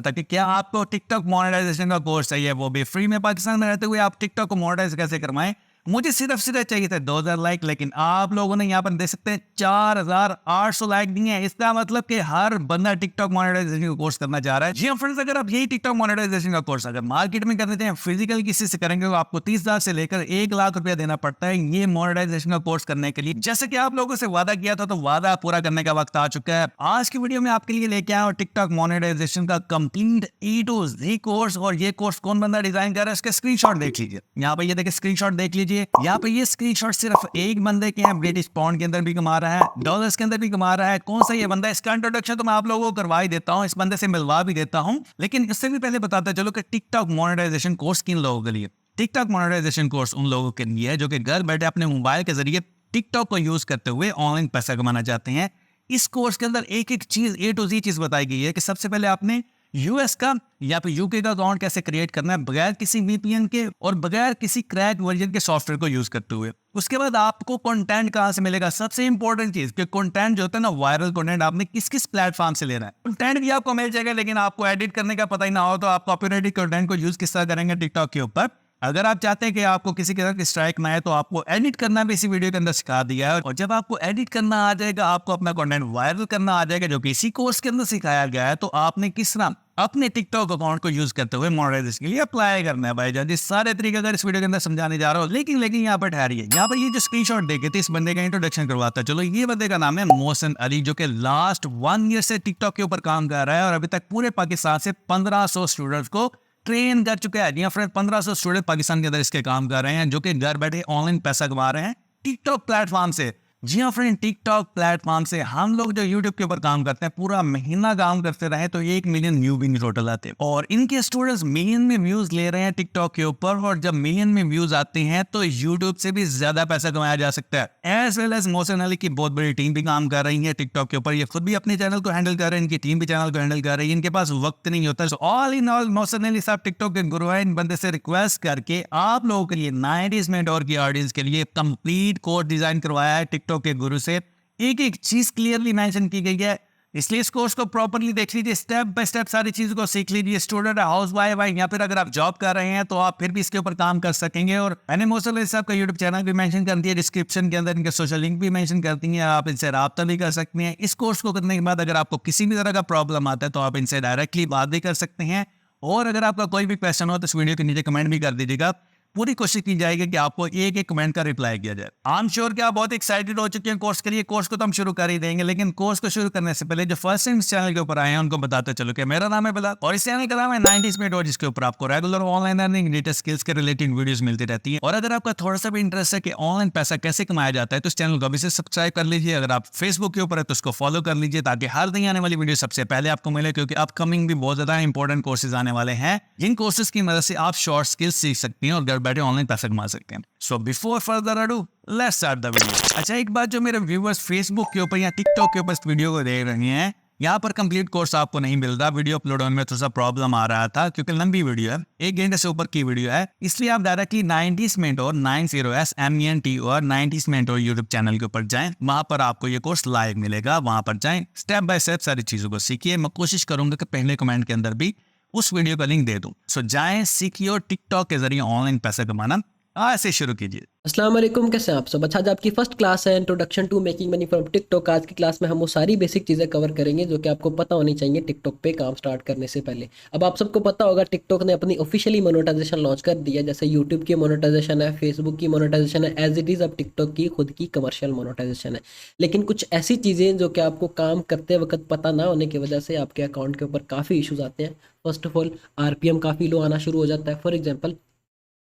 था कि क्या आपको टिकटॉक मोनेटाइजेशन का कोर्स चाहिए, वो भी फ्री में। पाकिस्तान में रहते हुए आप टिकटॉक को मोनेटाइज कैसे करवाएं। मुझे सिर्फ चाहिए थे 2000 लाइक, लेकिन आप लोगों ने यहाँ पर देख सकते हैं 4800 लाइक दिए हैं। इसका मतलब कि हर बंदा टिकटॉक मोनेटाइजेशन का कोर्स करना चाह रहा है। जी हाँ फ्रेंड्स, अगर आप यही टिकटॉक मोनेटाइजेशन का कोर्स अगर मार्केट में करते हैं, फिजिकल किसी से करेंगे तो आपको 30,000 से लेकर 1 लाख रुपया देना पड़ता है ये मोनेटाइजेशन का कोर्स करने के लिए। जैसे कि आप लोगों से वादा किया था, तो वादा पूरा करने का वक्त आ चुका है। आज की वीडियो में आपके लिए लेके आया टिकटॉक मोनेटाइजेशन का complete A to Z course. और ये कोर्स कौन बंदा डिजाइन कर रहा है, इसके स्क्रीनशॉट देख लीजिए। यहाँ पे ये देखिए स्क्रीनशॉट देख लीजिए। यहाँ पे ये स्क्रीनशॉट सिर्फ एक बंदे के हैं, ब्रिटिश पाउंड के अंदर भी कमा रहा है, डॉलर्स के अंदर भी कमा रहा है। कौन सा ये बंदा, इसका इंट्रोडक्शन तो मैं आप लोगों को करवा ही देता हूँ, इस बंदे से मिलवा भी देता हूँ। लेकिन इससे भी पहले बताता चलो कि टिकटॉक मोनेटाइजेशन कोर्स किन लोगों के लिए। टिकटॉक मोनेटाइजेशन कोर्स उन लोगों के लिए है जो कि घर बैठे अपने मोबाइल के जरिए टिकटॉक को यूज करते हुए ऑनलाइन पैसा कमाना चाहते हैं। इस कोर्स के अंदर एक एक चीज A to Z चीज बताई गई है कि सबसे पहले आपने यूएस का या फिर यूके का अकाउंट कैसे क्रिएट करना है बगैर किसी वीपीएन के और बगैर किसी क्रैक वर्जन के सॉफ्टवेयर को यूज करते हुए। उसके बाद आपको कंटेंट कहां से मिलेगा, सबसे इंपॉर्टेंट चीज कि कंटेंट जो होता है ना, वायरल कंटेंट आपने किस किस प्लेटफॉर्म से लेना है। कंटेंट भी आपको मिल जाएगा, लेकिन आपको एडिट करने का पता ही ना हो तो आप कॉपीराइटेड कंटेंट को यूज किस तरह करेंगे टिकटॉक के ऊपर। अगर आप चाहते हैं कि आपको किसी तरह की स्ट्राइक ना आए तो आपको एडिट करना भी इसी वीडियो के अंदर सिखा दिया है। और जब आपको एडिट करना आ जाएगा, आपको अपना कंटेंट वायरल करना आ जाएगा, जो कि इसी कोर्स के अंदर सिखाया गया है, तो आपने किस तरह अपने टिकटॉक अकाउंट को यूज करते हुए मोनेटाइजेशन के लिए अप्लाई करना है। भाई जान, सारे तरीके अगर इस वीडियो के अंदर समझाने जा रहा हूँ। लेकिन यहाँ पर ठहरिए, यहाँ पर ये जो स्क्रीनशॉट देखे थे, इस बंदे का इंट्रोडक्शन करवाता चलो। ये बंदे का नाम है मोहसिन अली, जो कि लास्ट 1 ईयर से टिकटॉक के ऊपर काम कर रहा है और अभी तक पूरे पाकिस्तान से 1500 स्टूडेंट्स को ट्रेन कर चुका है। जी हाँ फ्रेंड, 1500 स्टूडेंट पाकिस्तान के अंदर इसके काम कर रहे हैं, जो कि घर बैठे ऑनलाइन पैसा कमा रहे हैं टिकटॉक प्लेटफॉर्म से। जी हाँ फ्रेंड, टिकटॉक प्लेटफॉर्म से हम लोग जो यूट्यूब के ऊपर काम करते हैं, पूरा महीना काम करते रहे तो 1 मिलियन व्यू भी नहीं टोटल आते। और इनके स्टूडेंट्स मिलियन में व्यूज ले रहे हैं टिकटॉक के ऊपर। और जब मिलियन में व्यूज आते हैं तो यूट्यूब से भी ज्यादा पैसा कमाया जा सकता है। As well as Mohsin Ali की बहुत बड़ी टीम भी काम कर रही है टिकटॉक के ऊपर। ये खुद भी अपने चैनल को हैंडल कर रहे हैं, इनकी टीम भी चैनल को हैंडल कर रही है, इनके पास वक्त नहीं होता। All in all Mohsin Ali साहब टिकटॉक के गुरु हैं। इन बंदे से रिक्वेस्ट करके आप लोगों के लिए 90s मिनट और की ऑडियंस के लिए कंप्लीट कोर्स डिजाइन करवाया है टिकटॉक के गुरु से। एक एक चीज क्लियरली मेंशन की गई है, इसलिए इस कोर्स को प्रॉपर्ली देख लीजिए, स्टेप बाय स्टेप सारी चीजों को सीख लीजिए। स्टूडेंट है, हाउस वाइफ है, या फिर अगर आप जॉब कर रहे हैं तो आप फिर भी इसके ऊपर काम कर सकेंगे। और मैंने मोहसिन अली साहब का यूट्यूब चैनल भी मेंशन कर दिया, डिस्क्रिप्शन के अंदर इनके सोशल लिंक भी मेंशन कर दी है, आप इनसे राब्ता भी कर सकते हैं। इस कोर्स को करने के बाद अगर आपको किसी भी तरह का प्रॉब्लम आता है तो आप इनसे डायरेक्टली बात भी कर सकते हैं। और अगर आपका कोई भी क्वेश्चन हो तो इस वीडियो के नीचे कमेंट भी कर दीजिएगा, पूरी कोशिश की जाएगी कि आपको एक एक कमेंट का रिप्लाई किया जाए। आई एम श्योर कि आप बहुत एक्साइटेड हो चुके हैं कोर्स के लिए। कोर्स को तो हम शुरू कर ही देंगे, लेकिन कोर्स को शुरू करने से पहले जो फर्स्ट टाइम इस चैनल के ऊपर आए हैं उनको बताते चलो कि मेरा नाम है बिलाल और इस चैनल का नाम है 90s मिनट और, जिसके ऊपर आपको regular online earning, latest skills के रिलेटेड वीडियोस मिलती रहती है। और अगर आपका थोड़ा सा भी इंटरेस्ट है कि ऑनलाइन पैसा कैसे कमाया जाता है तो इस चैनल को अभी से सब्सक्राइब कर लीजिए। अगर आप फेसबुक के ऊपर है तो उसको फॉलो कर लीजिए, ताकि हर दिन आने वाली वीडियो सबसे पहले आपको मिले, क्योंकि अपकमिंग भी बहुत ज्यादा इंपॉर्टेंट कोर्सेज आने वाले हैं, जिन कोर्सेज की मदद से आप शॉर्ट स्किल्स सीख सकती हैं और घर बैठे ऑनलाइन पैसा कमा सकते हैं। So before further ado, let's start the video. अच्छा, एक बात जो मेरे व्यूअर्स फेसबुक के ऊपर या टिकटॉक के ऊपर इस वीडियो को देख रहे हैं, यहाँ पर कंप्लीट कोर्स आपको नहीं मिलता। वीडियो अपलोड होने में थोड़ा सा प्रॉब्लम आ रहा था क्योंकि लंबी वीडियो है, 1 घंटे से ऊपर की वीडियो है, इसलिए आप directly 90s mentor 90s mentor YouTube channel के ऊपर जाएं। वहां पर आपको ये कोर्स लाइव मिलेगा, वहां पर जाएं, स्टेप बाय स्टेप सारी चीजों को सीखिए। मैं कोशिश करूंगा कि पहले कमेंट के अंदर भी उस वीडियो का लिंक दे दूं। सो जाएं, सीखिए और टिकटॉक के जरिए ऑनलाइन पैसा कमाना ऐसे शुरू कीजिए। अस्सलाम वालेकुम, कैसे हैं आप सब। अच्छा, आज आपकी फर्स्ट क्लास है introduction to making money from TikTok. आज की क्लास में हम वो सारी बेसिक चीज़ें कवर करेंगे जो कि आपको पता होनी चाहिए टिकटॉक पे काम स्टार्ट करने से पहले। अब आप सबको पता होगा टिकटॉक ने अपनी ऑफिशियली मोनेटाइजेशन लॉन्च कर दी है। जैसे यूट्यूब की मोनेटाइजेशन है, फेसबुक की मोनेटाइजेशन है, एज इट इज़ अब टिकटॉक की खुद की कमर्शियल मोनेटाइजेशन है। लेकिन कुछ ऐसी चीज़ें जो कि आपको काम करते वक्त पता ना होने की वजह से आपके अकाउंट के ऊपर काफ़ी इशूज़ आते हैं। फर्स्ट ऑफ ऑल, RPM काफ़ी लो आना शुरू हो जाता है। फॉर एग्जाम्पल,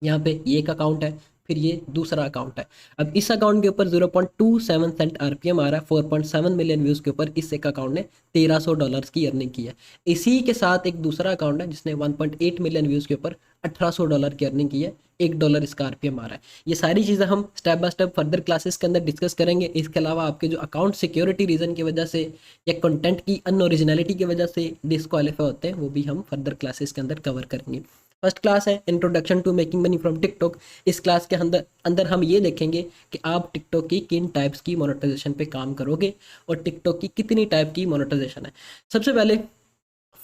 यहाँ पे ये एक अकाउंट है, फिर ये दूसरा अकाउंट है। अब इस अकाउंट के ऊपर 0.27 सेंट RPM आ रहा है। 4.7 मिलियन व्यूज़ के ऊपर इस एक अकाउंट ने $1300 की अर्निंग की है। इसी के साथ एक दूसरा अकाउंट है जिसने 1.8 मिलियन व्यूज़ के ऊपर $1800 की अर्निंग की है। $1 इसका RPM आ रहा है। ये सारी चीज़ें हम step by step further classes के अंदर डिस्कस करेंगे। इसके अलावा आपके जो अकाउंट सिक्योरिटी रीज़न की वजह से या कंटेंट की अनओरिजिनलिटी की वजह से डिस्क्वालीफाई होते हैं, वो भी हम फर्दर क्लासेस के अंदर कवर करेंगे। फर्स्ट क्लास है introduction to making money from TikTok. इस क्लास के अंदर हम ये देखेंगे कि आप टिकटॉक की किन टाइप्स की मोनेटाइजेशन पे काम करोगे और टिकटॉक की कितनी टाइप की मोनेटाइजेशन है। सबसे पहले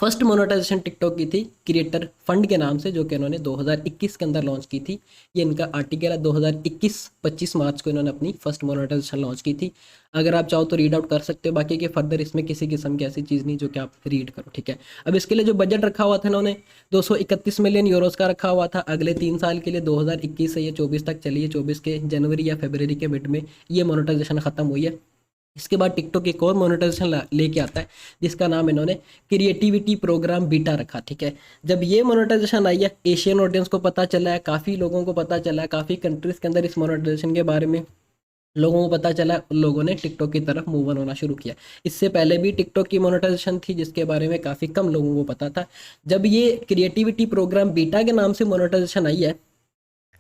फर्स्ट मोनेटाइजेशन टिकटॉक की थी क्रिएटर फंड के नाम से, जो कि इन्होंने 2021 के अंदर लॉन्च की थी। ये इनका आर्टिकल है, 2021-25 मार्च को इन्होंने अपनी फर्स्ट मोनेटाइजेशन लॉन्च की थी। अगर आप चाहो तो रीड आउट कर सकते हो, बाकी के फर्दर इसमें किसी किस्म की ऐसी चीज़ नहीं जो कि आप रीड करो, ठीक है। अब इसके लिए जो बजट रखा हुआ था इन्होंने 231 मिलियन यूरोज़ का रखा हुआ था अगले 3 साल के लिए, 2021 से ये 24 तक चली है। 24 के जनवरी या फरवरी के मिड में ये मोनेटाइजेशन ख़त्म हुई है। इसके बाद टिकटॉक एक और मोनेटाइजेशन लेके आता है जिसका नाम इन्होंने क्रिएटिविटी प्रोग्राम बीटा रखा, ठीक है। जब ये मोनेटाइजेशन आई है, एशियन ऑडियंस को पता चला है, काफ़ी लोगों को पता चला है, काफ़ी कंट्रीज़ के अंदर इस मोनेटाइजेशन के बारे में लोगों को पता चला, लोगों ने टिकटॉक की तरफ मूव ऑन होना शुरू किया। इससे पहले भी टिकटॉक की मोनेटाइजेशन थी जिसके बारे में काफ़ी कम लोगों को पता था। जब ये क्रिएटिविटी प्रोग्राम बीटा के नाम से मोनेटाइजेशन आई है,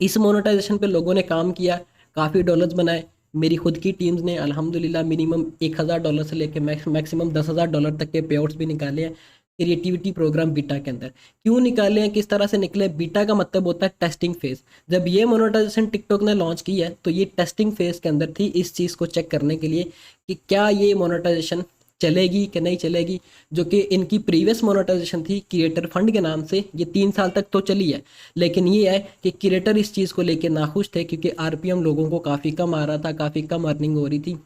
इस मोनेटाइजेशन पे लोगों ने काम किया, काफ़ी डॉलर्स बनाए। मेरी खुद की टीम्स ने अल्हम्दुलिल्लाह मिनिमम $1000 से लेकर मैक्सिमम $10,000 तक के पे आउट्स भी निकाले हैं क्रिएटिविटी प्रोग्राम बीटा के अंदर। क्यों निकाले हैं, किस तरह से निकले? बीटा का मतलब होता है टेस्टिंग फेज। जब ये मोनेटाइजेशन टिकटॉक ने लॉन्च की है तो ये टेस्टिंग फेज के अंदर थी, इस चीज़ को चेक करने के लिए कि क्या ये मोनेटाइजेशन चलेगी कि नहीं चलेगी। जो कि इनकी प्रीवियस मोनेटाइजेशन थी क्रिएटर फंड के नाम से, ये 3 साल तक तो चली है, लेकिन ये है कि क्रिएटर इस चीज़ को लेके नाखुश थे क्योंकि आरपीएम लोगों को काफ़ी कम आ रहा था, काफ़ी कम अर्निंग हो रही थी।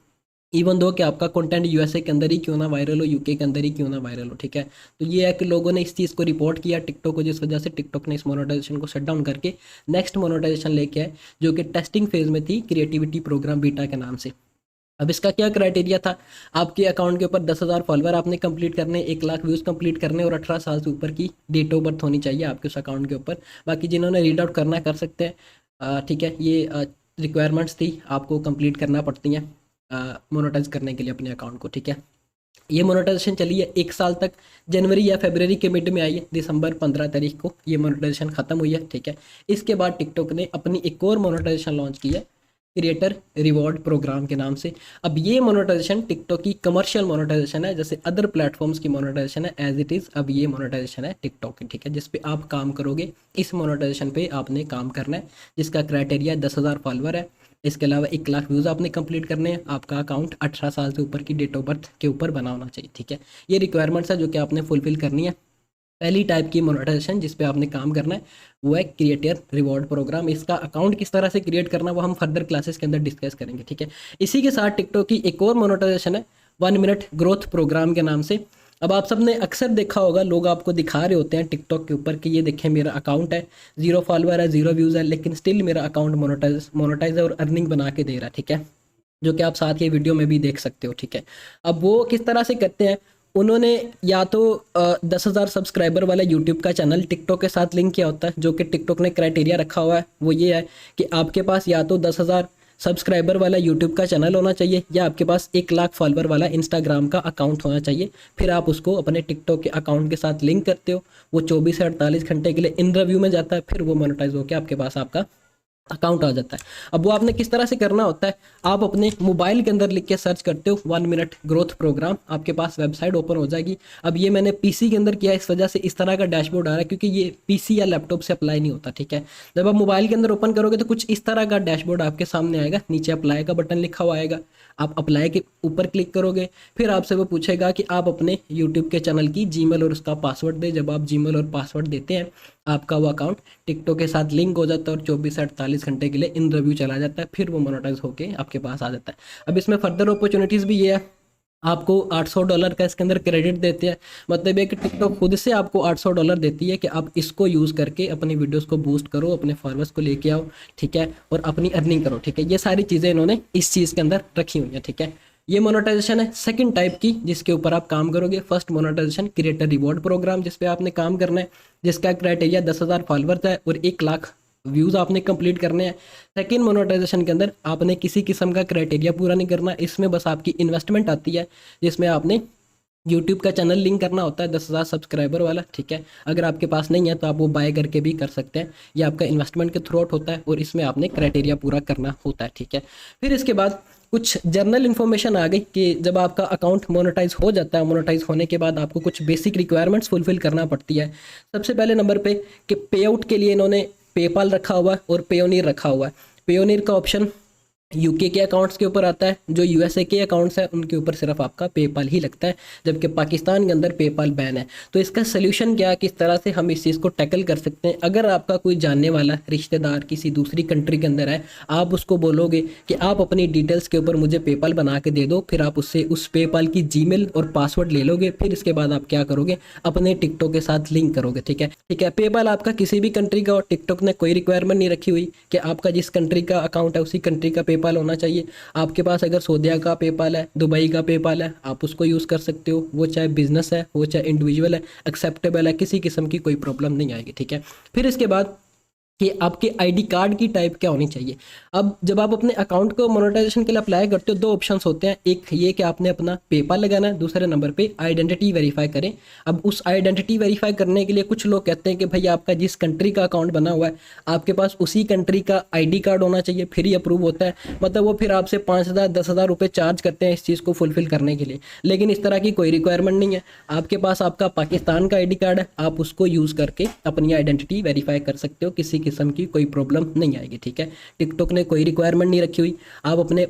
इवन दो कि आपका कंटेंट यूएसए के अंदर ही क्यों ना वायरल हो, यूके के अंदर ही क्यों ना वायरल हो, ठीक है। तो ये है कि लोगों ने इस चीज़ को रिपोर्ट किया टिकटॉक को, जिस वजह से टिकटॉक ने इस मोनेटाइजेशन को शट डाउन करके नेक्स्ट मोनेटाइजेशन लेके आए जो कि टेस्टिंग फेज में थी क्रिएटिविटी प्रोग्राम बीटा के नाम से। अब इसका क्या क्राइटेरिया था? आपके अकाउंट के ऊपर 10,000 फॉलोअर आपने कंप्लीट करने, 1 लाख व्यूज़ कंप्लीट करने और 18 साल से ऊपर की डेट ऑफ बर्थ होनी चाहिए आपके उस अकाउंट के ऊपर। बाकी जिन्होंने रीड आउट करना कर सकते हैं, ठीक है। ये रिक्वायरमेंट्स थी, आपको कंप्लीट करना पड़ती हैं मोनेटाइज करने के लिए अपने अकाउंट को, ठीक है। ये मोनेटाइजेशन चली है 1 साल तक, जनवरी या फरवरी के मिड में आई है, दिसंबर 15 तारीख को ये मोनेटाइजेशन ख़त्म हुई है, ठीक है। इसके बाद टिकटॉक ने अपनी एक और मोनेटाइजेशन लॉन्च की है क्रिएटर रिवॉर्ड प्रोग्राम के नाम से। अब ये मोनेटाइजेशन टिकटॉक की कमर्शियल मोनेटाइजेशन है, जैसे अदर प्लेटफॉर्म्स की मोनेटाइजेशन है एज इट इज़। अब ये मोनेटाइजेशन है टिकटॉक की, ठीक है, जिस पे आप काम करोगे। इस मोनेटाइजेशन पे आपने काम करना है, जिसका क्राइटेरिया 10,000 फॉलोअर है। इसके अलावा 1 लाख व्यूज़ आपने कंप्लीट करने हैं, आपका अकाउंट 18 साल से ऊपर की डेट ऑफ बर्थ के ऊपर बना होना चाहिए, ठीक है। ये रिक्वायरमेंट्स है जो कि आपने फुलफिल करनी है। पहली टाइप की मोनेटाइजेशन जिस पे आपने काम करना है वो है क्रिएटर रिवॉर्ड प्रोग्राम। इसका अकाउंट किस तरह से क्रिएट करना वो हम फर्दर क्लासेस के अंदर डिस्कस करेंगे, ठीक है। इसी के साथ टिकटॉक की एक और मोनेटाइजेशन है 1 मिनट ग्रोथ प्रोग्राम के नाम से। अब आप सबने अक्सर देखा होगा, लोग आपको दिखा रहे होते हैं टिकटॉक के ऊपर कि ये देखें मेरा अकाउंट है, 0 फॉलोअर है, 0 व्यूज़ है, लेकिन स्टिल मेरा अकाउंट मोनेटाइज है और अर्निंग बना के दे रहा है, ठीक है, जो कि आप साथ के वीडियो में भी देख सकते हो, ठीक है। अब वो किस तरह से करते हैं, उन्होंने या तो 10,000 सब्सक्राइबर वाला यूट्यूब का चैनल टिकटॉक के साथ लिंक किया होता है, जो कि टिकटॉक ने क्राइटेरिया रखा हुआ है वो ये है कि आपके पास या तो 10,000 सब्सक्राइबर वाला यूट्यूब का चैनल होना चाहिए या आपके पास 1 लाख फॉलोअर वाला इंस्टाग्राम का अकाउंट होना चाहिए। फिर आप उसको अपने टिकटॉक के अकाउंट के साथ लिंक करते हो, वो 24 से 48 घंटे के लिए इन रिव्यू में जाता है, फिर वो मोनेटाइज होकर आपके पास आपका अकाउंट आ जाता है। अब वो आपने किस तरह से करना होता है, आप अपने मोबाइल के अंदर लिख के सर्च करते हो 1 मिनट ग्रोथ प्रोग्राम, आपके पास वेबसाइट ओपन हो जाएगी। अब ये मैंने पीसी के अंदर किया, इस वजह से इस तरह का डैशबोर्ड आ रहा है क्योंकि ये पीसी या लैपटॉप से अप्लाई नहीं होता, ठीक है। जब आप मोबाइल के अंदर ओपन करोगे तो कुछ इस तरह का डैशबोर्ड आपके सामने आएगा, नीचे अप्लाई का बटन लिखा हुआ आएगा, आप अप्लाई के ऊपर क्लिक करोगे, फिर आपसे वो पूछेगा कि आप अपने यूट्यूब के चैनल की जीमेल और उसका पासवर्ड दें। जब आप जीमेल और पासवर्ड देते हैं आपका वो अकाउंट टिकटॉक के साथ लिंक हो जाता है और 24 से 48 घंटे के लिए इन रिव्यू चला जाता है, फिर वो मोनेटाइज होके आपके पास आ जाता है। अब इसमें फर्दर अपॉर्चुनिटीज़ भी ये है, आपको $800 का इसके अंदर क्रेडिट देते हैं। मतलब है कि टिकटॉक खुद से आपको $800 देती है कि आप इसको यूज़ करके अपनी वीडियोस को बूस्ट करो, अपने फॉलोअर्स को लेके आओ, ठीक है, और अपनी अर्निंग करो, ठीक है। ये सारी चीज़ें इन्होंने इस चीज़ के अंदर रखी हुई हैं, ठीक है। ये मोनेटाइजेशन है सेकंड टाइप की जिसके ऊपर आप काम करोगे। First monetization creator reward program, जिस पे आपने काम करना है, जिसका क्राइटेरिया 10,000 फॉलोअर्स है और 1 लाख व्यूज़ आपने कंप्लीट करने हैं। सेकंड मोनेटाइजेशन के अंदर आपने किसी किस्म का क्राइटेरिया पूरा नहीं करना, इसमें बस आपकी इन्वेस्टमेंट आती है, जिसमें आपने यूट्यूब का चैनल लिंक करना होता है 10,000 सब्सक्राइबर वाला, ठीक है। अगर आपके पास नहीं है तो आप वो बाय करके भी कर सकते हैं, ये आपका इन्वेस्टमेंट के थ्रू आउट होता है और इसमें आपने क्राइटेरिया पूरा करना होता है, ठीक है। फिर इसके बाद कुछ जर्नल इन्फॉर्मेशन आ गई कि जब आपका अकाउंट मोनेटाइज हो जाता है, मोनेटाइज होने के बाद आपको कुछ बेसिक रिक्वायरमेंट्स फुलफिल करना पड़ती है। सबसे पहले नंबर पे कि पे आउट के लिए इन्होंने पेपाल रखा हुआ है और पेयोनियर रखा हुआ है। पेयोनियर का ऑप्शन यूके के अकाउंट्स के ऊपर आता है, जो यूएसए के अकाउंट्स हैं उनके ऊपर सिर्फ आपका पेपाल ही लगता है, जबकि पाकिस्तान के अंदर पेपाल बैन है। तो इसका सलूशन क्या है, किस तरह से हम इस चीज़ को टैकल कर सकते हैं? अगर आपका कोई जानने वाला रिश्तेदार किसी दूसरी कंट्री के अंदर है, आप उसको बोलोगे कि आप अपनी डिटेल्स के ऊपर मुझे पेपाल बना के दे दो, फिर आप उससे उस पेपाल की जीमेल और पासवर्ड ले लोगे, फिर इसके बाद आप क्या करोगे, अपने टिकटॉक के साथ लिंक करोगे। ठीक है, ठीक है। पेपाल आपका किसी भी कंट्री का, और टिकटॉक ने कोई रिक्वायरमेंट नहीं रखी हुई कि आपका जिस कंट्री का अकाउंट है उसी कंट्री का पेपाल होना चाहिए। आपके पास अगर सऊदीया का पेपाल है, दुबई का पेपाल है, आप उसको यूज़ कर सकते हो। वो चाहे बिजनेस है, वो चाहे इंडिविजुअल है, एक्सेप्टेबल है, किसी किस्म की कोई प्रॉब्लम नहीं आएगी। ठीक है, फिर इसके बाद कि आपके आईडी कार्ड की टाइप क्या होनी चाहिए। अब जब आप अपने अकाउंट को मोनेटाइजेशन के लिए अप्लाई करते हो, दो ऑप्शंस होते हैं। एक ये कि आपने अपना पेपाल लगाना है, दूसरे नंबर पे आइडेंटिटी वेरीफाई करें। अब उस आइडेंटिटी वेरीफाई करने के लिए कुछ लोग कहते हैं कि भाई आपका जिस कंट्री का अकाउंट बना हुआ है, आपके पास उसी कंट्री का आईडी कार्ड होना चाहिए, फिर ही अप्रूव होता है। मतलब वो फिर आपसे 5,000 10,000 रुपये चार्ज करते हैं इस चीज़ को फुलफिल करने के लिए। लेकिन इस तरह की कोई रिक्वायरमेंट नहीं है। आपके पास आपका पाकिस्तान का आईडी कार्ड है, आप उसको यूज़ करके अपनी आइडेंटिटी वेरीफाई कर सकते हो, किसी किस्म की कोई प्रॉब्लम नहीं आएगी। ठीक है, टिकटॉक ने कोई रिक्वायरमेंट नहीं रखी हुई। आप अपने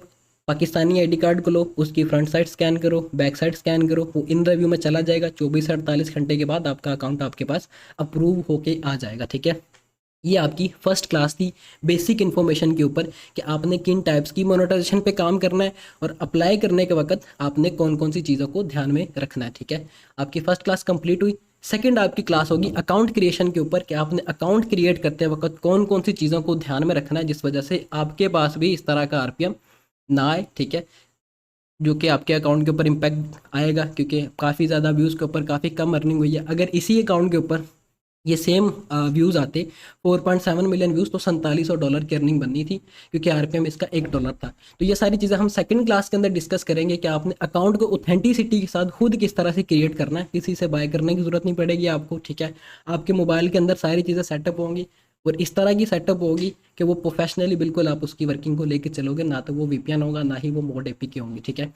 पाकिस्तानी आईडी कार्ड को लो, उसकी फ्रंट साइड स्कैन करो, बैक साइड स्कैन करो, वो इन रिव्यू में चला जाएगा। 24 से 48 घंटे के बाद आपका अकाउंट आपके पास अप्रूव होके आ जाएगा। ठीक है, ये आपकी फर्स्ट क्लास थी बेसिक इन्फॉर्मेशन के ऊपर कि आपने किन टाइप्स की मोनेटाइजेशन पे काम करना है और अप्लाई करने के वक्त आपने कौन कौन सी चीज़ों को ध्यान में रखना है। ठीक है, आपकी फर्स्ट क्लास कंप्लीट हुई। सेकंड आपकी क्लास होगी अकाउंट क्रिएशन के ऊपर कि आपने अकाउंट क्रिएट करते वक्त कौन कौन सी चीज़ों को ध्यान में रखना है, जिस वजह से आपके पास भी इस तरह का आरपीएम ना आए। ठीक है, जो कि आपके अकाउंट के ऊपर इम्पैक्ट आएगा, क्योंकि काफ़ी ज़्यादा व्यूज़ के ऊपर काफ़ी कम अर्निंग हुई है। अगर इसी अकाउंट के ऊपर ये सेम व्यूज़ आते 4.7 मिलियन व्यूज़, तो $4700 की अर्निंग बननी थी, क्योंकि आरपीएम इसका $1 था। तो ये सारी चीज़ें हम सेकंड क्लास के अंदर डिस्कस करेंगे कि आपने अकाउंट को ऑथेंटिसिटी के साथ खुद किस तरह से क्रिएट करना है। किसी से बाय करने की ज़रूरत नहीं पड़ेगी आपको। ठीक है, आपके मोबाइल के अंदर सारी चीज़ें सेटअप होंगी और इस तरह की सेटअप होगी कि वो प्रोफेशनली बिल्कुल आप उसकी वर्किंग को लेकर चलोगे, ना तो वो वीपीएन होगा, ना ही वो मोड एपीके होंगी। ठीक है,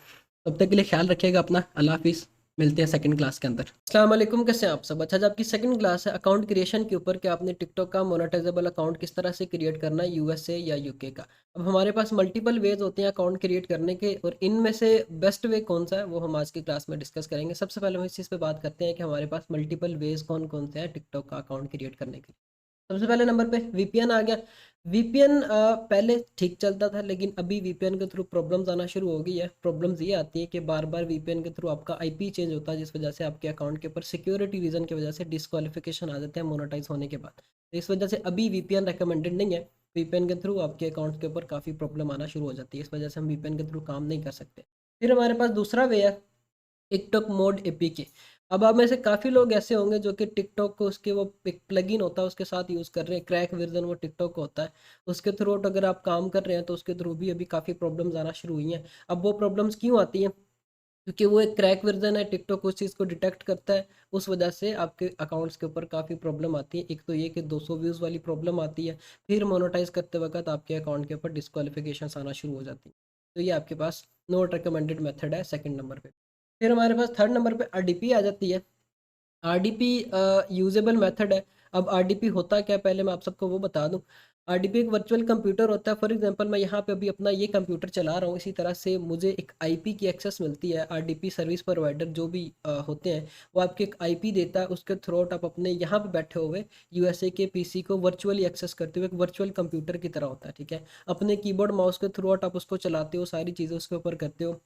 तब तक के लिए ख्याल रखिएगा अपना। अल्लाह हाफिज़, मिलते हैं सेकंड क्लास के अंदर। अस्सलाम वालेकुम, कैसे हैं आप सब? अच्छा, आज आपकी सेकंड क्लास है अकाउंट क्रिएशन के ऊपर कि आपने टिकटॉक का मोनेटाइजेबल अकाउंट किस तरह से क्रिएट करना है, यूएसए या यूके का। अब हमारे पास मल्टीपल वेज होते हैं अकाउंट क्रिएट करने के, और इनमें से बेस्ट वे कौन सा है वो हम आज की क्लास में डिस्कस करेंगे। सबसे पहले हम इस चीज़ पे बात करते हैं कि हमारे पास मल्टीपल वेज कौन कौन से हैं टिकटॉक का अकाउंट क्रिएट करने के लिए। सबसे पहले नंबर पे वीपीएन आ गया। वीपीएन पहले ठीक चलता था, लेकिन अभी वीपीएन के थ्रू प्रॉब्लम्स आना शुरू हो गई है। प्रॉब्लम्स ये आती है कि बार बार वीपीएन के थ्रू आपका आईपी चेंज होता है, जिस वजह से आपके अकाउंट के ऊपर सिक्योरिटी रीजन की वजह से डिस्क्वालिफिकेशन आ जाते हैं मोनेटाइज होने के बाद। तो इस वजह से अभी वीपीएन रिकमेंडेड नहीं है। वीपीएन के थ्रू आपके अकाउंट के ऊपर काफ़ी प्रॉब्लम आना शुरू हो जाती है, इस वजह से हम वीपीएन के थ्रू काम नहीं कर सकते। फिर हमारे पास दूसरा वे है टिकटॉक मोड एपीके। अब आप में से काफ़ी लोग ऐसे होंगे जो कि टिकटॉक को उसके वो एक प्लगइन होता है उसके साथ यूज़ कर रहे हैं। क्रैक वर्जन वो टिकटॉक का होता है, उसके थ्रू अगर आप काम कर रहे हैं तो उसके थ्रू भी अभी काफ़ी प्रॉब्लम्स आना शुरू हुई हैं। अब वो प्रॉब्लम्स क्यों आती हैं? क्योंकि वो एक क्रैक वर्जन है, टिकटॉक उस चीज़ को डिटेक्ट करता है, उस वजह से आपके अकाउंट्स के ऊपर काफ़ी प्रॉब्लम आती है। एक तो ये कि 200 व्यूज़ वाली प्रॉब्लम आती है, फिर मोनेटाइज करते वक्त आपके अकाउंट के यूपर डिस्क्वालिफिकेशन आना शुरू हो जाती है। तो ये आपके पास नॉट रिकमेंडेड मेथड है सेकंड नंबर पे। फिर हमारे पास थर्ड नंबर पे आरडीपी आ जाती है। आरडीपी यूजेबल मेथड है। अब आरडीपी होता क्या है, पहले मैं आप सबको वो बता दूं। आरडीपी एक वर्चुअल कंप्यूटर होता है। फॉर एग्जांपल मैं यहाँ पे अभी अपना ये कंप्यूटर चला रहा हूँ, इसी तरह से मुझे एक आईपी की एक्सेस मिलती है। आरडीपी सर्विस प्रोवाइडर जो भी होते हैं, वो आपके एक आईपी देता है, उसके थ्रू आउट आप अपने यहाँ पे बैठे हुए यूएसए के पीसी को वर्चुअली एक्सेस करते हो। एक वर्चुअल कंप्यूटर की तरह होता है। ठीक है, अपने कीबोर्ड माउस के थ्रू आउट आप उसको चलाते हो, सारी चीज़ें उसके ऊपर करते हो।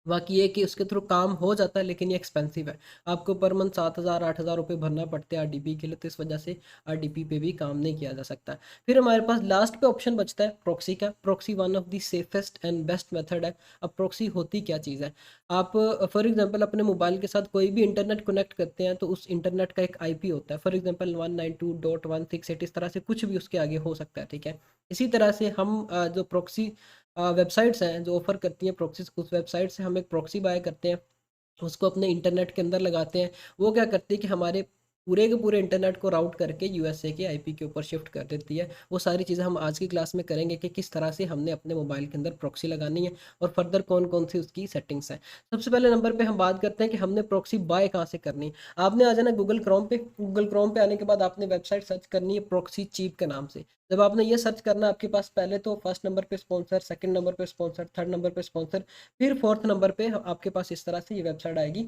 बाकी ये कि उसके थ्रू काम हो जाता है, लेकिन ये एक्सपेंसिव है। आपको पर मंथ 7,000 8,000 रुपये भरना पड़ते हैं आरडीपी के लिए, तो इस वजह से आरडीपी पे भी काम नहीं किया जा सकता। फिर हमारे पास लास्ट पे ऑप्शन बचता है प्रॉक्सी का। Proxy one of the safest and best method है। अब प्रॉक्सी होती क्या चीज़ है? आप फॉर एग्जांपल अपने मोबाइल के साथ कोई भी इंटरनेट कनेक्ट करते हैं, तो उस इंटरनेट का एक आईपी होता है। फॉर एग्जांपल 192.168, इस तरह से कुछ भी उसके आगे हो सकता है। ठीक है, इसी तरह से हम जो प्रॉक्सी वेबसाइट्स हैं जो ऑफ़र करती हैं प्रॉक्सीज, उस वेबसाइट से हम एक प्रॉक्सी बाय करते हैं, उसको अपने इंटरनेट के अंदर लगाते हैं। वो क्या करती है कि हमारे पूरे के पूरे इंटरनेट को राउट करके यूएसए के आईपी के ऊपर शिफ्ट कर देती है। वो सारी चीज़ें हम आज की क्लास में करेंगे कि किस तरह से हमने अपने मोबाइल के अंदर प्रॉक्सी लगानी है और फर्दर कौन कौन सी उसकी सेटिंग्स हैं। सबसे पहले नंबर पे हम बात करते हैं कि हमने प्रॉक्सी बाय कहाँ से करनी है। आपने आ जाना गूगल क्रोम पे। गूगल क्रोम पे आने के बाद आपने वेबसाइट सर्च करनी है प्रॉक्सी चीप के नाम से। जब आपने ये सर्च करना, आपके पास पहले तो फर्स्ट नंबर पे स्पॉन्सर, सेकंड नंबर पे स्पॉन्सर, थर्ड नंबर पे स्पॉन्सर, फिर फोर्थ नंबर पे आपके पास इस तरह से ये वेबसाइट आएगी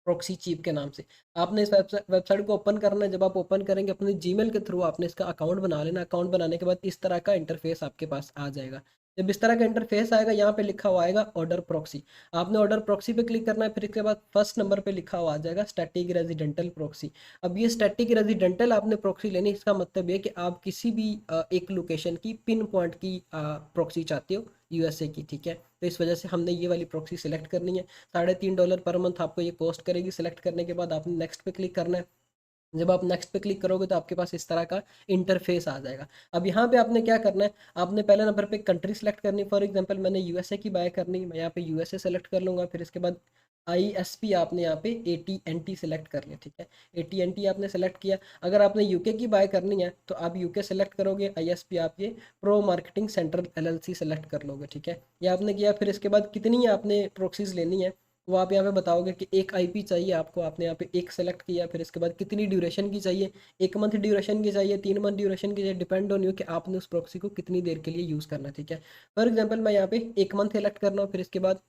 प्रॉक्सी चीप के नाम से। आपने इस वेबसाइट को ओपन करना है। जब आप ओपन करेंगे अपने जीमेल के थ्रू आपने इसका अकाउंट बना लेना। अकाउंट बनाने के बाद इस तरह का इंटरफेस आपके पास आ जाएगा। जब इस तरह का इंटरफेस आएगा, यहाँ पे लिखा हुआ आएगा ऑर्डर प्रॉक्सी। आपने ऑर्डर प्रॉक्सी पे क्लिक करना है। फिर इसके बाद फर्स्ट नंबर पे लिखा हुआ आ जाएगा स्टैटिक रेजिडेंटल प्रॉक्सी। अब ये स्टैटिक रेजिडेंटल आपने प्रॉक्सी लेनी, इसका मतलब ये कि आप किसी भी एक लोकेशन की पिन पॉइंट की प्रॉक्सी चाहते हो यूएसए की, ठीक है। तो इस वजह से हमने ये वाली प्रॉक्सी सिलेक्ट करनी है। $3.5 पर मंथ आपको ये कॉस्ट करेगी। सिलेक्ट करने के बाद आपने नेक्स्ट पे क्लिक करना है। जब आप नेक्स्ट पे क्लिक करोगे तो आपके पास इस तरह का इंटरफेस आ जाएगा। अब यहाँ पे आपने क्या करना है, आपने पहले नंबर पे कंट्री सेलेक्ट करनी है। फॉर एग्जांपल मैंने यूएसए की बाय करनी है, मैं यहाँ पे यूएसए सेलेक्ट कर लूँगा। फिर इसके बाद आईएसपी आपने यहाँ पे एटीएनटी सेलेक्ट कर लिया, ठीक है। एटीएनटी आपने सेलेक्ट किया। अगर आपने यूके की बाय करनी है तो आप यूके सेलेक्ट करोगे। आईएसपी आप ये pro marketing centre LLC select कर लोगे, ठीक है। ये आपने किया। फिर इसके बाद कितनी आपने प्रोक्सीज लेनी है वो आप यहाँ पे बताओगे कि एक आईपी चाहिए आपको, आपने यहाँ पे एक सेलेक्ट किया। फिर इसके बाद कितनी ड्यूरेशन की चाहिए, 1 मंथ ड्यूरेशन की चाहिए, 3 मंथ ड्यूरेशन की चाहिए, डिपेंड ऑन यू कि आपने उस प्रॉक्सी को कितनी देर के लिए यूज़ करना है, ठीक है। फॉर एग्जांपल मैं यहाँ पे 1 मंथ सेलेक्ट करना हूँ। फिर इसके बाद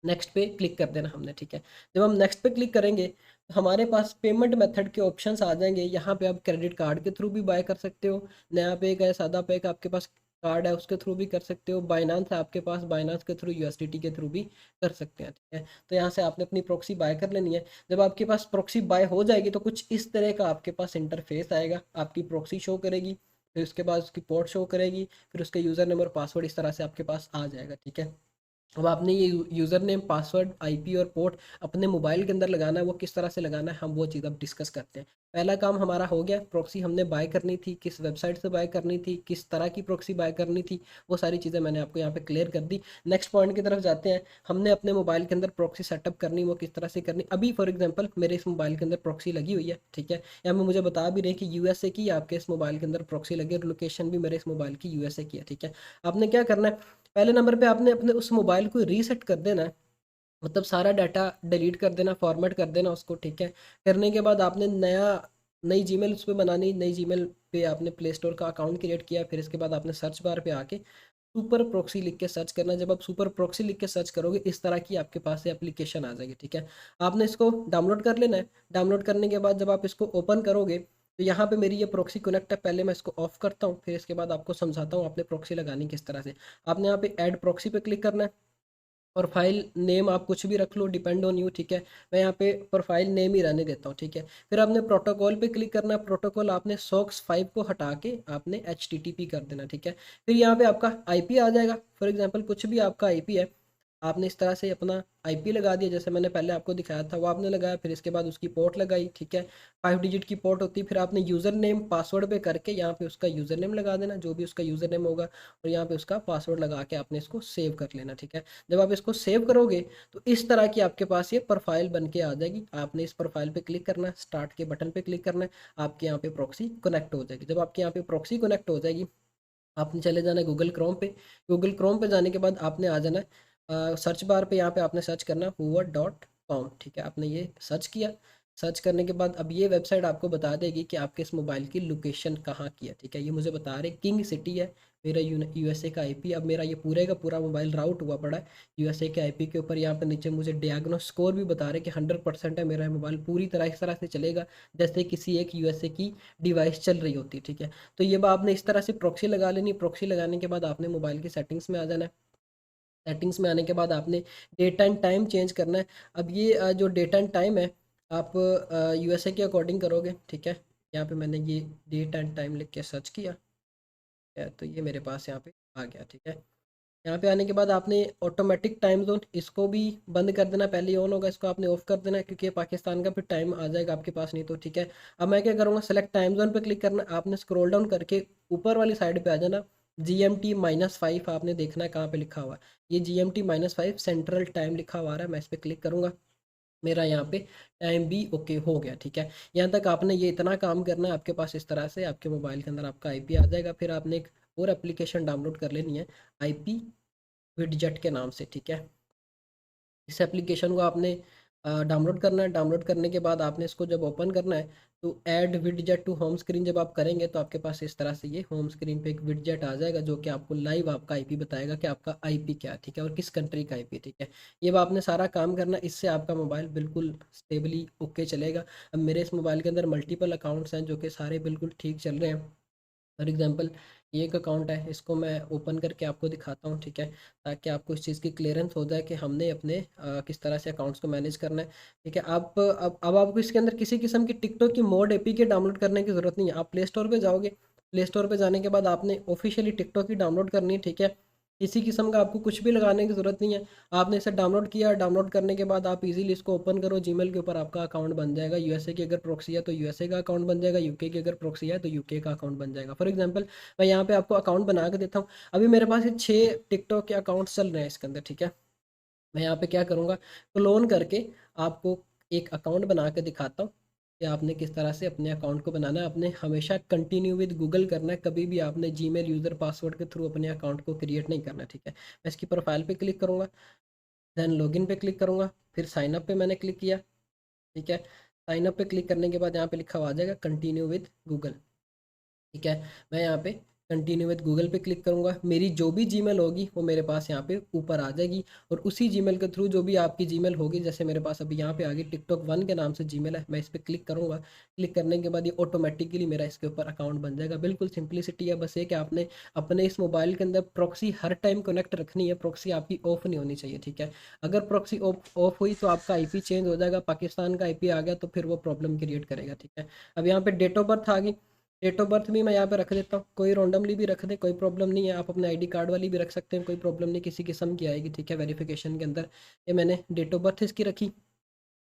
नेक्स्ट पे क्लिक कर देना हमने, ठीक है। जब हम नेक्स्ट पे क्लिक करेंगे तो हमारे पास पेमेंट मेथड के ऑप्शंस आ जाएंगे। यहाँ पे आप क्रेडिट कार्ड के थ्रू भी बाय कर सकते हो। नया पैक है, सादा पैक आपके पास कार्ड है उसके थ्रू भी कर सकते हो। बाइनांस है आपके पास, बाइनांस के थ्रू यूएसडीटी के थ्रू भी कर सकते हैं, ठीक है। तो यहाँ से आपने अपनी प्रॉक्सी बाय कर लेनी है। जब आपके पास प्रॉक्सी बाय हो जाएगी तो कुछ इस तरह का आपके पास इंटरफेस आएगा। आपकी प्रॉक्सी शो करेगी, फिर उसके बाद उसकी पोर्ट शो करेगी, फिर उसके यूज़र नेम और पासवर्ड इस तरह से आपके पास आ जाएगा, ठीक है। अब आपने ये यूज़र नेम, पासवर्ड, आईपी और पोर्ट अपने मोबाइल के अंदर लगाना है। वो किस तरह से लगाना है हम वो चीज़ अब डिस्कस करते हैं। पहला काम हमारा हो गया, प्रॉक्सी हमने बाय करनी थी, किस वेबसाइट से बाय करनी थी, किस तरह की प्रॉक्सी बाय करनी थी, वो सारी चीज़ें मैंने आपको यहाँ पे क्लियर कर दी। नेक्स्ट पॉइंट की तरफ जाते हैं। हमने अपने मोबाइल के अंदर प्रॉक्सी सेटअप करनी, वो किस तरह से करनी। अभी फॉर एग्जाम्पल मेरे इस मोबाइल के अंदर प्रॉक्सी लगी हुई है, ठीक है। यहाँ में मुझे बता भी रहे कि यूएसए की आपके इस मोबाइल के अंदर प्रॉक्सी लगी और लोकेशन भी मेरे इस मोबाइल की यूएसए की है, ठीक है। आपने क्या करना है, पहले नंबर पे आपने अपने उस मोबाइल को रीसेट कर देना है। मतलब सारा डाटा डिलीट कर देना, फॉर्मेट कर देना उसको, ठीक है। करने के बाद आपने नई जीमेल उस पर बनानी। नई जीमेल पे आपने प्ले स्टोर का अकाउंट क्रिएट किया। फिर इसके बाद आपने सर्च बार पे आके सुपर प्रॉक्सी लिख के सर्च करना। जब आप सुपर प्रॉक्सी लिख के सर्च करोगे इस तरह की आपके पास एप्लीकेशन आ जाएगी, ठीक है। आपने इसको डाउनलोड कर लेना है। डाउनलोड करने के बाद जब आप इसको ओपन करोगे तो यहाँ पे मेरी ये प्रॉक्सी कनेक्ट है। पहले मैं इसको ऑफ करता हूँ, फिर इसके बाद आपको समझाता हूँ आपने प्रॉक्सी लगानी किस तरह से। आपने यहाँ पे ऐड प्रॉक्सी पे क्लिक करना है। प्रोफाइल नेम आप कुछ भी रख लो, डिपेंड ऑन यू, ठीक है। मैं यहाँ पे प्रोफाइल नेम ही रहने देता हूँ, ठीक है। फिर आपने प्रोटोकॉल पे क्लिक करना है। प्रोटोकॉल आपने सोक्स 5 को हटा के आपने HTTP कर देना, ठीक है। फिर यहाँ पे आपका आईपी आ जाएगा। फॉर एग्जांपल कुछ भी आपका आईपी है, आपने इस तरह से अपना आईपी लगा दिया जैसे मैंने पहले आपको दिखाया था वो आपने लगाया। फिर इसके बाद उसकी पोर्ट लगाई, ठीक है। 5 डिजिट की पोर्ट होती है। फिर आपने यूज़र नेम पासवर्ड पे करके यहाँ पे उसका यूज़र नेम लगा देना, जो भी उसका यूज़र नेम होगा, और यहाँ पे उसका पासवर्ड लगा के आपने इसको सेव कर लेना, ठीक है। जब आप इसको सेव करोगे तो इस तरह की आपके पास ये प्रोफाइल बन के आ जाएगी। आपने इस प्रोफाइल पे क्लिक करना है, स्टार्ट के बटन पे क्लिक करना है, आपके यहाँ पे प्रॉक्सी कनेक्ट हो जाएगी। जब आपके यहाँ पे प्रॉक्सी कनेक्ट हो जाएगी आपने चले जाना है गूगल क्रोम पे। गूगल क्रोम पे जाने के बाद आपने आ जाना है सर्च बार पे। यहाँ पे आपने सर्च करना hoover.com, ठीक है। आपने ये सर्च किया। सर्च करने के बाद अब ये वेबसाइट आपको बता देगी कि आपके इस मोबाइल की लोकेशन कहाँ की है, ठीक है। ये मुझे बता रहे किंग सिटी है मेरा यूएसए का आईपी। अब मेरा ये पूरे का पूरा मोबाइल राउट हुआ पड़ा है यूएसए के आईपी के ऊपर। यहाँ पे नीचे मुझे डियाग्नोस स्कोर भी बता रहे कि 100% है मेरा मोबाइल, पूरी तरह इस तरह से चलेगा जैसे किसी एक यूएसए की डिवाइस चल रही होती है, ठीक है। तो ये आपने इस तरह से प्रॉक्सी लगा लेनी। प्रॉक्सी लगाने के बाद आपने मोबाइल की सेटिंग्स में आ जाना है। सेटिंग्स में आने के बाद आपने डेट एंड टाइम चेंज करना है। अब ये जो डेट एंड टाइम है आप यूएसए के अकॉर्डिंग करोगे, ठीक है। यहाँ पे मैंने ये डेट एंड टाइम लिख के सर्च किया है, तो ये मेरे पास यहाँ पे आ गया, ठीक है। यहाँ पे आने के बाद आपने ऑटोमेटिक टाइम जोन इसको भी बंद कर देना। पहले ही ऑन होगा, इसको आपने ऑफ कर देना क्योंकि ये पाकिस्तान का फिर टाइम आ जाएगा आपके पास नहीं तो, ठीक है। अब मैं क्या करूँगा, सेलेक्ट टाइम जोन पे क्लिक करना। आपने स्क्रॉल डाउन करके ऊपर वाली साइड पे आ जाना। GMT-5 आपने देखना है कहाँ पे लिखा हुआ है। ये GMT-5 सेंट्रल टाइम लिखा हुआ है। मैं इस पर क्लिक करूँगा। मेरा यहाँ पे टाइम भी ओके हो गया, ठीक है। यहाँ तक आपने ये इतना काम करना है, आपके पास इस तरह से आपके मोबाइल के अंदर आपका आईपी आ जाएगा। फिर आपने एक और एप्लीकेशन डाउनलोड कर लेनी है आईपी विडजेट के नाम से, ठीक है। इस एप्लीकेशन को आपने डाउनलोड करना है। डाउनलोड करने के बाद आपने इसको जब ओपन करना है तो add widget to home screen जब आप करेंगे तो आपके पास इस तरह से ये होम स्क्रीन पे एक विडजेट आ जाएगा जो कि आपको लाइव आपका आईपी बताएगा कि आपका आईपी क्या है, ठीक है, और किस कंट्री का आईपी, ठीक है। ये अब आपने सारा काम करना, इससे आपका मोबाइल बिल्कुल स्टेबली ओके चलेगा। अब मेरे इस मोबाइल के अंदर मल्टीपल अकाउंट्स हैं जो कि सारे बिल्कुल ठीक चल रहे हैं। फॉर एग्जांपल ये एक अकाउंट है, इसको मैं ओपन करके आपको दिखाता हूँ, ठीक है, ताकि आपको इस चीज़ की क्लियरेंस हो जाए कि हमने अपने किस तरह से अकाउंट्स को मैनेज करना है, ठीक है। अब आपको इसके अंदर किसी किस्म की टिकटॉक की मोड एपीके डाउनलोड करने की ज़रूरत नहीं है। आप प्ले स्टोर पे जाओगे, प्ले स्टोर पे जाने के बाद आपने ऑफिशियली टिकटॉक की डाउनलोड करनी है, ठीक है। किसी किस्म का आपको कुछ भी लगाने की ज़रूरत नहीं है। आपने इसे डाउनलोड किया, डाउनलोड करने के बाद आप इजीली इसको ओपन करो, जीमेल के ऊपर आपका अकाउंट बन जाएगा। यूएसए की अगर प्रॉक्सी है तो यूएसए का अकाउंट बन जाएगा, यूके की अगर प्रॉक्सी है तो यूके का अकाउंट बन जाएगा। फॉर एग्जांपल मैं यहाँ पे आपको अकाउंट बना के देता हूँ। अभी मेरे पास ये 6 टिकटॉक के अकाउंट्स चल रहे हैं इसके अंदर, ठीक है। मैं यहाँ पे क्या करूँगा, क्लोन करके आपको एक अकाउंट बना के दिखाता हूँ कि आपने किस तरह से अपने अकाउंट को बनाना है। आपने हमेशा कंटिन्यू विद गूगल करना है, कभी भी आपने जीमेल यूज़र पासवर्ड के थ्रू अपने अकाउंट को क्रिएट नहीं करना, ठीक है। मैं इसकी प्रोफाइल पे क्लिक करूँगा, देन लॉगिन पे क्लिक करूँगा, फिर साइन अप पे मैंने क्लिक किया, ठीक है। साइन अप पे क्लिक करने के बाद यहाँ पे लिखा हुआ आ जाएगा कंटिन्यू विद गूगल, ठीक है। मैं यहाँ पे कंटिन्यू विद गूगल पे क्लिक करूँगा। मेरी जो भी जीमेल होगी वो मेरे पास यहाँ पे ऊपर आ जाएगी, और उसी जीमेल के थ्रू जो भी आपकी जीमेल होगी, जैसे मेरे पास अभी यहाँ पे आ गई टिकटॉक 1 के नाम से जीमेल है, मैं इस पर क्लिक करूँगा। क्लिक करने के बाद ये ऑटोमेटिकली मेरा इसके ऊपर अकाउंट बन जाएगा। बिल्कुल सिंपलिसिटी है, बस ये कि आपने अपने इस मोबाइल के अंदर प्रॉक्सी हर टाइम कनेक्ट रखनी है, प्रॉक्सी आपकी ऑफ नहीं होनी चाहिए, ठीक है। अगर प्रॉक्सी ऑफ हुई तो आपका आईपी चेंज हो जाएगा, पाकिस्तान का आईपी आ गया तो फिर वो प्रॉब्लम क्रिएट करेगा, ठीक है। अब यहाँ पे डेट ऑफ बर्थ आ गई, डेट ऑफ बर्थ भी मैं यहाँ पे रख देता हूँ, कोई रैंडमली भी रख दे, कोई प्रॉब्लम नहीं है। आप अपने आईडी कार्ड वाली भी रख सकते हैं, कोई प्रॉब्लम नहीं, किसी किस्म की आएगी, ठीक है, वेरिफिकेशन के अंदर। ये मैंने डेट ऑफ बर्थ इसकी रखी।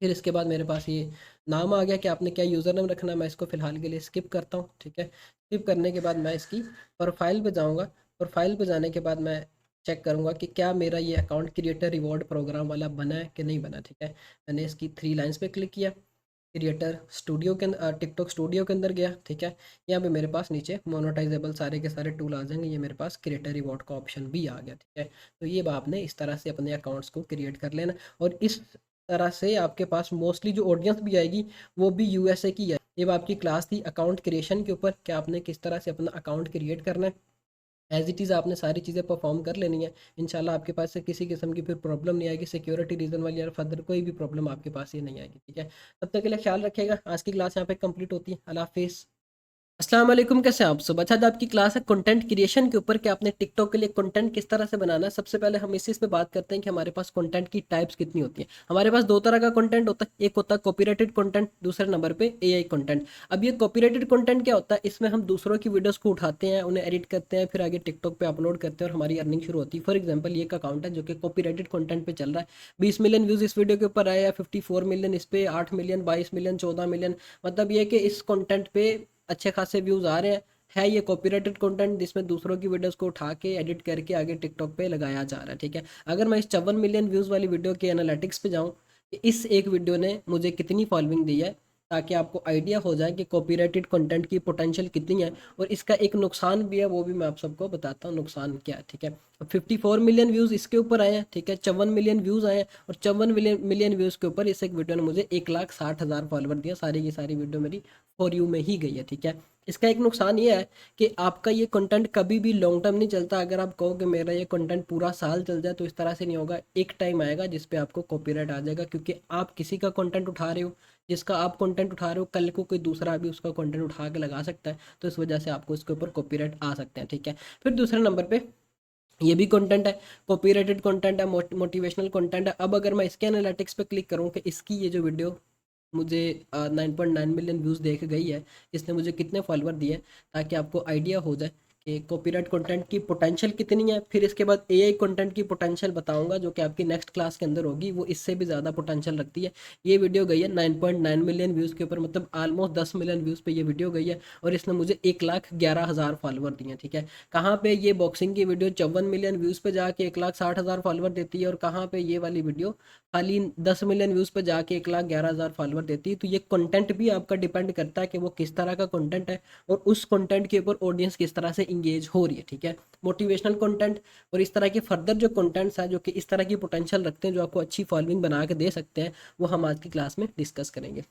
फिर इसके बाद मेरे पास ये नाम आ गया कि आपने क्या यूज़र नेम रखना है। मैं इसको फ़िलहाल के लिए स्किप करता हूँ, ठीक है। स्किप करने के बाद मैं इसकी प्रोफाइल पे जाऊँगा। प्रोफाइल पे जाने के बाद मैं चेक करूँगा कि क्या मेरा ये अकाउंट क्रिएटर रिवॉर्ड प्रोग्राम वाला बना है कि नहीं बना, ठीक है। मैंने इसकी 3 लाइन्स पे क्लिक किया, क्रिएटर स्टूडियो के अंदर, टिकटॉक स्टूडियो के अंदर गया, ठीक है। यहाँ पे मेरे पास नीचे मोनेटाइजेबल सारे के सारे टूल आ जाएंगे। ये मेरे पास क्रिएटर रिवॉर्ड का ऑप्शन भी आ गया, ठीक है। तो ये आपने इस तरह से अपने अकाउंट्स को क्रिएट कर लेना, और इस तरह से आपके पास मोस्टली जो ऑडियंस भी आएगी वो भी यूएसए की है। ये आपकी क्लास थी अकाउंट क्रिएशन के ऊपर, कि आपने किस तरह से अपना अकाउंट क्रिएट करना है। एज इट इज़ आपने सारी चीज़ें परफॉर्म कर लेनी है। इंशाल्लाह आपके पास से किसी किस्म की फिर प्रॉब्लम नहीं आएगी, सिक्योरिटी रीज़न वाली या फर्दर कोई भी प्रॉब्लम आपके पास ये नहीं आएगी, ठीक है। तब तक के लिए ख्याल रखिएगा। आज की क्लास यहाँ पे कंप्लीट होती है। अल्लाह हाफिज़। अस्सलाम वालेकुम, कैसे हैं आप सब। अच्छा, आज आपकी क्लास है कंटेंट क्रिएशन के ऊपर, कि आपने टिकटॉक के लिए कंटेंट किस तरह से बनाना है। सबसे पहले हम इस चीज़ पे बात करते हैं कि हमारे पास कंटेंट की टाइप्स कितनी होती है। हमारे पास 2 तरह का कंटेंट होता है, एक होता है कॉपीराइटेड कंटेंट, दूसरे नंबर पे एआई कंटेंट। अब ये कॉपीराइटेड कंटेंट क्या होता है, इसमें हम दूसरों की वीडियोस को उठाते हैं, उन्हें एडिट करते हैं, फिर आगे टिकटॉक पे अपलोड करते हैं और हमारी अर्निंग शुरू होती है। फॉर एग्जाम्पल ये एक अकाउंट है जो कि कॉपीराइटेड कंटेंट पे चल रहा है। 20 मिलियन व्यूज़ इस वीडियो के ऊपर आए, या 54 मिलियन इस पे, 8 मिलियन, 22 मिलियन, 14 मिलियन। मतलब ये कि इस कंटेंट पे अच्छे खासे व्यूज़ आ रहे हैं। है ये कॉपीराइटेड कंटेंट जिसमें दूसरों की वीडियोस को उठा के एडिट करके आगे टिकटॉक पे लगाया जा रहा है, ठीक है। अगर मैं इस 54 मिलियन व्यूज़ वाली वीडियो के एनालिटिक्स पे जाऊँ कि इस एक वीडियो ने मुझे कितनी फॉलोइंग दी है, ताकि आपको आइडिया हो जाए कि कॉपीराइटेड कंटेंट की पोटेंशियल कितनी है। और इसका एक नुकसान भी है, वो भी मैं आप सबको बताता हूँ नुकसान क्या है, ठीक है। 54 मिलियन व्यूज़ इसके ऊपर आए हैं, ठीक है, 54 मिलियन व्यूज़ आए हैं, और 54 मिलियन व्यूज़ के ऊपर इस एक वीडियो ने मुझे 1,60,000 फॉलोवर दिया। सारी की सारी वीडियो मेरी फॉर यू में ही गई है, ठीक है। इसका एक नुकसान ये है कि आपका ये कंटेंट कभी भी लॉन्ग टर्म नहीं चलता। अगर आप कहो कि मेरा ये कंटेंट पूरा साल चल जाए तो इस तरह से नहीं होगा। एक टाइम आएगा जिस पे आपको कॉपीराइट आ जाएगा, क्योंकि आप किसी का कंटेंट उठा रहे हो, जिसका आप कंटेंट उठा रहे हो, कल को कोई दूसरा भी उसका कंटेंट उठा के लगा सकता है, तो इस वजह से आपको इसके ऊपर कॉपीराइट आ सकते हैं, ठीक है। फिर दूसरे नंबर पे ये भी कंटेंट है, कॉपीराइटेड कंटेंट है, मोटिवेशनल कंटेंट है। अब अगर मैं इसके एनालिटिक्स पे क्लिक करूँ कि इसकी ये जो वीडियो मुझे 9.9 मिलियन व्यूज़ देख गई है, इसने मुझे कितने फॉलोवर दिए, ताकि आपको आइडिया हो जाए कि कॉपीराइट कंटेंट की पोटेंशियल कितनी है, फिर इसके बाद एआई कंटेंट की पोटेंशियल बताऊंगा जो कि आपकी नेक्स्ट क्लास के अंदर होगी, वो इससे भी ज़्यादा पोटेंशियल रखती है। ये वीडियो गई है 9.9 मिलियन व्यूज़ के ऊपर, मतलब ऑलमोस्ट 10 मिलियन व्यूज़ पे ये वीडियो गई है, और इसने मुझे 1,11,000 फॉलोवर दिए, ठीक है। कहाँ पे ये बॉक्सिंग की वीडियो 54 मिलियन व्यूज़ पे जाके 1,60,000 फॉलोवर देती है, और कहाँ पे ये वाली वीडियो खाली 10 मिलियन व्यूज़ पे जाके 1,11,000 फॉलोवर देती है। तो ये कंटेंट भी आपका डिपेंड करता है कि वो किस तरह का कंटेंट है, और उस कंटेंट के ऊपर ऑडियंस किस तरह से इंगेज हो रही है, ठीक है। मोटिवेशनल कंटेंट और इस तरह के फर्दर जो कंटेंट्स हैं जो कि इस तरह की पोटेंशियल रखते हैं, जो आपको अच्छी फॉलोइंग बना के दे सकते हैं, वो हम आज की क्लास में डिस्कस करेंगे।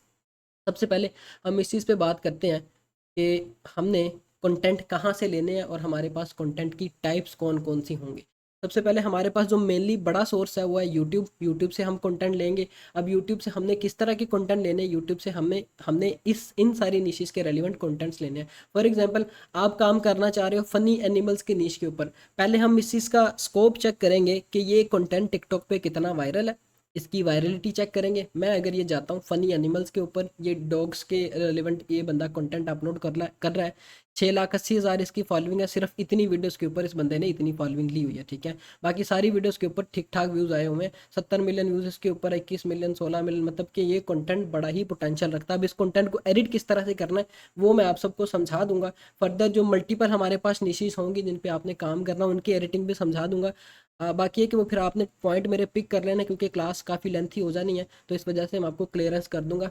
सबसे पहले हम इस चीज़ पे बात करते हैं कि हमने कंटेंट कहाँ से लेने हैं और हमारे पास कंटेंट की टाइप्स कौन कौन सी होंगी। सबसे पहले हमारे पास जो मेनली बड़ा सोर्स है वो है यूट्यूब। यूट्यूब से हम कंटेंट लेंगे। अब यूट्यूब से हमने किस तरह के कंटेंट लेने हैं, यूट्यूब से हमने हमने इन सारी निशेस के रेलिवेंट कंटेंट्स लेने हैं। फॉर एग्जांपल, आप काम करना चाह रहे हो फनी एनिमल्स की निश के ऊपर, पहले हम इस चीज़ का स्कोप चेक करेंगे कि ये कंटेंट टिकटॉक पे कितना वायरल है, इसकी वायरलिटी चेक करेंगे। मैं अगर ये जाता हूँ फनी एनिमल्स के ऊपर, ये डॉग्स के रिलेवेंट ये बंदा कंटेंट अपलोड कर रहा है, 6,80,000 इसकी फॉलोइंग है। सिर्फ इतनी वीडियोस के ऊपर इस बंदे ने इतनी फॉलोइंग ली हुई है, ठीक है। बाकी सारी वीडियोस के ऊपर ठीक ठाक व्यूज़ आए हुए हैं। 70 मिलियन व्यूज़ इसके ऊपर, 21 मिलियन, 16 मिलियन, मतलब कि ये कंटेंट बड़ा ही पोटेंशियल रखता है। अब इस कंटेंट को एडिट किस तरह से करना है वो मैं आप सबको समझा दूंगा। फर्दर जो मल्टीपल हमारे पास निशेस होंगी जिन पे आपने काम करना, उनकी एडिटिंग भी समझा दूंगा। बाकी है कि वो फिर आपने पॉइंट मेरे पिक कर लेना, क्योंकि क्लास काफ़ी लेंथी हो जानी है, तो इस वजह से मैं आपको क्लियरेंस कर दूंगा।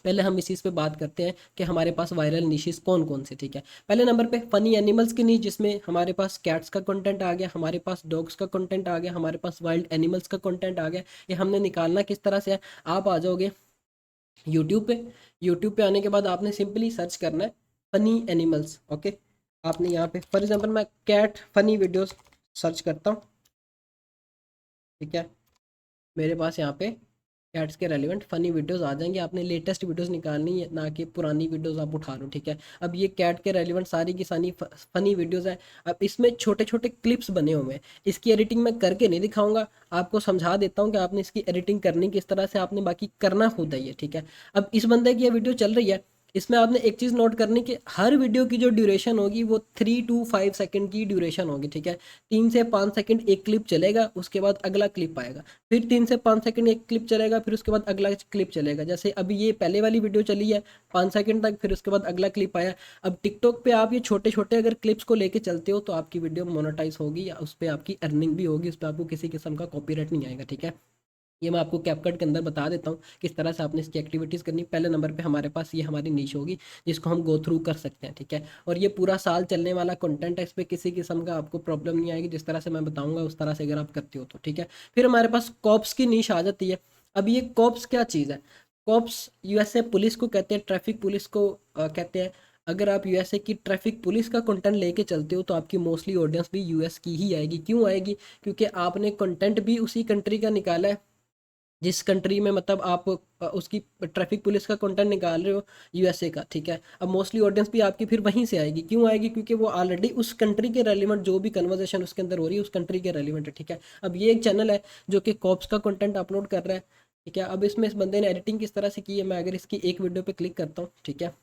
पहले हम इस चीज़ पे बात करते हैं कि हमारे पास वायरल निशेस कौन कौन से, ठीक है। पहले नंबर पे फनी एनिमल्स की निश, जिसमें हमारे पास कैट्स का कंटेंट आ गया, हमारे पास डॉग्स का कंटेंट आ गया, हमारे पास वाइल्ड एनिमल्स का कंटेंट आ गया। ये हमने निकालना किस तरह से है, आप आ जाओगे यूट्यूब पे। यूट्यूब पे आने के बाद आपने सिंपली सर्च करना है फनी एनिमल्स, ओके। आपने यहाँ पे फॉर एग्जांपल मैं कैट फनी वीडियोस सर्च करता हूँ, ठीक है। मेरे पास यहाँ पे कैट्स के रेलिवेंट फ़नी वीडियोस आ जाएंगे। आपने लेटेस्ट वीडियोस निकालनी है, ना कि पुरानी वीडियोस आप उठा लो, ठीक है। अब ये कैट के रेलिवेंट सारी की सारी फ़नी वीडियोस हैं। अब इसमें छोटे छोटे क्लिप्स बने हुए हैं। इसकी एडिटिंग मैं करके नहीं दिखाऊंगा, आपको समझा देता हूँ कि आपने इसकी एडिटिंग करनी किस तरह से, आपने बाकी करना खुद है ये, ठीक है। अब इस बंदे की ये वीडियो चल रही है, इसमें आपने एक चीज़ नोट करनी कि हर वीडियो की जो ड्यूरेशन होगी वो 3 to 5 सेकंड की ड्यूरेशन होगी, ठीक है। 3 से 5 सेकंड एक क्लिप चलेगा, उसके बाद अगला क्लिप आएगा, फिर 3 से 5 सेकंड एक क्लिप चलेगा, फिर उसके बाद अगला क्लिप चलेगा। जैसे अभी ये पहले वाली वीडियो चली है 5 सेकंड तक, फिर उसके बाद अगला क्लिप आया। अब टिकटॉक पे आप ये छोटे छोटे अगर क्लिप्स को लेके चलते हो तो आपकी वीडियो मोनेटाइज होगी, या उस पर आपकी अर्निंग भी होगी, उस पर आपको किसी किस्म का कॉपीराइट नहीं आएगा, ठीक है। ये मैं आपको कैपकट के अंदर बता देता हूँ किस तरह से आपने इसकी एक्टिविटीज़ करनी। पहले नंबर पे हमारे पास ये हमारी नीश होगी जिसको हम गो थ्रू कर सकते हैं, ठीक है। और ये पूरा साल चलने वाला कंटेंट है, इस पर किसी किस्म का आपको प्रॉब्लम नहीं आएगी, जिस तरह से मैं बताऊँगा उस तरह से अगर आप करते हो तो, ठीक है। फिर हमारे पास कॉप्स की नीश आ जाती है। अब ये कॉप्स क्या चीज़ है, कॉप्स यूएसए पुलिस को कहते हैं, ट्रैफिक पुलिस को कहते हैं। अगर आप यूएसए की ट्रैफिक पुलिस का कंटेंट लेके चलते हो तो आपकी मोस्टली ऑडियंस भी यूएस की ही आएगी। क्यों आएगी, क्योंकि आपने कंटेंट भी उसी कंट्री का निकाला है जिस कंट्री में, मतलब आप उसकी ट्रैफिक पुलिस का कंटेंट निकाल रहे हो यूएसए का, ठीक है। अब मोस्टली ऑडियंस भी आपकी फिर वहीं से आएगी। क्यों आएगी, क्योंकि वो ऑलरेडी उस कंट्री के रेलिवेंट जो भी कन्वर्सेशन उसके अंदर हो रही है उस कंट्री के रेलिवेंट है, ठीक है। अब ये एक चैनल है जो कि कॉप्स का कंटेंट अपलोड कर रहा है, ठीक है। अब इसमें इस बंदे ने एडिटिंग किस तरह से की है, मैं अगर इसकी एक वीडियो पे क्लिक करता हूँ, ठीक है।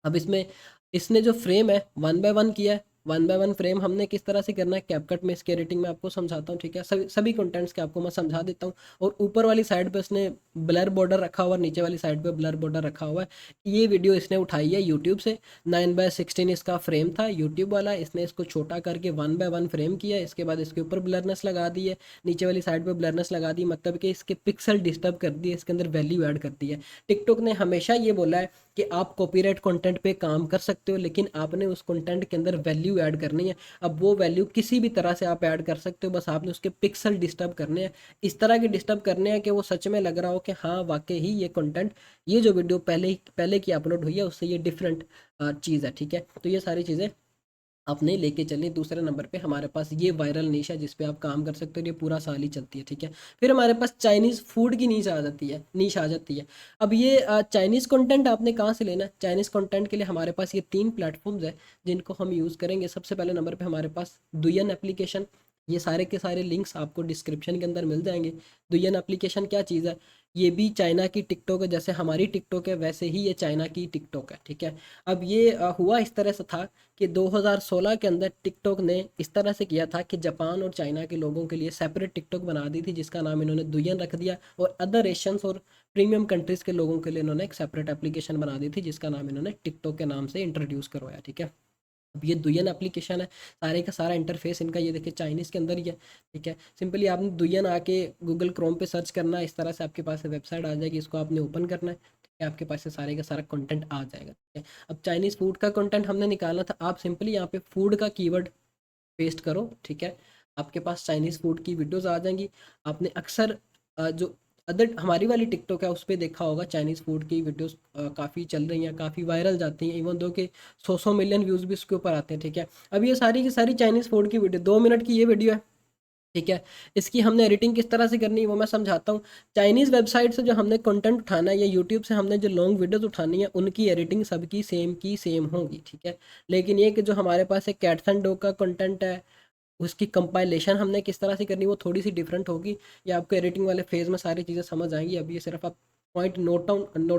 अब इसमें इसने जो फ्रेम है 1 by 1 किया है। 1 by 1 फ्रेम हमने किस तरह से करना है, कैपकट में इसकी एडिटिंग में आपको समझाता हूँ, ठीक है। सभी कंटेंट्स के आपको मैं समझा देता हूँ। और ऊपर वाली साइड पे इसने ब्लर बॉर्डर रखा हुआ है, नीचे वाली साइड पे ब्लर बॉर्डर रखा हुआ है। ये वीडियो इसने उठाई है यूट्यूब से। 9/16 इसका फ्रेम था यूट्यूब वाला, इसने इसको छोटा करके 1 by 1 फ्रेम किया। इसके बाद इसके ऊपर ब्लरनेस लगा दी है, नीचे वाली साइड पे ब्लरनेस लगा दी, मतलब कि इसके पिक्सल डिस्टर्ब कर दिए, इसके अंदर वैल्यू ऐड कर दी है। टिकटॉक ने हमेशा ये बोला है कि आप कॉपीराइट कंटेंट पे काम कर सकते हो, लेकिन आपने उस कंटेंट के अंदर वैल्यू ऐड करनी है। अब वो वैल्यू किसी भी तरह से आप ऐड कर सकते हो, बस आपने उसके पिक्सल डिस्टर्ब करने हैं, इस तरह के डिस्टर्ब करने हैं कि वो सच में लग रहा हो कि हाँ वाकई ही ये कंटेंट, ये जो वीडियो पहले की अपलोड हुई है उससे ये डिफरेंट चीज़ है, ठीक है। तो ये सारी चीज़ें आपने लेके चलनी। दूसरे नंबर पे हमारे पास ये वायरल नीश है जिस पे आप काम कर सकते हो, ये पूरा साल ही चलती है, ठीक है। फिर हमारे पास चाइनीज़ फूड की नीश आ जाती है। अब ये चाइनीज़ कंटेंट आपने कहाँ से लेना है, चाइनीज़ कंटेंट के लिए हमारे पास ये 3 प्लेटफॉर्म्स है जिनको हम यूज़ करेंगे। सबसे पहले नंबर पे हमारे पास दुयन एप्लीकेशन, ये सारे के सारे लिंक्स आपको डिस्क्रिप्शन के अंदर मिल जाएंगे। दुयन एप्लीकेशन क्या चीज़ है, ये भी चाइना की टिकटॉक है, जैसे हमारी टिकटॉक है वैसे ही ये चाइना की टिकटॉक है, ठीक है। अब ये हुआ इस तरह से था कि 2016 के अंदर टिकटॉक ने इस तरह से किया था कि जापान और चाइना के लोगों के लिए सेपरेट टिकटॉक बना दी थी, जिसका नाम इन्होंने दुयन रख दिया, और अदर एशियंस और प्रीमियम कंट्रीज़ के लोगों के लिए इन्होंने एक सेपरेट एप्लीकेशन बना दी थी, जिसका नाम इन्होंने टिकटॉक के नाम से इंट्रोड्यूस करवाया, ठीक है। अब ये दुयन एप्लीकेशन है, सारे का सारा इंटरफेस इनका ये देखिए चाइनीज़ के अंदर ही है, ठीक है। सिंपली आपने दुयन आके गूगल क्रोम पे सर्च करना है, इस तरह से आपके पास वेबसाइट आ जाएगी, इसको आपने ओपन करना है, ठीक है। आपके पास से सारे का सारा कंटेंट आ जाएगा, ठीक है। अब चाइनीज़ फूड का कंटेंट हमने निकालना था, आप सिंपली यहाँ पे फूड का कीवर्ड पेस्ट करो, ठीक है। आपके पास चाइनीज़ फूड की वीडियोज़ आ जाएंगी। आपने अक्सर जो अदर हमारी वाली टिकटॉक है उस पे देखा होगा, चाइनीज़ फूड की वीडियोस काफ़ी चल रही हैं, काफ़ी वायरल जाती हैं, इवन दो के 100 मिलियन व्यूज़ भी उसके ऊपर आते हैं, ठीक है। अब ये सारी की सारी चाइनीज़ फूड की वीडियो 2 मिनट की ये वीडियो है, ठीक है। इसकी हमने एडिटिंग किस तरह से करनी है वो मैं समझाता हूँ। चाइनीज़ वेबसाइट से जो हमने कंटेंट उठाना है या यूट्यूब से हमने जो लॉन्ग वीडियोस उठानी है, उनकी एडिटिंग सबकी सेम की सेम होगी, ठीक है। लेकिन ये कि जो हमारे पास एक कैट्स एंड डॉग का कंटेंट है, उसकी कंपाइलेशन हमने किस तरह से करनी वो थोड़ी सी डिफरेंट होगी। ये आपको एडिटिंग वाले फेज़ में सारी चीज़ें समझ आएंगी। अभी ये सिर्फ आप पॉइंट नोट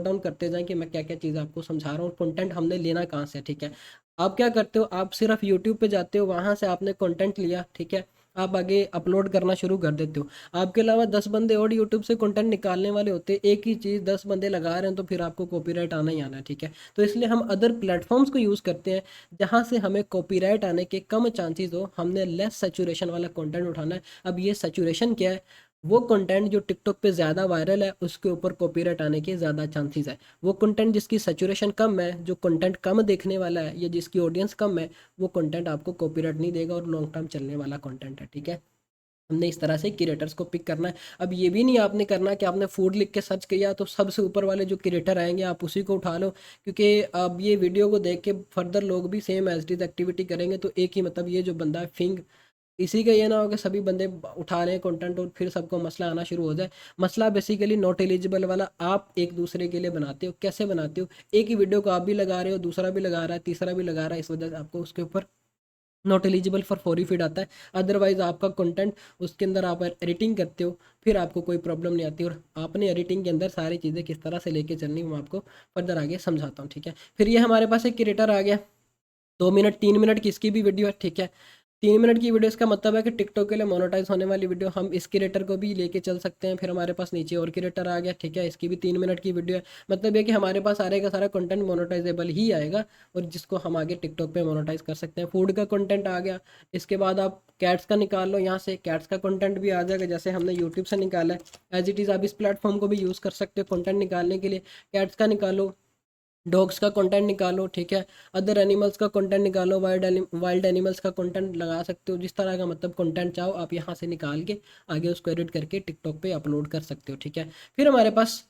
डाउन करते जाएं कि मैं क्या क्या चीज़ें आपको समझा रहा हूँ, कंटेंट हमने लेना कहाँ से है, ठीक है। आप क्या करते हो, आप सिर्फ यूट्यूब पे जाते हो, वहाँ से आपने कंटेंट लिया, ठीक है। आप आगे अपलोड करना शुरू कर देते हो। आपके अलावा 10 बंदे और यूट्यूब से कंटेंट निकालने वाले होते हैं, एक ही चीज़ 10 बंदे लगा रहे हैं, तो फिर आपको कॉपीराइट आना ही आना है, ठीक है। तो इसलिए हम अदर प्लेटफॉर्म्स को यूज़ करते हैं जहाँ से हमें कॉपीराइट आने के कम चांसेस हो। हमने लेस सैचुरेशन वाला कंटेंट उठाना है। अब ये सैचुरेशन क्या है, वो कंटेंट जो टिकटॉक पे ज़्यादा वायरल है उसके ऊपर कॉपीराइट आने के ज़्यादा चांसेस है। वो कंटेंट जिसकी सैचुरेशन कम है, जो कंटेंट कम देखने वाला है या जिसकी ऑडियंस कम है, वो कंटेंट आपको कॉपीराइट नहीं देगा और लॉन्ग टर्म चलने वाला कंटेंट है, ठीक है। हमने इस तरह से क्रिएटर्स को पिक करना है। अब ये भी नहीं आपने करना कि आपने फूड लिख के सर्च किया तो सबसे ऊपर वाले जो क्रिएटर आएंगे आप उसी को उठा लो, क्योंकि अब ये वीडियो को देख के फर्दर लोग भी सेम एज इट एक्टिविटी करेंगे, तो एक ही मतलब ये जो बंदा है फिंग, इसी का ये ना हो कि सभी बंदे उठा रहे हैं कंटेंट और फिर सबको मसला आना शुरू हो जाए। मसला बेसिकली नॉट एलिजिबल वाला आप एक दूसरे के लिए बनाते हो। कैसे बनाते हो, एक ही वीडियो को आप भी लगा रहे हो, दूसरा भी लगा रहा है, तीसरा भी लगा रहा है, इस वजह से आपको उसके ऊपर not eligible for fori feed आता है। अदरवाइज आपका कंटेंट उसके अंदर आप एडिटिंग करते हो, फिर आपको कोई प्रॉब्लम नहीं आती। और आपने एडिटिंग के अंदर सारी चीज़ें किस तरह से लेके चलनी मैं आपको फर्दर आगे समझाता हूँ, ठीक है। फिर ये हमारे पास एक क्रिएटर आ गया, 2 मिनट 3 मिनट की इसकी भी वीडियो है, ठीक है। 3 मिनट की वीडियो, इसका मतलब है कि टिकटॉक के लिए मोनेटाइज होने वाली वीडियो। हम इस क्रिएटर को भी लेके चल सकते हैं। फिर हमारे पास नीचे और क्रिएटर आ गया, ठीक है, इसकी भी 3 मिनट की वीडियो है। मतलब ये कि हमारे पास सारे का सारा कंटेंट मोनेटाइजेबल ही आएगा और जिसको हम आगे टिकटॉक पे मोनेटाइज कर सकते हैं। फूड का कंटेंट आ गया। इसके बाद आप कैट्स का निकाल लो, यहाँ से कैट्स का कंटेंट भी आ जाएगा, जैसे हमने यूट्यूब से निकाला है एज इट इज़ आप इस प्लेटफॉर्म को भी यूज़ कर सकते हो कंटेंट निकालने के लिए। कैट्स का निकालो, डॉग्स का कंटेंट निकालो, ठीक है। अदर एनिमल्स का कंटेंट निकालो, वाइल्ड एनिमल्स का कंटेंट लगा सकते हो। जिस तरह का मतलब कंटेंट चाहो आप यहाँ से निकाल के आगे उसको एडिट करके टिकटॉक पे अपलोड कर सकते हो, ठीक है। फिर हमारे पास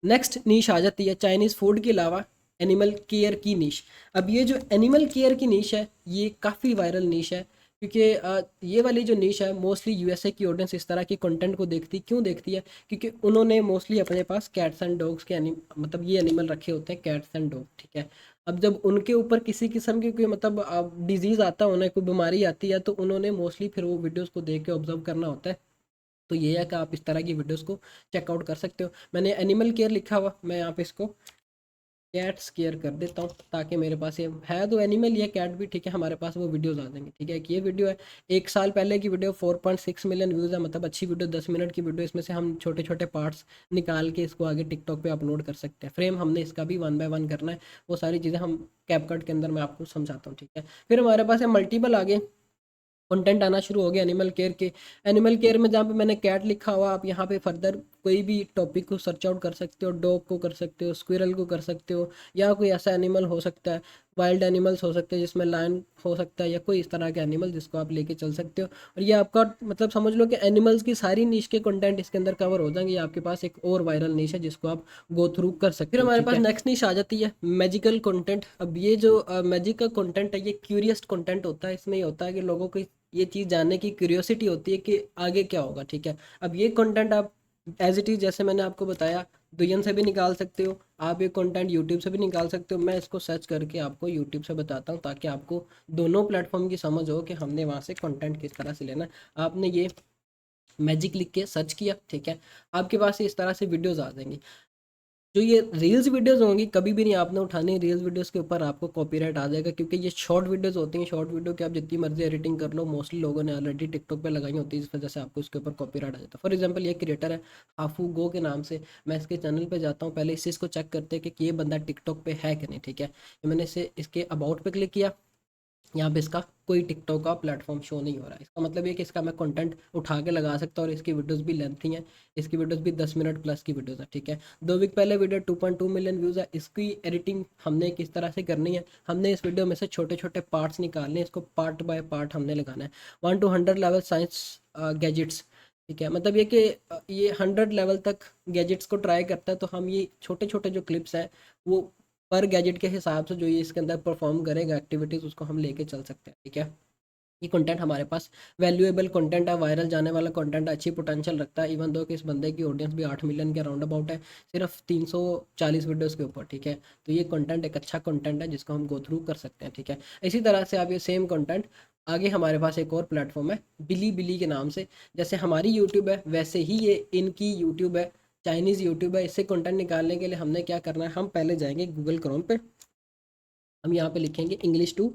नेक्स्ट नीश आ जाती है चाइनीज़ फूड के अलावा एनिमल केयर की नीश। अब ये जो एनिमल केयर की नीश है ये काफ़ी वायरल नीश है, क्योंकि ये वाली जो नीश है मोस्टली यूएसए की ऑडियंस इस तरह की कंटेंट को देखती क्यों देखती है, क्योंकि उन्होंने मोस्टली अपने पास कैट्स एंड डॉग्स के मतलब ये एनिमल रखे होते हैं, कैट्स एंड डॉग, ठीक है। अब जब उनके ऊपर किसी किस्म की कोई मतलब डिजीज़ आता है, उन्हें कोई बीमारी आती है, तो उन्होंने मोस्टली फिर वो वीडियोज़ को देख के ऑब्जर्व करना होता है। तो ये है कि आप इस तरह की वीडियोज़ को चेकआउट कर सकते हो। मैंने एनिमल केयर लिखा हुआ, मैं यहाँ पे इसको कैट्स केयर कर देता हूँ, ताकि मेरे पास ये है तो एनिमल या कैट भी, ठीक है, हमारे पास वो वीडियोस आ जाएंगे, ठीक है। कि ये वीडियो है 1 साल पहले की वीडियो, 4.6 मिलियन व्यूज़ है, मतलब अच्छी वीडियो, 10 मिनट की वीडियो। इसमें से हम छोटे छोटे पार्ट्स निकाल के इसको आगे टिकटॉक पे अपलोड कर सकते हैं। फ्रेम हमने इसका भी 1 बाय 1 करना है, वो सारी चीज़ें हम कैपकट के अंदर मैं आपको समझाता हूँ, ठीक है। फिर हमारे पास है मल्टीपल आगे कंटेंट आना शुरू हो गया एनिमल केयर के। एनिमल केयर में जहाँ पे मैंने कैट लिखा हुआ, आप यहाँ पे फर्दर कोई भी टॉपिक को सर्च आउट कर सकते हो। डॉग को कर सकते हो, स्क्विरल को कर सकते हो, या कोई ऐसा एनिमल हो सकता है, वाइल्ड एनिमल्स हो सकते हैं जिसमें लायन हो सकता है, या कोई इस तरह के एनिमल जिसको आप लेके चल सकते हो। और ये आपका मतलब समझ लो कि एनिमल्स की सारी नीश के कंटेंट इसके अंदर कवर हो जाएंगे। ये आपके पास एक और वायरल नीश है जिसको आप गो थ्रू कर सकते हो। फिर हमारे पास नेक्स्ट नीश आ जाती है मैजिकल कंटेंट। अब ये जो मैजिक का कंटेंट है ये क्यूरियस कंटेंट होता है। इसमें ये होता है कि लोगों को ये चीज़ जानने की क्यूरियोसिटी होती है कि आगे क्या होगा, ठीक है। अब ये कंटेंट आप एज इट इज़ जैसे मैंने आपको बताया दुयन से भी निकाल सकते हो, आप ये कंटेंट यूट्यूब से भी निकाल सकते हो। मैं इसको सर्च करके आपको यूट्यूब से बताता हूँ ताकि आपको दोनों प्लेटफॉर्म की समझ हो कि हमने वहाँ से कंटेंट किस तरह से लेना है। आपने ये मैजिक लिख के सर्च किया, ठीक है, आपके पास इस तरह से वीडियोस आ जाएंगी। जो ये रील्स वीडियोस होंगी कभी भी नहीं आपने उठानी, रील्स वीडियोस के ऊपर आपको कॉपीराइट आ जाएगा, क्योंकि ये शॉर्ट वीडियोस होती हैं। शॉर्ट वीडियो की आप जितनी मर्जी एडिटिंग कर लो, मोस्टली लोगों ने ऑलरेडी टिकटॉक पे लगाई होती है, इस वजह से आपको इसके ऊपर कॉपीराइट आ जाता है। फॉर एग्जांपल ये क्रिएटर है हाफू गो के नाम से, मैं इसके चैनल पे जाता हूँ, पहले इस चीज़ को चेक करते हैं कि ये बंदा टिकटॉक पे है कि नहीं, ठीक है। मैंने इसे इसके अबाउट पे क्लिक किया, यहाँ पे इसका कोई टिकटॉक का प्लेटफॉर्म शो नहीं हो रहा है। इसका मतलब ये कि इसका मैं कंटेंट उठा के लगा सकता हूँ, और इसकी वीडियोस भी लेंथी हैं, इसकी वीडियोस भी 10 मिनट प्लस की वीडियोस है, ठीक है। 2 वीक पहले वीडियो 2.2 मिलियन व्यूज़ है। इसकी एडिटिंग हमने किस तरह से करनी है, हमने इस वीडियो में से छोटे छोटे पार्ट्स निकालने हैं, इसको पार्ट बाय पार्ट हमने लगाना है। 1 to 100 लेवल साइंस गैजेट्स, ठीक है, मतलब ये कि ये 100 लेवल तक गैजेट्स को ट्राई करता है, तो हम ये छोटे छोटे जो क्लिप्स हैं वो पर गैजेट के हिसाब से जो ये इसके अंदर परफॉर्म करेगा एक्टिविटीज़, उसको हम लेके चल सकते हैं, ठीक है। ये कंटेंट हमारे पास वैल्यूएबल कंटेंट है, वायरल जाने वाला कंटेंट है, अच्छी पोटेंशियल रखता है। इवन दो कि इस बंदे की ऑडियंस भी 8 मिलियन के राउंड अबाउट है, सिर्फ 340 वीडियोस के ऊपर, ठीक है। तो ये कंटेंट एक अच्छा कंटेंट है जिसको हम गो थ्रू कर सकते हैं, ठीक है। इसी तरह से आप ये सेम कंटेंट आगे हमारे पास एक और प्लेटफॉर्म है बिली बिली के नाम से, जैसे हमारी यूट्यूब है वैसे ही ये इनकी यूट्यूब है, चाइनीज़ यूट्यूब है। इससे कंटेंट निकालने के लिए हमने क्या करना है, हम पहले जाएंगे गूगल क्रोम पे, हम यहाँ पे लिखेंगे इंग्लिश टू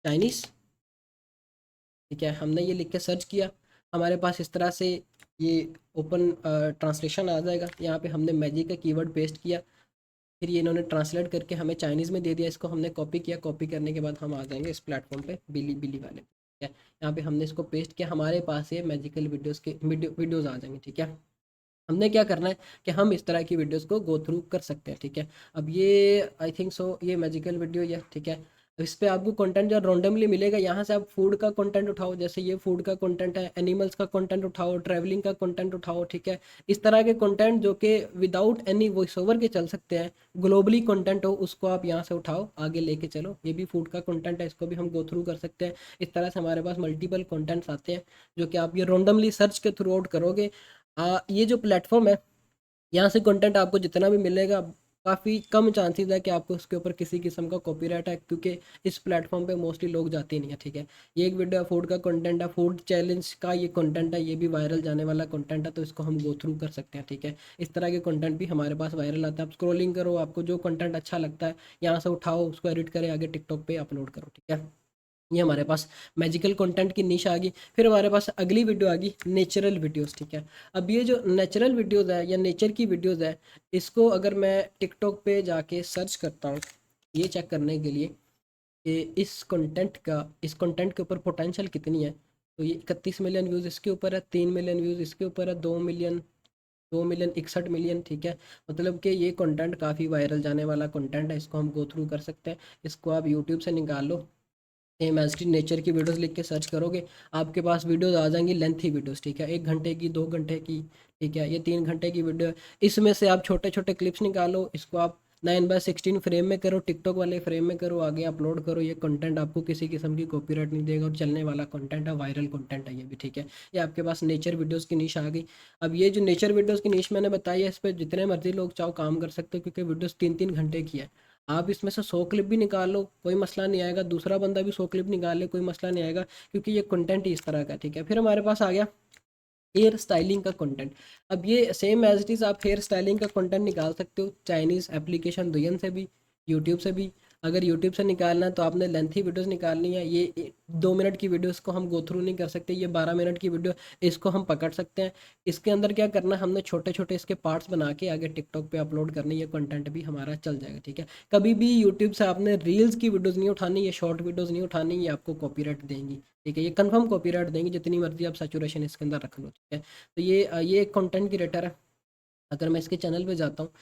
चाइनीज़, ठीक है। हमने ये लिख के सर्च किया, हमारे पास इस तरह से ये ओपन ट्रांसलेशन आ जाएगा। यहाँ पे हमने मैजिक का कीवर्ड पेस्ट किया, फिर ये इन्होंने ट्रांसलेट करके हमें चाइनीज़ में दे दिया, इसको हमने कॉपी किया, कॉपी करने के बाद हम आ जाएंगे इस प्लेटफॉर्म पे बिली बिली वाले, ठीक है। यहाँ पे हमने इसको पेस्ट किया, हमारे पास ये मैजिकल वीडियोज़ के वीडियोज़ आ जाएंगे, ठीक है। हमने क्या करना है कि हम इस तरह की वीडियोस को गो थ्रू कर सकते हैं, ठीक है। अब ये आई थिंक सो ये मैजिकल वीडियो या, ठीक है। इस पे आपको कंटेंट जो रैंडमली मिलेगा, यहाँ से आप फूड का कंटेंट उठाओ, जैसे ये फूड का कंटेंट है, एनिमल्स का कंटेंट उठाओ, ट्रैवलिंग का कंटेंट उठाओ, ठीक है। इस तरह के कंटेंट जो कि विदाउट एनी वॉइस ओवर के चल सकते हैं, ग्लोबली कंटेंट हो, उसको आप यहाँ से उठाओ आगे लेके चलो। ये भी फूड का कंटेंट है, इसको भी हम गो थ्रू कर सकते हैं। इस तरह से हमारे पास मल्टीपल कंटेंट्स आते हैं जो कि आप ये रैंडमली सर्च के थ्रू आउट करोगे। ये जो प्लेटफॉर्म है, यहाँ से कंटेंट आपको जितना भी मिलेगा, काफ़ी कम चांसेस है कि आपको उसके ऊपर किसी किस्म का कॉपीराइट है, क्योंकि इस प्लेटफॉर्म पे मोस्टली लोग जाते ही नहीं है, ठीक है। ये एक वीडियो फूड का कंटेंट है, फूड चैलेंज का ये कंटेंट है, ये भी वायरल जाने वाला कंटेंट है, तो इसको हम गो थ्रू कर सकते हैं, ठीक है। इस तरह के कंटेंट भी हमारे पास वायरल आता है। आप स्क्रोलिंग करो, आपको जो कंटेंट अच्छा लगता है यहाँ से उठाओ, उसको एडिट करें, आगे टिकटॉक पे अपलोड करो, ठीक है। ये हमारे पास मैजिकल कंटेंट की निश आ गई। फिर हमारे पास अगली वीडियो आ गई नेचुरल वीडियोस, ठीक है। अब ये जो नेचुरल वीडियोस है या नेचर की वीडियोस है, इसको अगर मैं टिकटॉक पे जाके सर्च करता हूँ ये चेक करने के लिए कि इस कंटेंट के ऊपर पोटेंशियल कितनी है, तो ये 31 मिलियन व्यूज़ इसके ऊपर है, 3 मिलियन व्यूज़ इसके ऊपर है, 2 मिलियन 61 मिलियन, ठीक है। मतलब कि ये कंटेंट काफ़ी वायरल जाने वाला कंटेंट है, इसको हम गो थ्रू कर सकते हैं। इसको आप यूट्यूब से निकाल लो, सेम एज टी नेचर की वीडियोस लिख के सर्च करोगे, आपके पास वीडियोस आ जाएंगी लेंथी वीडियोस, ठीक है। 1 घंटे की, 2 घंटे की, ठीक है, ये 3 घंटे की वीडियो है। इसमें से आप छोटे छोटे क्लिप्स निकालो, इसको आप 9:16 फ्रेम में करो, टिकटॉक वाले फ्रेम में करो, आगे अपलोड करो। ये कंटेंट आपको किसी किस्म की कॉपीराइट नहीं देगा और चलने वाला कंटेंट है, वायरल कंटेंट है ये भी, ठीक है। ये आपके पास नेचर वीडियोस की नीश आ गई। अब ये जो नेचर वीडियोस की नीश मैंने बताई है, इस पर जितने मर्जी लोग चाहो काम कर सकते हो, क्योंकि वीडियोस 3-3 घंटे की है। आप इसमें से 100 क्लिप भी निकाल लो, कोई मसला नहीं आएगा, दूसरा बंदा भी 100 क्लिप निकाल ले, कोई मसला नहीं आएगा, क्योंकि ये कंटेंट ही इस तरह का, ठीक है। फिर हमारे पास आ गया हेयर स्टाइलिंग का कंटेंट। अब ये सेम एज इट इज़ आप हेयर स्टाइलिंग का कंटेंट निकाल सकते हो चाइनीज़ एप्लीकेशन दुयन से भी, यूट्यूब से भी। अगर यूट्यूब से निकालना है तो आपने लेंथी वीडियोस निकालनी है, ये 2 मिनट की वीडियोस को हम गो थ्रू नहीं कर सकते, ये 12 मिनट की वीडियो, इसको हम पकड़ सकते हैं। इसके अंदर क्या करना है, हमने छोटे छोटे इसके पार्ट्स बना के आगे टिकटॉक पे अपलोड करने, ये कंटेंट भी हमारा चल जाएगा, ठीक है। कभी भी यूट्यूब से आपने रील्स की वीडियोज़ नहीं उठानी, ये शॉर्ट वीडियोज़ नहीं उठानी, ये आपको कॉपीराइट देंगी, ठीक है। ये कंफर्म कॉपीराइट देंगी, जितनी मर्जी आप सैचुरेशन इसके अंदर रख लो, ठीक है। तो ये एक कंटेंट क्रिएटर है। अगर मैं इसके चैनल पे जाता हूँ,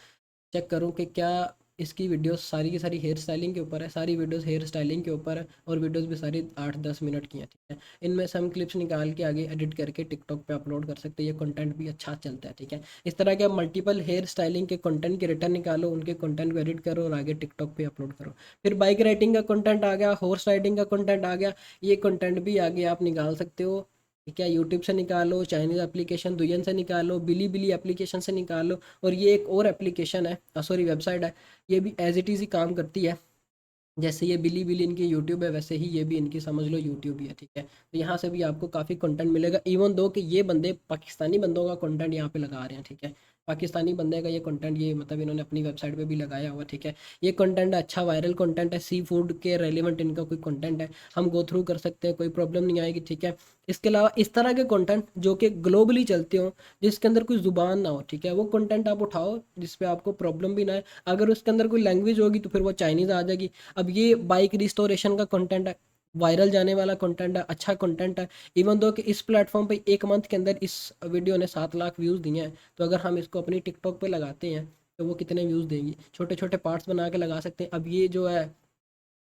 चेक करूँ कि क्या इसकी वीडियोस सारी की सारी हेयर स्टाइलिंग के ऊपर है, सारी वीडियोस हेयर स्टाइलिंग के ऊपर है, और वीडियोस भी सारी 8-10 मिनट की हैं, ठीक है। इनमें से हम क्लिप्स निकाल के आगे एडिट करके टिकटॉक पे अपलोड कर सकते हैं, ये कंटेंट भी अच्छा चलता है, ठीक है। इस तरह के मल्टीपल हेयर स्टाइलिंग के कंटेंट के रिटर्न निकालो, उनके कंटेंट को एडिट करो और आगे टिकटॉक पे अपलोड करो। फिर बाइक राइडिंग का कंटेंट आ गया, हॉर्स राइडिंग का कंटेंट आ गया, ये कंटेंट भी आगे आप निकाल सकते हो, ठीक है। यूट्यूब से निकालो, चाइनीज़ एप्लीकेशन दुयन से निकालो, बिली बिली एप्लीकेशन से निकालो, और ये एक और एप्लीकेशन है, सॉरी वेबसाइट है, ये भी एज इट इज़ ही काम करती है। जैसे ये बिली इनकी यूट्यूब है, वैसे ही ये भी इनकी समझ लो यूट्यूब ही है, ठीक है। तो यहाँ से भी आपको काफ़ी कंटेंट मिलेगा, इवन दो कि ये बंदे पाकिस्तानी बंदों का कंटेंट यहाँ पे लगा रहे हैं, ठीक है। पाकिस्तानी बंदे का ये कंटेंट, ये मतलब इन्होंने अपनी वेबसाइट पे भी लगाया हुआ, ठीक है। ये कंटेंट अच्छा वायरल कंटेंट है, सी फूड के रेलिवेंट इनका कोई कंटेंट है, हम गो थ्रू कर सकते हैं, कोई प्रॉब्लम नहीं आएगी, ठीक है। इसके अलावा इस तरह के कंटेंट जो कि ग्लोबली चलते हों, जिसके अंदर कोई ज़ुबान ना हो, ठीक है, वो कंटेंट आप उठाओ जिस पे आपको प्रॉब्लम भी ना है। अगर उसके अंदर कोई लैंग्वेज होगी तो फिर वो चाइनीज़ आ जाएगी। अब ये बाइक रिस्टोरेशन का कंटेंट है, वायरल जाने वाला कंटेंट है, अच्छा कंटेंट है। इवन दो कि इस प्लेटफॉर्म पे 1 मंथ के अंदर इस वीडियो ने 7 लाख व्यूज़ दिए हैं, तो अगर हम इसको अपनी टिकटॉक पे लगाते हैं तो वो कितने व्यूज़ देंगी। छोटे छोटे पार्ट्स बना के लगा सकते हैं। अब ये जो है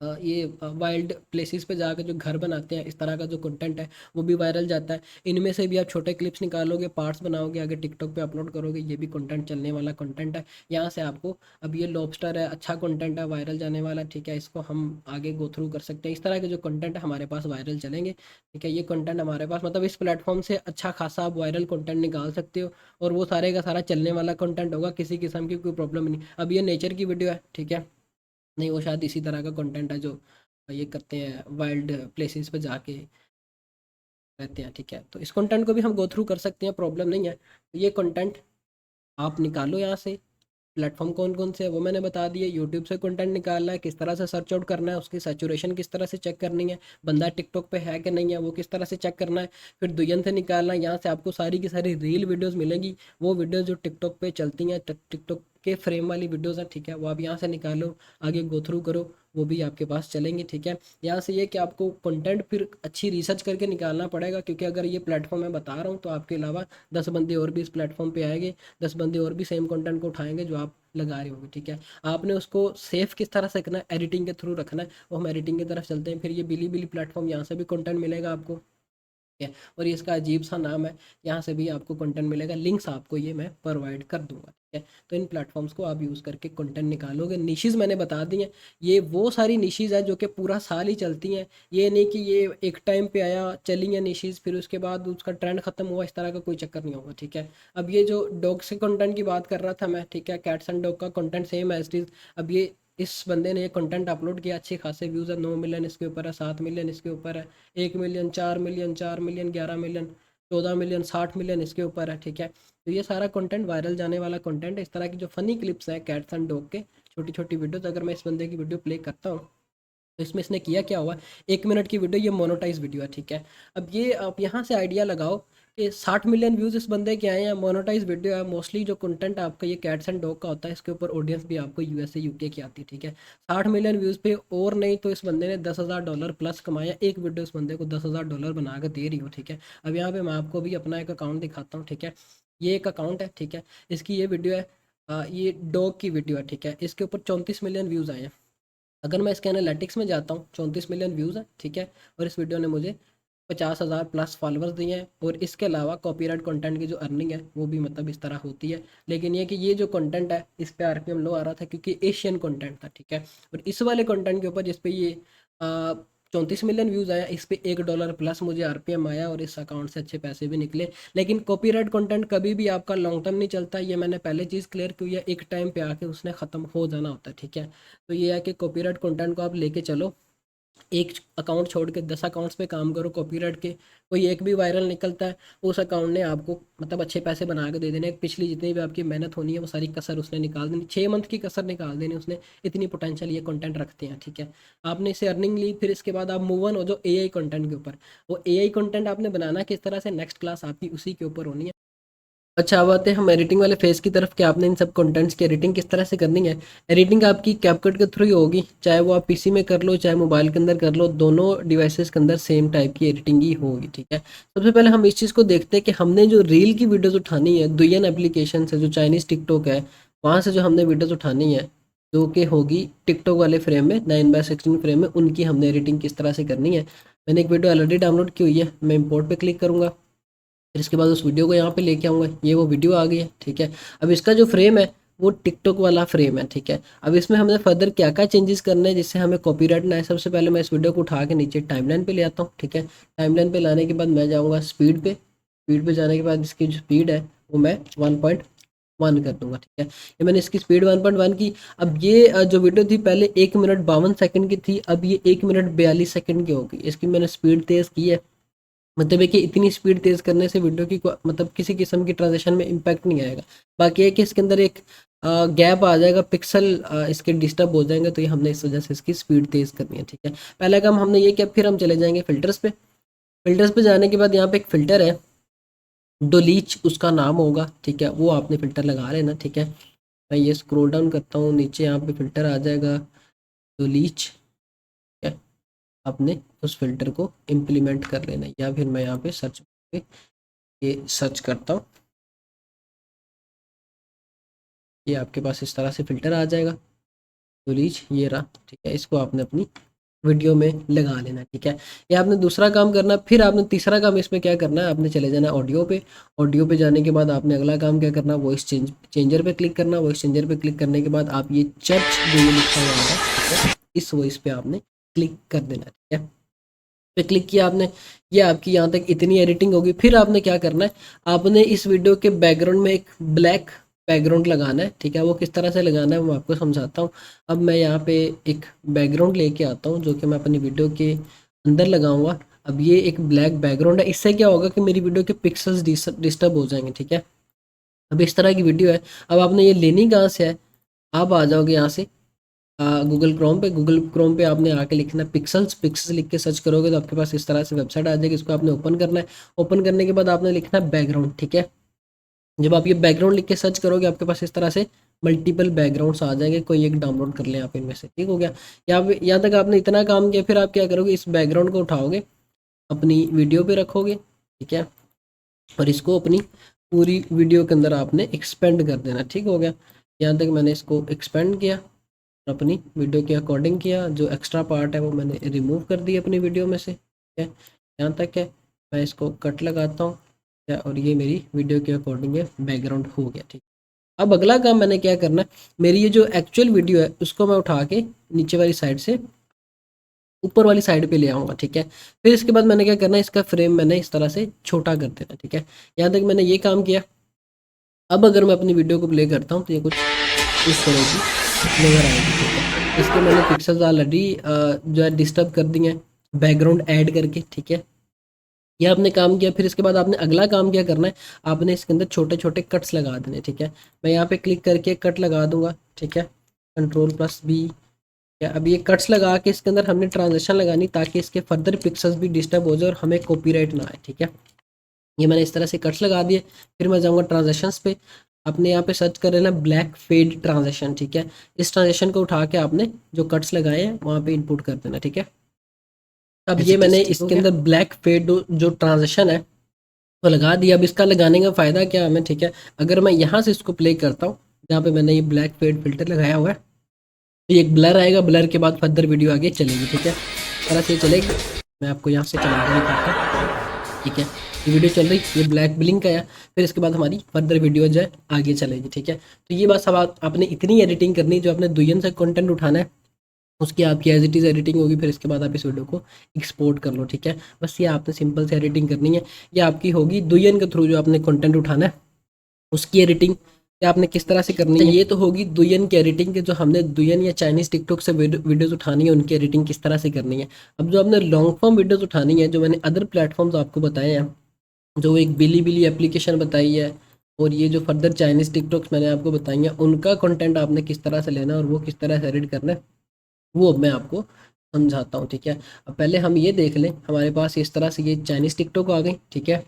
ये वाइल्ड प्लेसेस पे जाकर जो घर बनाते हैं, इस तरह का जो कंटेंट है वो भी वायरल जाता है। इनमें से भी आप छोटे क्लिप्स निकालोगे, पार्ट्स बनाओगे, आगे टिकटॉक पे अपलोड करोगे, ये भी कंटेंट चलने वाला कंटेंट है। यहाँ से आपको, अब ये लॉबस्टर है, अच्छा कंटेंट है, वायरल जाने वाला, ठीक है, इसको हम आगे गो थ्रू कर सकते हैं। इस तरह के जो कंटेंट है हमारे पास वायरल चलेंगे, ठीक है। ये कंटेंट हमारे पास, मतलब इस प्लेटफॉर्म से अच्छा खासा आप वायरल कंटेंट निकाल सकते हो, और वो सारे का सारा चलने वाला कंटेंट होगा, किसी किस्म की कोई प्रॉब्लम नहीं। अब ये नेचर की वीडियो है, ठीक है, नहीं वो शायद इसी तरह का कंटेंट है जो ये करते हैं, वाइल्ड प्लेसेस पे जाके रहते हैं, ठीक है। तो इस कंटेंट को भी हम गो थ्रू कर सकते हैं, प्रॉब्लम नहीं है। तो ये कंटेंट आप निकालो यहाँ से। प्लेटफॉर्म कौन कौन से है वो मैंने बता दिए। यूट्यूब से कंटेंट निकालना है, किस तरह से सर्च आउट करना है, उसकी सैचुरेशन किस तरह से चेक करनी है, बंदा टिकटॉक पे है कि नहीं है वो किस तरह से चेक करना है। फिर दुयन से निकालना है, यहाँ से आपको सारी की सारी रील वीडियोस मिलेंगी, वो वीडियोस जो टिकटॉक पे चलती हैं, टिकटॉक के फ्रेम वाली वीडियोस हैं, ठीक है, वो आप यहाँ से निकालो, आगे गो थ्रू करो, वो भी आपके पास चलेंगी, ठीक है। यहाँ से ये कि आपको कंटेंट फिर अच्छी रिसर्च करके निकालना पड़ेगा, क्योंकि अगर ये प्लेटफॉर्म मैं बता रहा हूँ तो आपके अलावा 10 बंदे और भी इस प्लेटफॉर्म पे आएंगे, 10 बंदे और भी सेम कंटेंट को उठाएंगे जो आप लगा रहे होंगे, ठीक है। आपने उसको सेफ किस तरह से करना है, एडिटिंग के थ्रू रखना है, वो हम एडिटिंग की तरफ चलते हैं। फिर ये बिली प्लेटफॉर्म, यहाँ से भी कंटेंट मिलेगा आपको, है, और ये इसका अजीब सा नाम है, यहाँ से भी आपको कंटेंट मिलेगा, लिंक्स आपको ये मैं प्रोवाइड कर दूंगा, ठीक है। तो इन प्लेटफॉर्म्स को आप यूज़ करके कंटेंट निकालोगे। निशीज़ मैंने बता दी हैं, ये वो सारी निशीज़ है जो कि पूरा साल ही चलती हैं, ये नहीं कि ये एक टाइम पे आया चली है निशीज़ फिर उसके बाद उसका ट्रेंड ख़त्म हुआ, इस तरह का कोई चक्कर नहीं होगा, ठीक है। अब ये जो डॉग्स के कंटेंट की बात कर रहा था मैं, ठीक है, कैट्स एंड डॉग का content same as it is. अब ये इस बंदे ने ये कंटेंट अपलोड किया, अच्छे खासे व्यूज़ है, 9 मिलियन इसके ऊपर है, 7 मिलियन इसके ऊपर है, 1 million, 4 million, 4 million, 11 million, 14 million, 60 million इसके ऊपर है, ठीक है। तो ये सारा कंटेंट वायरल जाने वाला कंटेंट है। इस तरह की जो फनी क्लिप्स हैं कैट्स एंड डॉग के, छोटी छोटी वीडियोस, अगर मैं इस बंदे की वीडियो प्ले करता हूँ तो इसमें इसने किया क्या हुआ, 1 मिनट की वीडियो, ये मोनोटाइज वीडियो है, ठीक है। अब ये आप यहाँ से आइडिया लगाओ कि 60 मिलियन व्यूज़ इस बंदे के आए हैं, मोनोटाइज वीडियो है। मोस्टली जो कंटेंट आपका ये कैट्स एंड डॉग का होता है, इसके ऊपर ऑडियंस भी आपको यूएसए यूके की आती है, ठीक है। 60 मिलियन व्यूज़ पे, और नहीं तो इस बंदे ने $10,000 प्लस कमाया, एक वीडियो इस बंदे को $10,000 बना कर दे रही हो, ठीक है। अब यहाँ पे मैं आपको भी अपना एक अकाउंट दिखाता हूँ, ठीक है। ये एक अकाउंट है, ठीक है, इसकी ये वीडियो है, ये डॉग की वीडियो है, ठीक है। इसके ऊपर 34 मिलियन व्यूज़ आए हैं। अगर मैं इसके एनालिटिक्स में जाता हूँ, 34 मिलियन व्यूज़ है, ठीक है, और इस वीडियो ने मुझे 50,000 प्लस फॉलोअर्स दिए हैं। और इसके अलावा कॉपीराइट कंटेंट की जो अर्निंग है वो भी मतलब इस तरह होती है। लेकिन ये कि ये जो कंटेंट है इस पे आरपीएम लो आ रहा था क्योंकि एशियन कंटेंट था, ठीक है। और इस वाले कंटेंट के ऊपर जिस पे ये 34 मिलियन व्यूज़ आया, इस पे $1 प्लस मुझे आरपीएम आया, और इस अकाउंट से अच्छे पैसे भी निकले। लेकिन कॉपीराइट कंटेंट कभी भी आपका लॉन्ग टर्म नहीं चलता, ये मैंने पहले चीज़ क्लियर की है, एक टाइम पे आके उसने ख़त्म हो जाना होता है, ठीक है। तो ये है कि कॉपीराइट कंटेंट को आप लेके चलो, एक अकाउंट छोड़ के 10 अकाउंट्स पे काम करो कॉपीराइट के, कोई एक भी वायरल निकलता है उस अकाउंट ने आपको मतलब अच्छे पैसे बना के दे देने। पिछली जितनी भी आपकी मेहनत होनी है वो सारी कसर उसने निकाल देनी, 6 मंथ की कसर निकाल देनी उसने, इतनी पोटेंशियल ये कंटेंट रखते हैं, ठीक है। आपने इसे अर्निंग ली, फिर इसके बाद आप मूव ऑन हो जो एआई कंटेंट के ऊपर। वो एआई कंटेंट आपने बनाना किस तरह से, नेक्स्ट क्लास आपकी उसी के ऊपर होनी है। अच्छा, अब आते हैं हम एडिटिंग वाले फेज़ की तरफ कि आपने इन सब कंटेंट्स की एडिटिंग किस तरह से करनी है। एडिटिंग आपकी कैपकट के थ्रू ही होगी, चाहे वो आप पीसी में कर लो चाहे मोबाइल के अंदर कर लो, दोनों डिवाइसेस के अंदर सेम टाइप की एडिटिंग ही होगी, ठीक है। सबसे पहले हम इस चीज़ को देखते हैं कि हमने जो रील की वीडियोज़ उठानी है दुयन एप्लीकेशन से, जो चाइनीज़ टिकटॉक है वहाँ से जो हमने वीडियोज़ उठानी है, जो कि होगी टिकटॉक वाले फ्रेम में 9:16 फ्रेम में, उनकी हमने एडिटिंग किस तरह से करनी है। मैंने एक वीडियो ऑलरेडी डाउनलोड की हुई है, मैं इंपोर्ट पे क्लिक करूँगा, फिर इसके बाद उस वीडियो को यहाँ पे लेके आऊँगा, ये वो वीडियो आ गई है, ठीक है। अब इसका जो फ्रेम है वो टिकटॉक वाला फ्रेम है, ठीक है। अब इसमें हमें फर्दर क्या क्या चेंजेस करने हैं जिससे हमें कॉपीराइट ना आए। सबसे पहले मैं इस वीडियो को उठा के नीचे टाइमलाइन पे ले आता हूँ, ठीक है। टाइमलाइन पे लाने के बाद मैं जाऊँगा स्पीड पे, स्पीड पे जाने के बाद इसकी जो स्पीड है वो मैं 1.5 1 कर दूंगा, ठीक है। ये मैंने इसकी स्पीड 1.1 की। अब ये जो वीडियो थी पहले 1 मिनट 52 सेकंड की थी, अब ये 1 मिनट 42 सेकंड की होगी। इसकी मैंने स्पीड तेज़ की है, मतलब है कि इतनी स्पीड तेज़ करने से वीडियो की मतलब किसी किस्म की ट्रांजेक्शन में इम्पैक्ट नहीं आएगा। बाकी है कि इसके अंदर एक गैप आ जाएगा, पिक्सल इसके डिस्टर्ब हो जाएंगे, तो ये हमने इस वजह से इसकी स्पीड तेज़ करनी है, ठीक है। पहला काम हमने ये किया, फिर हम चले जाएंगे फ़िल्टर्स पे। फ़िल्टर्स पे जाने के बाद यहाँ पे एक फ़िल्टर है, डोलीच उसका नाम होगा, ठीक है। वो आपने फ़िल्टर लगा लेना, ठीक है। मैं ये स्क्रॉल डाउन करता हूँ नीचे, यहाँ पे फ़िल्टर आ जाएगा डोलीच, ठीक है। आपने उस फ़िल्टर को इम्प्लीमेंट कर लेना है, या फिर मैं यहाँ पे सर्च पे ये सर्च करता हूँ, ये आपके पास इस तरह से फ़िल्टर आ जाएगा डोलीच, ये रहा, ठीक है। इसको आपने अपनी वीडियो में लगा लेना है, ठीक है। ये आपने दूसरा काम करना है। फिर आपने तीसरा काम इसमें क्या करना है, आपने चले जाना है ऑडियो पे। ऑडियो पे जाने के बाद आपने अगला काम क्या करना है, वॉइस चेंजर पे क्लिक करना। वॉइस चेंजर पे क्लिक करने के बाद आप ये चर्च जो ये लिखा हुआ है, ठीक है, इस वॉइस पे आपने क्लिक कर देना है, ठीक है। पे क्लिक किया आपने, ये आपकी यहाँ तक इतनी एडिटिंग होगी। फिर आपने क्या करना है, आपने इस वीडियो के बैकग्राउंड में एक ब्लैक बैकग्राउंड लगाना है, ठीक है। वो किस तरह से लगाना है वो मैं आपको समझाता हूँ। अब मैं यहाँ पे एक बैकग्राउंड लेके आता हूँ, जो कि मैं अपनी वीडियो के अंदर लगाऊंगा। अब ये एक ब्लैक बैकग्राउंड है, इससे क्या होगा कि मेरी वीडियो के पिक्सल्स डिस्टर्ब हो जाएंगे, ठीक है। अब इस तरह की वीडियो है। अब आपने ये लेनी कहाँ से है, आप आ जाओगे यहाँ से गूगल क्रोम पे आपने आके लिखना है पिक्सल्स लिख के सर्च करोगे तो आपके पास इस तरह से वेबसाइट आ जाएगी। इसको आपने ओपन करना है। ओपन करने के बाद आपने लिखना है बैकग्राउंड, ठीक है। जब आप ये बैकग्राउंड लिख के सर्च करोगे आपके पास इस तरह से मल्टीपल बैकग्राउंड्स आ जाएंगे, कोई एक डाउनलोड कर लें आप इनमें से, ठीक हो गया। यहाँ तक आपने इतना काम किया, फिर आप क्या करोगे, इस बैकग्राउंड को उठाओगे, अपनी वीडियो पे रखोगे, ठीक है, और इसको अपनी पूरी वीडियो के अंदर आपने एक्सपेंड कर देना, ठीक हो गया। यहाँ तक मैंने इसको एक्सपेंड किया, अपनी वीडियो के अकॉर्डिंग किया। जो एक्स्ट्रा पार्ट है वो मैंने रिमूव कर दिया अपनी वीडियो में से, ठीक है। यहाँ तक है, मैं इसको कट लगाता हूँ, ठीक है, और ये मेरी वीडियो के अकॉर्डिंग है बैकग्राउंड हो गया, ठीक। अब अगला काम मैंने क्या करना है, मेरी ये जो एक्चुअल वीडियो है उसको मैं उठा के नीचे वाली साइड से ऊपर वाली साइड पे ले आऊँगा, ठीक है। फिर इसके बाद मैंने क्या करना है, इसका फ्रेम मैंने इस तरह से छोटा कर देना, ठीक है। यहाँ तक मैंने ये काम किया। अब अगर मैं अपनी वीडियो को प्ले करता हूँ तो ये कुछ इस तरह की नज़र आएगी, ठीक है। इसके मैंने पिक्सल्स ऑलरेडी जो है डिस्टर्ब कर दिए हैं बैकग्राउंड ऐड करके, ठीक है। ये आपने काम किया। फिर इसके बाद आपने अगला काम क्या करना है, आपने इसके अंदर छोटे छोटे कट्स लगा देने, ठीक है। मैं यहाँ पे क्लिक करके कट लगा दूंगा, ठीक है, Ctrl+B। अब ये कट्स लगा के इसके अंदर हमने ट्रांजिशन लगानी ताकि इसके फर्दर पिक्सल्स भी डिस्टर्ब हो जाए और हमें कॉपीराइट ना आए, ठीक है। ये मैंने इस तरह से कट्स लगा दिए। फिर मैं जाऊँगा ट्रांजेक्शन्स पे, आपने यहाँ पे सर्च कर लेना ब्लैक फेड ट्रांजेक्शन, ठीक है। इस ट्रांजेक्शन को उठा के आपने जो कट्स लगाए हैं वहाँ पे इनपुट कर देना, ठीक है। अब ये मैंने इसके अंदर ब्लैक फेड जो ट्रांजेक्शन है वो लगा दिया। अब इसका लगाने का फ़ायदा क्या है हमें, ठीक है, अगर मैं यहाँ से इसको प्ले करता हूँ, जहाँ पे मैंने ये ब्लैक फेड फिल्टर लगाया हुआ है, तो ये एक ब्लर आएगा, ब्लर के बाद फर्दर वीडियो आगे चलेगी, ठीक है। इस तरह से चलेगी। मैं आपको यहाँ से चला कर दिखाता हूँ, ठीक है। ये वीडियो चल रही, ये ब्लैक ब्लिंक आया, फिर इसके बाद हमारी फर्दर वीडियो जो है आगे चलेगी, ठीक है। तो ये बात सब आपने इतनी एडिटिंग करनी, जो आपने दुयन से कंटेंट उठाना है उसकी आपकी एज इट इज़ एडिटिंग होगी। फिर इसके बाद आप इस वीडियो को एक्सपोर्ट कर लो, ठीक है। बस ये आपने सिंपल से एडिटिंग करनी है। ये आपकी होगी दुयन के थ्रू जो आपने कंटेंट उठाना है उसकी एडिटिंग आपने किस तरह से करनी है। ये तो होगी दुयन की एडिटिंग के, जो हमने दुयन या चाइनीज़ टिकटॉक से वीडियोज़ उठानी है उनकी एडिटिंग किस तरह से करनी है। अब जो आपने लॉन्ग फॉर्म वीडियोज़ उठानी है, जो मैंने अदर प्लेटफॉर्म्स आपको बताए हैं, जो एक बिली एप्लीकेशन बताई है और ये जो फर्दर चाइनीज़ टिकटॉक्स मैंने आपको बताई हैं, उनका कंटेंट आपने किस तरह से लेना है और वो किस तरह से एडिट करना है वो अब मैं आपको समझाता हूँ, ठीक है। अब पहले हम ये देख लें, हमारे पास इस तरह से ये चाइनीज़ टिकटॉक आ गई, ठीक है।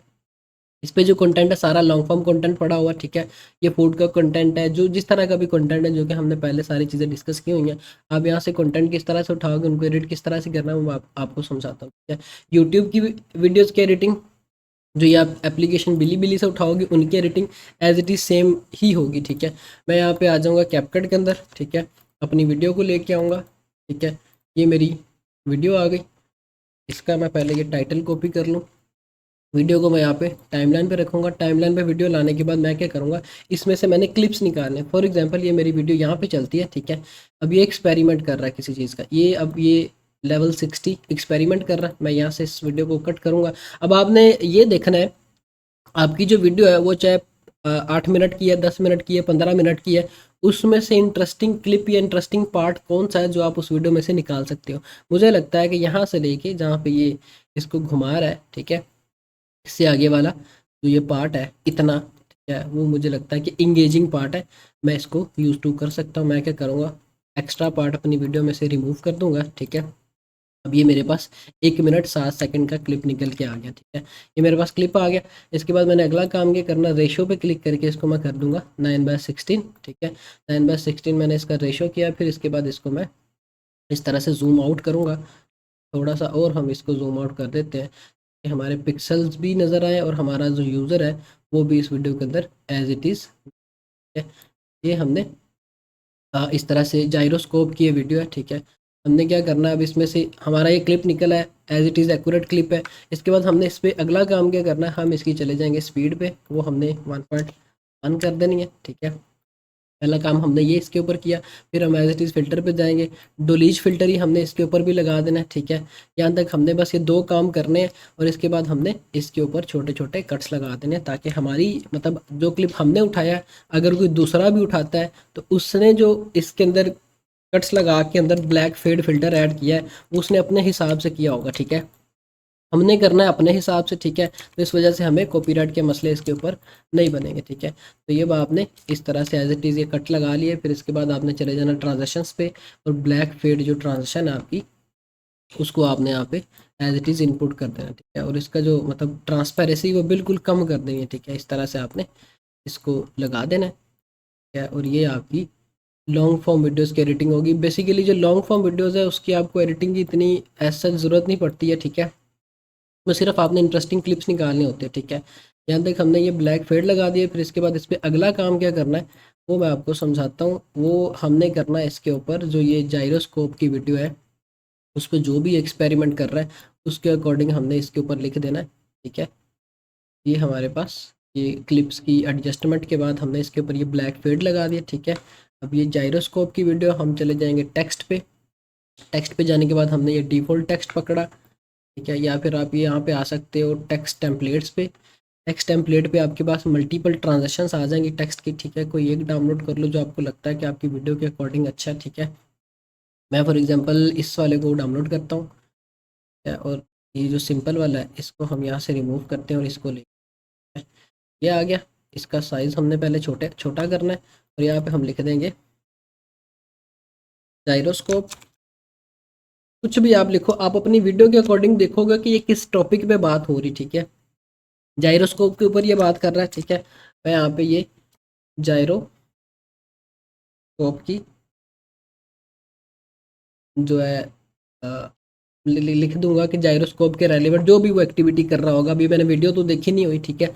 इस पे जो कंटेंट है सारा लॉन्ग फॉर्म कंटेंट पड़ा हुआ, ठीक है। ये फूड का कंटेंट है, जो जिस तरह का भी कंटेंट है जो कि हमने पहले सारी चीज़ें डिस्कस की हुई हैं। आप यहाँ से कंटेंट किस तरह से उठाओगे, उनको एडिट किस तरह से करना है वो आपको समझाता हूँ, ठीक है। यूट्यूब की वीडियोज़ की एडिटिंग जो ये आप एप्लीकेशन बिली से उठाओगे उनकी editing as it is same ही होगी, ठीक है। मैं यहाँ पे आ जाऊँगा कैपकट के अंदर, ठीक है, अपनी वीडियो को लेके आऊँगा, ठीक है। ये मेरी वीडियो आ गई। इसका मैं पहले ये टाइटल कॉपी कर लूँ, वीडियो को मैं यहाँ पे टाइमलाइन पे रखूँगा। टाइमलाइन पे वीडियो लाने के बाद मैं क्या करूँगा, इसमें से मैंने क्लिप्स निकालने। फॉर एग्जांपल ये मेरी वीडियो यहाँ पे चलती है, ठीक है। अब ये एक्सपेरिमेंट कर रहा है किसी चीज़ का, ये अब ये लेवल 60 एक्सपेरिमेंट कर रहा है। मैं यहाँ से इस वीडियो को कट करूँगा। अब आपने ये देखना है आपकी जो वीडियो है वो चाहे 8 मिनट की है, 10 मिनट की है, 15 मिनट की है, उसमें से इंटरेस्टिंग क्लिप या इंटरेस्टिंग पार्ट कौन सा है जो आप उस वीडियो में से निकाल सकते हो। मुझे लगता है कि यहाँ से लेके जहाँ पे ये इसको घुमा रहा है, ठीक है, इससे आगे वाला जो ये पार्ट है इतना, ठीक है, वो मुझे लगता है कि इंगेजिंग पार्ट है, मैं इसको यूज़ टू कर सकता हूँ। मैं क्या करूँगा, एक्स्ट्रा पार्ट अपनी वीडियो में से रिमूव कर दूंगा, ठीक है। अब ये मेरे पास 1 मिनट 7 सेकंड का क्लिप निकल के आ गया, ठीक है, ये मेरे पास क्लिप आ गया। इसके बाद मैंने अगला काम क्या करना, रेशो पे क्लिक करके इसको मैं कर दूंगा 9/16, ठीक है। 9/16 मैंने इसका रेशो किया, फिर इसके बाद इसको मैं इस तरह से जूम आउट करूँगा थोड़ा सा, और हम इसको जूम आउट कर देते हैं कि हमारे पिक्सल्स भी नज़र आए और हमारा जो यूज़र है वो भी इस वीडियो के अंदर एज इट इज़ है। ये हमने इस तरह से जाइरोस्कोप की ये वीडियो है, ठीक है। हमने क्या करना है, अब इसमें से हमारा ये क्लिप निकला है, as it is accurate clip है। इसके बाद हमने इस पर अगला काम क्या करना है, हम इसकी चले जाएंगे स्पीड पे, वो हमने 1.1 कर देनी है, ठीक है। पहला काम हमने ये इसके ऊपर किया। फिर हम एज इट इज़ फ़िल्टर पे जाएंगे, डोलीज फ़िल्टर ही हमने इसके ऊपर भी लगा देना है, ठीक है। यहाँ तक हमने बस ये 2 काम करने हैं, और इसके बाद हमने इसके ऊपर छोटे छोटे कट्स लगा देने हैं, ताकि हमारी मतलब जो क्लिप हमने उठाया है, अगर कोई दूसरा भी उठाता है तो उसने जो इसके अंदर कट्स लगा के अंदर ब्लैक फेड फ़िल्टर ऐड किया है, वो उसने अपने हिसाब से किया होगा, ठीक है। हमने करना है अपने हिसाब से, ठीक है। तो इस वजह से हमें कॉपीराइट के मसले इसके ऊपर नहीं बनेंगे, ठीक है। तो ये आपने इस तरह से एज इट इज़ ये कट लगा लिए। फिर इसके बाद आपने चले जाना ट्रांजेक्शन्स पे, और ब्लैक फेड जो ट्रांजेक्शन है आपकी, उसको आपने यहाँ पे एज इट इज़ इनपुट कर देना, ठीक है। और इसका जो मतलब ट्रांसपेरेंसी वो बिल्कुल कम कर देंगे, ठीक है। इस तरह से आपने इसको लगा देना है, ठीक है। और ये आपकी लॉन्ग फॉर्म वीडियोज़ की एडिटिंग होगी। बेसिकली जो लॉन्ग फॉर्म वीडियोज़ है उसकी आपको एडिटिंग की इतनी ऐसा ज़रूरत नहीं पड़ती है, ठीक है। वो सिर्फ आपने इंटरेस्टिंग क्लिप्स निकालने होते हैं, ठीक है। यहाँ तक हमने ये ब्लैक फेड लगा दिए। फिर इसके बाद इस पर अगला काम क्या करना है वो मैं आपको समझाता हूँ। वो हमने करना है इसके ऊपर, जो ये जाइरोस्कोप की वीडियो है उस पर जो भी एक्सपेरिमेंट कर रहा है उसके अकॉर्डिंग हमने इसके ऊपर लिख देना है, ठीक है। ये हमारे पास ये क्लिप्स की एडजस्टमेंट के बाद हमने इसके ऊपर ये ब्लैक फेड लगा दिया, ठीक है। अब ये जाइरोस्कोप की वीडियो, हम चले जाएंगे टेक्स्ट पे। टेक्स्ट पे जाने के बाद हमने ये डिफ़ॉल्ट टेक्स्ट पकड़ा, ठीक है। या फिर आप ये यहाँ पे आ सकते हो टेक्स्ट टेम्पलेट्स पे। टेक्स्ट टेम्पलेट पे आपके पास मल्टीपल ट्रांजेक्शन्स आ जाएंगी टेक्स्ट की, ठीक है। कोई एक डाउनलोड कर लो जो आपको लगता है कि आपकी वीडियो के अकॉर्डिंग अच्छा है, ठीक है। मैं फॉर एग्जांपल इस वाले को डाउनलोड करता हूँ, ठीक है। और ये जो सिंपल वाला है इसको हम यहाँ से रिमूव करते हैं और इसको ले, ये आ गया। इसका साइज़ हमने पहले छोटा करना है, और यहाँ पे हम लिख देंगे जाइरोस्कोप। कुछ भी आप लिखो, आप अपनी वीडियो के अकॉर्डिंग देखोगे कि ये किस टॉपिक पे बात हो रही, ठीक है। जाइरोस्कोप के ऊपर ये बात कर रहा है, ठीक है। मैं यहाँ पे ये जाइरोस्कोप की जो है लिख दूंगा कि जाइरोस्कोप के रेलिवेंट जो भी वो एक्टिविटी कर रहा होगा। अभी मैंने वीडियो तो देखी नहीं हुई, ठीक है।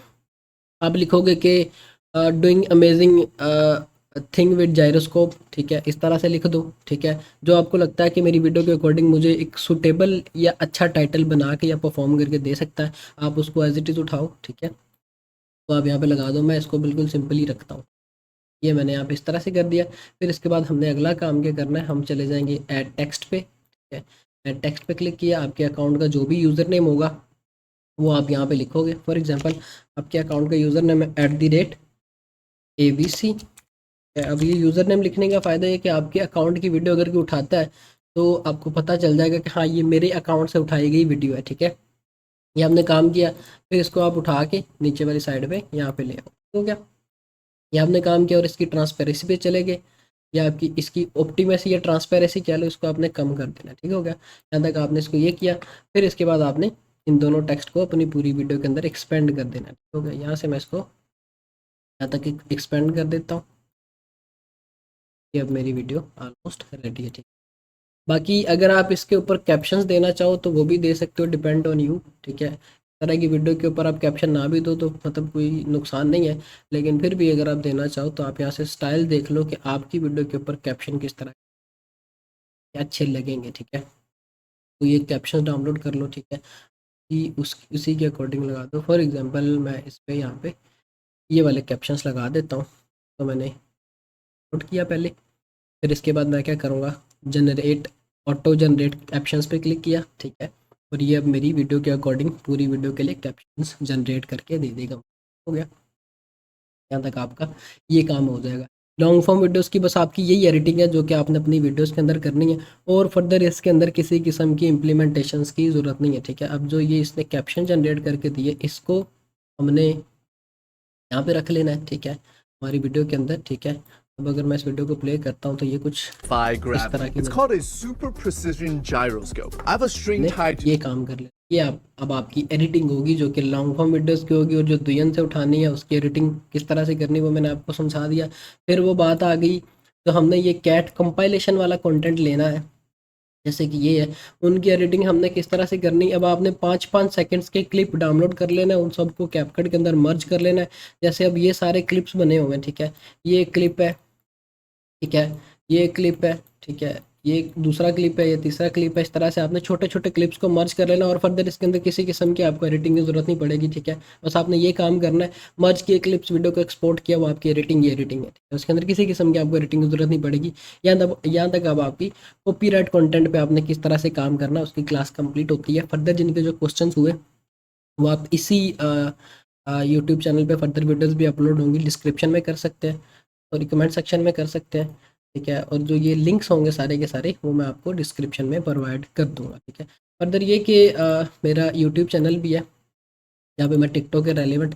आप लिखोगे कि doing amazing thing with gyroscope, ठीक है, इस तरह से लिख दो, ठीक है। जो आपको लगता है कि मेरी वीडियो के अकॉर्डिंग मुझे एक सुटेबल या अच्छा टाइटल बना के या परफॉर्म करके दे सकता है, आप उसको एज इट इज़ उठाओ, ठीक है। तो आप यहाँ पे लगा दो। मैं इसको बिल्कुल सिंपल ही रखता हूँ। ये मैंने यहाँ पे इस तरह से कर दिया। फिर इसके बाद हमने अगला काम क्या करना है, हम चले जाएंगे ऐड टेक्स्ट पे, ठीक है। ऐड टेक्स्ट पे क्लिक किया। आपके अकाउंट का जो भी यूज़र नेम होगा वो आप यहाँ पे लिखोगे। फॉर एग्जांपल आपके अकाउंट का यूज़र नेम है @ABC। अब ये यूज़र नेम लिखने का फ़ायदा है कि आपके अकाउंट की वीडियो अगर कोई उठाता है तो आपको पता चल जाएगा कि हाँ ये मेरे अकाउंट से उठाई गई वीडियो है, ठीक है। ये हमने काम किया। फिर इसको आप उठा के नीचे वाली साइड पे यहाँ पे ले आओ, तो क्या ये आपने काम किया। और इसकी ट्रांसपेरेंसी पे चले गए, या आपकी इसकी ऑप्टिमेसी या ट्रांसपेरेंसी कह लो, इसको आपने कम कर देना, ठीक हो गया। यहाँ तक आपने इसको ये किया। फिर इसके बाद आपने इन दोनों टेक्स्ट को अपनी पूरी वीडियो के अंदर एक्सपेंड कर देना, ठीक हो गया। यहाँ से मैं इसको यहाँ तक एक्सपेंड कर देता हूँ कि अब मेरी वीडियो ऑलमोस्ट रेडी है, ठीक। बाकी अगर आप इसके ऊपर कैप्शंस देना चाहो तो वो भी दे सकते हो, डिपेंड ऑन यू, ठीक है। इस तरह की वीडियो के ऊपर आप कैप्शन ना भी दो तो मतलब कोई नुकसान नहीं है, लेकिन फिर भी अगर आप देना चाहो तो आप यहाँ से स्टाइल देख लो कि आपकी वीडियो के ऊपर कैप्शन किस तरह के अच्छे लगेंगे, ठीक है। तो ये कैप्शन डाउनलोड कर लो, ठीक है, कि उसी के अकॉर्डिंग लगा दो। फॉर एग्जांपल मैं इस पे यहाँ पे ये वाले कैप्शंस लगा देता हूँ। तो मैंने नोट किया पहले। फिर इसके बाद मैं क्या करूँगा, जनरेट ऑटो जनरेट कैप्शंस पे क्लिक किया, ठीक है। और ये अब मेरी वीडियो के अकॉर्डिंग पूरी वीडियो के लिए कैप्शंस जनरेट करके दे देगा, हो गया। यहाँ तक आपका ये काम हो जाएगा। लॉन्ग फॉर्म वीडियोस की बस आपकी यही एडिटिंग है जो कि आपने अपनी वीडियोस के अंदर करनी है, और फर्दर इसके अंदर किसी किस्म की इम्प्लीमेंटेशंस की ज़रूरत नहीं है, ठीक है। अब जो ये इसने कैप्शन जनरेट करके दिए, इसको हमने यहाँ पे रख लेना है, ठीक है, हमारी वीडियो के अंदर, ठीक है। अब अगर मैं इस वीडियो को प्ले करता हूँ तो ये कुछ इस तरह की It's called a super precision gyroscope. I have a string ने tied to ये काम कर ले। ये अब आपकी एडिटिंग होगी जो कि लॉन्ग फॉर्म वीडियोस की होगी, और जो दुयन से उठानी है उसकी एडिटिंग किस तरह से करनी है वो मैंने आपको समझा दिया। फिर वो बात आ गई, तो हमने ये कैट कंपाइलेशन वाला कंटेंट लेना है, जैसे कि ये है, उनकी एडिटिंग हमने किस तरह से करनी है। अब आपने 5-5 सेकंड्स के क्लिप डाउनलोड कर लेना है, उन सबको कैपकट के अंदर मर्ज कर लेना है। जैसे अब ये सारे क्लिप्स बने हुए हैं, ठीक है, ये एक क्लिप है, ठीक है, ये एक क्लिप है, ठीक है, ये एक दूसरा क्लिप है, ये तीसरा क्लिप है। इस तरह से आपने छोटे छोटे क्लिप्स को मर्ज कर लेना, और फर्दर इसके अंदर किसी किस्म की आपको एडिटिंग की ज़रूरत नहीं पड़ेगी, ठीक है। बस आपने ये काम करना है, मर्ज किए क्लिप्स, वीडियो को एक्सपोर्ट किया, वो आपकी एडिटिंग, ये एडिटिंग है, ठीक है। उसके अंदर किसी किस्म की आपको एडिटिंग की ज़रूरत नहीं पड़ेगी। यहाँ तक अब आपकी कॉपीराइट कंटेंट पे आपने किस तरह से काम करना है उसकी क्लास कंप्लीट होती है। फर्दर जिनके जो क्वेश्चन हुए वो आप इसी यूट्यूब चैनल पे फर्दर वीडियोस भी अपलोड होंगी, डिस्क्रिप्शन में कर सकते हैं और कमेंट सेक्शन में कर सकते हैं, ठीक है। और जो ये लिंक्स होंगे सारे के सारे वो मैं आपको डिस्क्रिप्शन में प्रोवाइड कर दूंगा, ठीक है। फर्दर ये कि मेरा यूट्यूब चैनल भी है जहाँ पे मैं टिकटॉक के रेलिवेंट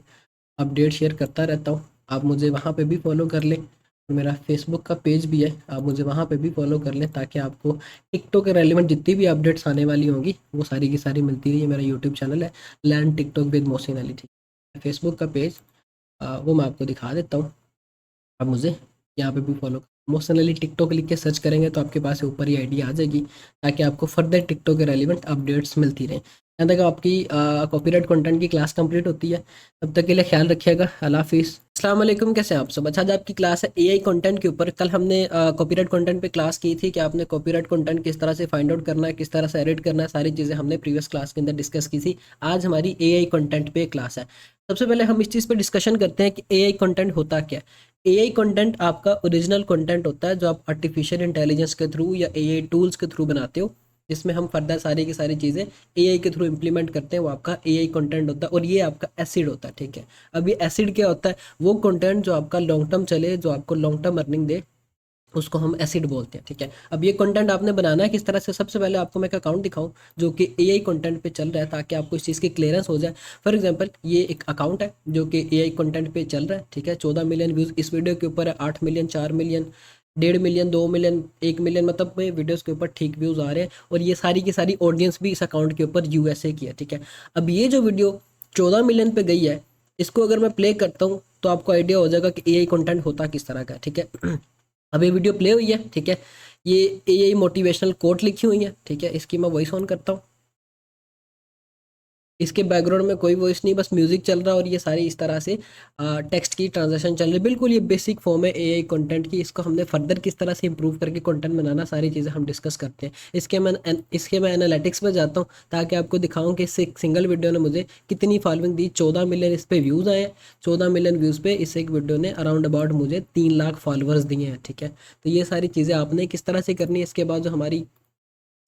अपडेट शेयर करता रहता हूँ, आप मुझे वहाँ पे भी फॉलो कर लें। और मेरा फेसबुक का पेज भी है, आप मुझे वहाँ पे भी फॉलो कर लें, ताकि आपको टिकटॉक के रेलिवेंट जितनी भी अपडेट्स आने वाली होंगी वो सारी की सारी मिलती रही है। मेरा यूट्यूब चैनल है learn TikTok with Mohsin Ali, ठीक है। फेसबुक का पेज वो मैं आपको दिखा देता हूँ, आप मुझे यहाँ पे भी फॉलो मोहसिन अली टिकटॉक लिख के सर्च करेंगे तो आपके पास ऊपर ही आईडी आ जाएगी, ताकि आपको फर्दर टिकटॉक के रेलिवेंट अपडेट्स मिलती रहें। यहाँ तक आपकी कॉपीराइट कंटेंट की क्लास कंप्लीट होती है। तब तक के लिए ख्याल रखिएगा, अल्लाह हाफिज़। अस्सलाम वालेकुम, कैसे हैं आप सब। अच्छा, आज आपकी क्लास है एआई कंटेंट के ऊपर। कल हमने कॉपीराइट कंटेंट पे क्लास की थी कि आपने कॉपीराइट कंटेंट किस तरह से फाइंड आउट करना है, किस तरह से एडिट करना है, सारी चीज़ें हमने प्रीवियस क्लास के अंदर डिस्कस की थी। आज हमारी एआई कंटेंट पे क्लास है। सबसे पहले हम इस चीज़ पे डिस्कशन करते हैं कि एआई कंटेंट होता क्या है। एआई कंटेंट आपका ओरिजिनल कंटेंट होता है जो आप आर्टिफिशियल इंटेलिजेंस के थ्रू या एआई टूल्स के थ्रू बनाते हो, जिसमें हम फर्दर सारी की सारी चीज़ें एआई के थ्रू इंप्लीमेंट करते हैं, वो आपका एआई कंटेंट होता है। और ये आपका एसिड होता है, ठीक है। अब ये एसिड क्या होता है, वो कंटेंट जो आपका लॉन्ग टर्म चले, जो आपको लॉन्ग टर्म अर्निंग दे, उसको हम एसिड बोलते हैं, ठीक है। अब ये कंटेंट आपने बनाना है किस तरह से। सबसे पहले आपको मैं एक अकाउंट दिखाऊं जो कि एआई कंटेंट पे चल रहा है, ताकि आपको इस चीज़ की क्लियरेंस हो जाए। फॉर एग्जांपल ये एक अकाउंट है जो कि एआई कंटेंट पे चल रहा है, ठीक है। 14 मिलियन व्यूज़ इस वीडियो के ऊपर है, 8 million, 4 million, 1.5 million, 2 million, 1 million, मतलब ये वीडियोज़ के ऊपर ठीक व्यूज़ आ रहे हैं। और ये सारी की सारी ऑडियंस भी इस अकाउंट के ऊपर यूएसए की है, ठीक है। अब ये जो वीडियो 14 मिलियन पे गई है, इसको अगर मैं प्ले करता हूँ तो आपको आइडिया हो जाएगा कि एआई कंटेंट होता किस तरह का है, ठीक है। अब ये वीडियो प्ले हुई है, ठीक है। ये एआई मोटिवेशनल कोट लिखी हुई है, ठीक है। इसकी मैं वॉइस ऑन करता हूँ, इसके बैकग्राउंड में कोई वॉइस नहीं, बस म्यूजिक चल रहा है, और ये सारी इस तरह से टेक्स्ट की ट्रांजैक्शन चल रही है। बिल्कुल ये बेसिक फॉर्म है एआई कंटेंट की। इसको हमने फर्दर किस तरह से इंप्रूव करके कंटेंट बनाना, सारी चीज़ें हम डिस्कस करते हैं। इसके मैं एनालिटिक्स में जाता हूँ, ताकि आपको दिखाऊं कि इससे एक सिंगल वीडियो ने मुझे कितनी फॉलोइंग दी। 14 मिलियन इस पर व्यूज़ आए हैं। 14 मिलियन व्यूज़ पे इस एक वीडियो ने अराउंड अबाउट मुझे 3 लाख फॉलोअर्स दिए हैं, ठीक है। तो ये सारी चीज़ें आपने किस तरह से करनी है। इसके बाद जो हमारी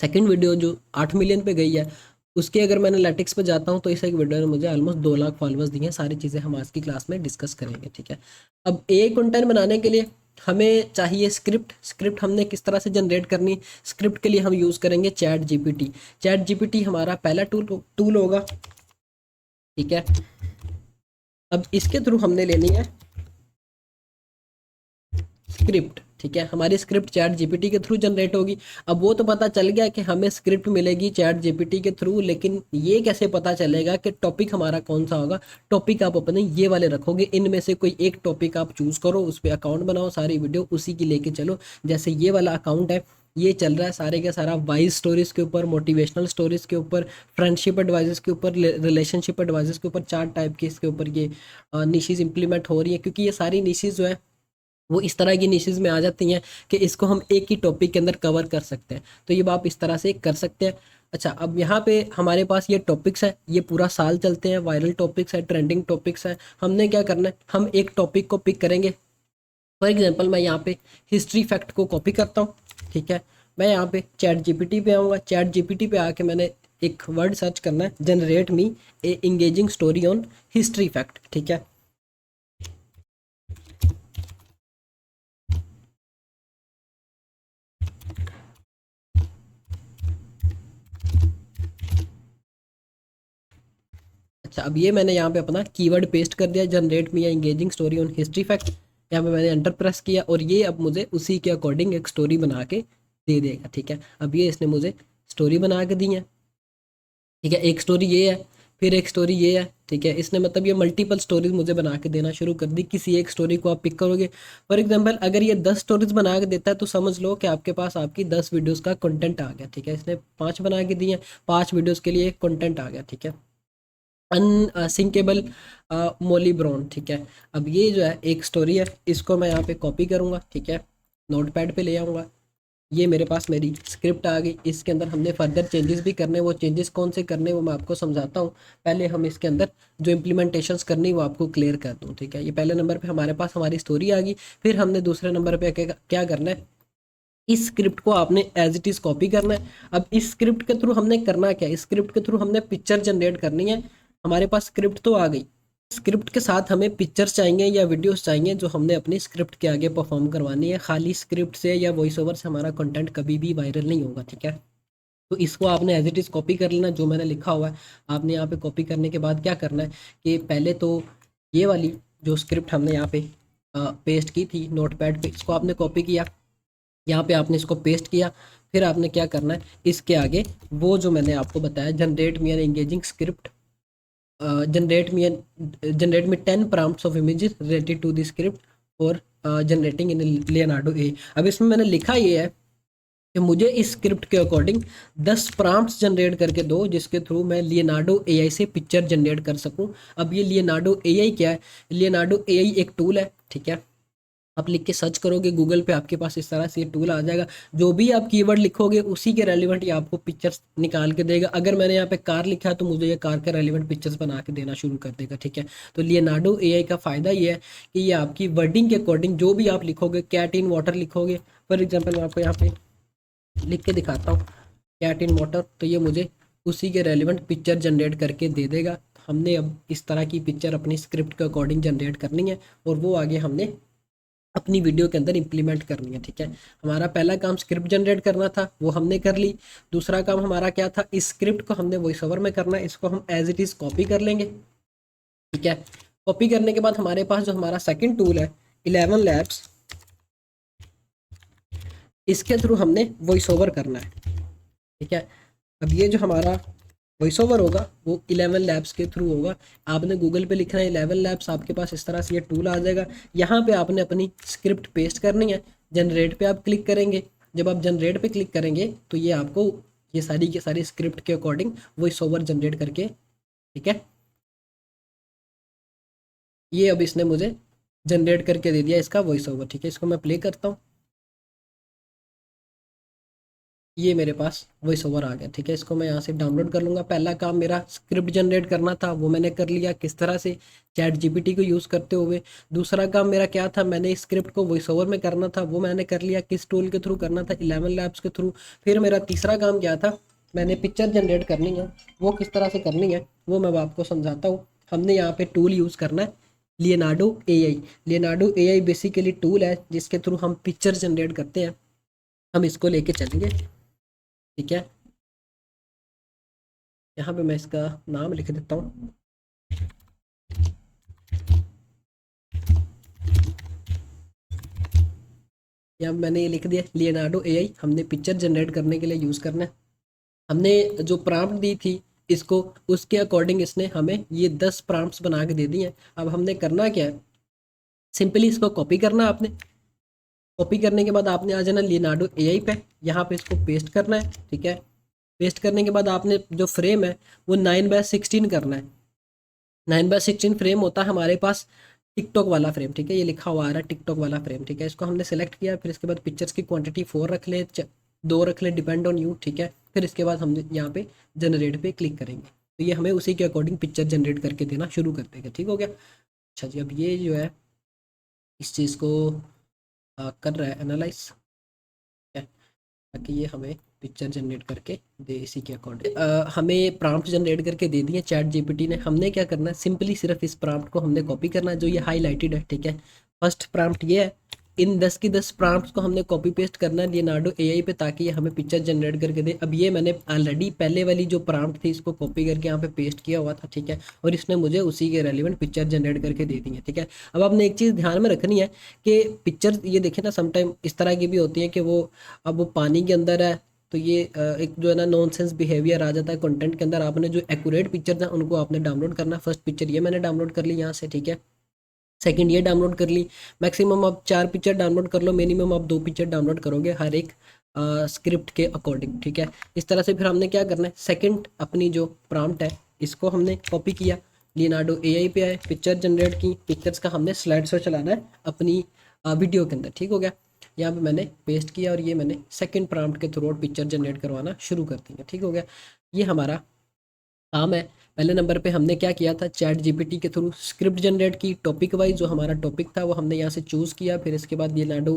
सेकंड वीडियो जो 8 मिलियन पे गई है, उसके अगर मैं एनालिटिक्स पे जाता हूँ तो इस एक वीडियो ने मुझे ऑलमोस्ट 2 लाख फॉलोअर्स दिए हैं। सारी चीज़ें हम आज की क्लास में डिस्कस करेंगे, ठीक है। अब एआई कंटेंट बनाने के लिए हमें चाहिए स्क्रिप्ट हमने किस तरह से जनरेट करनी। स्क्रिप्ट के लिए हम यूज़ करेंगे चैट जीपीटी। चैट जीपीटी हमारा पहला टूल होगा, ठीक है। अब इसके थ्रू हमने लेनी है स्क्रिप्ट, ठीक है। हमारी स्क्रिप्ट चैट जीपीटी के थ्रू जनरेट होगी। अब वो तो पता चल गया कि हमें स्क्रिप्ट मिलेगी चैट जीपीटी के थ्रू, लेकिन ये कैसे पता चलेगा कि टॉपिक हमारा कौन सा होगा। टॉपिक आप अपने ये वाले रखोगे, इनमें से कोई एक टॉपिक आप चूज़ करो, उस पर अकाउंट बनाओ, सारी वीडियो उसी की लेके चलो। जैसे ये वाला अकाउंट है, ये चल रहा है सारे का सारा वाइज स्टोरीज़ के ऊपर, मोटिवेशनल स्टोरीज़ के ऊपर, फ्रेंडशिप एडवाइजेस के ऊपर, रिलेशनशिप एडवाइजेस के ऊपर, 4 टाइप के इसके ऊपर ये निशेज़ इंप्लीमेंट हो रही है। क्योंकि ये सारी निशेज़ जो है वो इस तरह की निशेज़ में आ जाती हैं कि इसको हम एक ही टॉपिक के अंदर कवर कर सकते हैं। तो ये आप इस तरह से कर सकते हैं। अच्छा, अब यहाँ पे हमारे पास ये टॉपिक्स है, ये पूरा साल चलते हैं, वायरल टॉपिक्स है, ट्रेंडिंग टॉपिक्स है। हमने क्या करना है, हम एक टॉपिक को पिक करेंगे। फॉर एग्जांपल मैं यहाँ पे हिस्ट्री फैक्ट को कॉपी करता हूँ, ठीक है। मैं यहाँ पे चैट जीपीटी पे आऊँगा। चैट जीपीटी पे आके मैंने एक वर्ड सर्च करना है, generate me A engaging story on history fact, ठीक है। अच्छा, अब ये मैंने यहाँ पे अपना कीवर्ड पेस्ट कर दिया, generate me engaging story on history fact. यहाँ पे मैंने एंटर प्रेस किया और ये अब मुझे उसी के अकॉर्डिंग एक स्टोरी बना के दे देगा। ठीक है, अब ये इसने मुझे स्टोरी बना के दी है। ठीक है, एक स्टोरी ये है, फिर एक स्टोरी ये है। ठीक है, इसने मतलब ये मल्टीपल स्टोरीज मुझे बना के देना शुरू कर दी। किसी एक स्टोरी को आप पिक करोगे, फॉर एग्जांपल अगर ये 10 स्टोरीज बना के देता है तो समझ लो कि आपके पास आपकी 10 वीडियोस का कंटेंट आ गया। ठीक है, इसने 5 बना के दिए, 5 वीडियोस के लिए कंटेंट आ गया। ठीक है, अनसिंकेबल मोली ब्राउन। ठीक है, अब ये जो है एक स्टोरी है, इसको मैं यहाँ पे कॉपी करूँगा। ठीक है, नोटपैड पे ले आऊँगा, ये मेरे पास मेरी स्क्रिप्ट आ गई। इसके अंदर हमने फर्दर चेंजेस भी करने, वो चेंजेस कौन से करने वो मैं आपको समझाता हूँ। पहले हम इसके अंदर जो इम्प्लीमेंटेशंस करनी वो आपको क्लियर कर दूँ। ठीक है, ये पहले नंबर पे हमारे पास हमारी स्टोरी आ गई। फिर हमने दूसरे नंबर पे क्या करना है, इस स्क्रिप्ट को आपने एज इट इज़ कॉपी करना है। अब इस स्क्रिप्ट के थ्रू हमने करना क्या है, इस स्क्रिप्ट के थ्रू हमने पिक्चर जनरेट करनी है। हमारे पास स्क्रिप्ट तो आ गई, स्क्रिप्ट के साथ हमें पिक्चर्स चाहिए या वीडियोस चाहिए जो हमने अपनी स्क्रिप्ट के आगे परफॉर्म करवानी है। खाली स्क्रिप्ट से या वॉइस ओवर से हमारा कंटेंट कभी भी वायरल नहीं होगा। ठीक है, तो इसको आपने एज इट इज़ कॉपी कर लेना, जो मैंने लिखा हुआ है। आपने यहाँ पे कॉपी करने के बाद क्या करना है कि पहले तो ये वाली जो स्क्रिप्ट हमने यहाँ पे पेस्ट की थी नोटपैड पे, इसको आपने कॉपी किया, यहाँ पे आपने इसको पेस्ट किया। फिर आपने क्या करना है, इसके आगे वो जो मैंने आपको बताया, generate me an engaging script, generate me 10 prompts of images related to the script for generating in Leonardo A। अब इसमें मैंने लिखा ये है कि मुझे इस स्क्रिप्ट के अकॉर्डिंग 10 प्रॉम्प्ट्स जनरेट करके दो जिसके थ्रू मैं लियोनार्डो एआई से पिक्चर जनरेट कर सकूं। अब ये लियोनार्डो एआई क्या है, लियोनार्डो एआई एक टूल है। ठीक है, आप लिख के सर्च करोगे गूगल पे, आपके पास इस तरह से ये टूल आ जाएगा। जो भी आप कीवर्ड लिखोगे उसी के रेलिवेंट ये आपको पिक्चर्स निकाल के देगा। अगर मैंने यहाँ पे कार लिखा है तो मुझे ये कार के रेलिवेंट पिक्चर्स बना के देना शुरू कर देगा। ठीक है, तो लियोनार्डो एआई का फ़ायदा ये है कि ये आपकी वर्डिंग के अकॉर्डिंग जो भी आप लिखोगे, कैट इन वाटर लिखोगे फॉर एग्जाम्पल, मैं आपको यहाँ पे लिख के दिखाता हूँ कैट इन वाटर, तो ये मुझे उसी के रेलिवेंट पिक्चर जनरेट करके दे देगा। हमने अब इस तरह की पिक्चर अपनी स्क्रिप्ट के अकॉर्डिंग जनरेट करनी है और वो आगे हमने अपनी वीडियो के अंदर इम्प्लीमेंट करनी है। ठीक है, हमारा पहला काम स्क्रिप्ट जनरेट करना था, वो हमने कर ली। दूसरा काम हमारा क्या था, इस स्क्रिप्ट को हमने वॉइस ओवर में करना है। इसको हम एज इट इज़ कॉपी कर लेंगे। ठीक है, कॉपी करने के बाद हमारे पास जो हमारा सेकंड टूल है 11 लैब्स, इसके थ्रू हमने वॉइस ओवर करना है। ठीक है, अब ये जो हमारा वॉइस ओवर होगा वो 11 लैब्स के थ्रू होगा। आपने गूगल पे लिखना है 11 लैब्स, आपके पास इस तरह से ये टूल आ जाएगा। यहाँ पे आपने अपनी स्क्रिप्ट पेस्ट करनी है, जनरेट पे आप क्लिक करेंगे। जब आप जनरेट पे क्लिक करेंगे तो ये आपको ये सारी की सारी स्क्रिप्ट के अकॉर्डिंग वॉइस ओवर जनरेट करके, ठीक है, ये अब इसने मुझे जनरेट करके दे दिया इसका वॉइस ओवर। ठीक है, इसको मैं प्ले करता हूँ, ये मेरे पास वॉइस ओवर आ गया। ठीक है, इसको मैं यहाँ से डाउनलोड कर लूँगा। पहला काम मेरा स्क्रिप्ट जनरेट करना था, वो मैंने कर लिया किस तरह से, चैट जीपीटी को यूज़ करते हुए। दूसरा काम मेरा क्या था, मैंने स्क्रिप्ट को वॉइस ओवर में करना था, वो मैंने कर लिया। किस टूल के थ्रू करना था, 11 लैब्स के थ्रू। फिर मेरा तीसरा काम क्या था, मैंने पिक्चर जनरेट करनी है, वो किस तरह से करनी है वो मैं आपको समझाता हूँ। हमने यहाँ पर टूल यूज़ करना है Leonardo AI. Leonardo AI basically tool है जिसके थ्रू हम पिक्चर जनरेट करते हैं। हम इसको लेके चलेंगे। ठीक है, यहाँ पे मैं इसका नाम लिख देता हूँ। यहाँ मैंने ये लिख दिया लियोनार्डो एआई, हमने पिक्चर जनरेट करने के लिए यूज़ करना है। हमने जो प्रॉम्प्ट दी थी इसको, उसके अकॉर्डिंग इसने हमें ये 10 प्रॉम्प्ट्स बना के दे दिए हैं। अब हमने करना क्या है, सिंपली इसको कॉपी करना है आपने। कॉपी करने के बाद आपने आ जाना लियोनार्डो एआई पे, यहाँ पे इसको पेस्ट करना है। ठीक है, पेस्ट करने के बाद आपने जो फ्रेम है वो 9:16 करना है। 9:16 फ्रेम होता है हमारे पास टिकटॉक वाला फ्रेम। ठीक है, ये लिखा हुआ आ रहा है टिकटॉक वाला फ्रेम। ठीक है, इसको हमने सेलेक्ट किया। फिर इसके बाद पिक्चर्स की क्वांटिटी 4 रख ले, 2 रख ले, डिपेंड ऑन यू। ठीक है, फिर इसके बाद हम यहाँ पे जनरेट पे क्लिक करेंगे तो ये हमें उसी के अकॉर्डिंग पिक्चर जनरेट करके देना शुरू कर देगा। ठीक हो गया। अच्छा जी, अब ये जो है इस चीज़ को कर रहा है एनालाइज, ताकि ये हमें पिक्चर जनरेट करके दे इसी के अकॉर्डिंग। हमें प्रॉम्प्ट जनरेट करके दे दिए चैट जीपीटी ने। हमने क्या करना है, सिंपली सिर्फ इस प्रॉम्प्ट को हमने कॉपी करना है जो ये हाईलाइटेड है। ठीक है, फर्स्ट प्रॉम्प्ट ये है, इन 10 की 10 प्रॉम्प्ट्स को हमने कॉपी पेस्ट करना है लियोनार्डो एआई पे, ताकि ये हमें पिक्चर जनरेट करके दे। अब ये मैंने ऑलरेडी पहले वाली जो प्रॉम्प्ट थी इसको कॉपी करके यहाँ पे पेस्ट किया हुआ था, ठीक है, और इसने मुझे उसी के रेलिवेंट पिक्चर जनरेट करके दे दी है, ठीक है। अब आपने एक चीज़ ध्यान में रखनी है कि पिक्चर ये देखें ना, समटाइम इस तरह की भी होती है कि वो अब वो पानी के अंदर है, तो ये एक जो है ना नॉनसेंस बिहेवियर आ जाता है कंटेंट के अंदर। आपने जो एक्यूरेट पिक्चर्स हैं उनको आपने डाउनलोड करना। फर्स्ट पिक्चर ये मैंने डाउनलोड कर ली यहाँ से, ठीक है। सेकंड ये डाउनलोड कर ली। मैक्सिमम आप 4 पिक्चर डाउनलोड कर लो, मिनिमम आप 2 पिक्चर डाउनलोड करोगे हर एक स्क्रिप्ट के अकॉर्डिंग, ठीक है। इस तरह से फिर हमने क्या करना है, सेकंड अपनी जो प्रॉम्प्ट है इसको हमने कॉपी किया, लियोनार्डो एआई पे आए, पिक्चर जनरेट की, पिक्चर्स का हमने स्लाइड शो चलाना है अपनी वीडियो के अंदर, ठीक हो गया। यहाँ पे मैंने पेस्ट किया और ये मैंने सेकंड प्रॉम्प्ट के थ्रू पिक्चर जनरेट करवाना शुरू कर दिया, ठीक हो गया। ये हमारा काम है। पहले नंबर पे हमने क्या किया था, चैट जीपीटी के थ्रू स्क्रिप्ट जनरेट की, टॉपिक वाइज जो हमारा टॉपिक था वो हमने यहाँ से चूज़ किया। फिर इसके बाद लियोनार्डो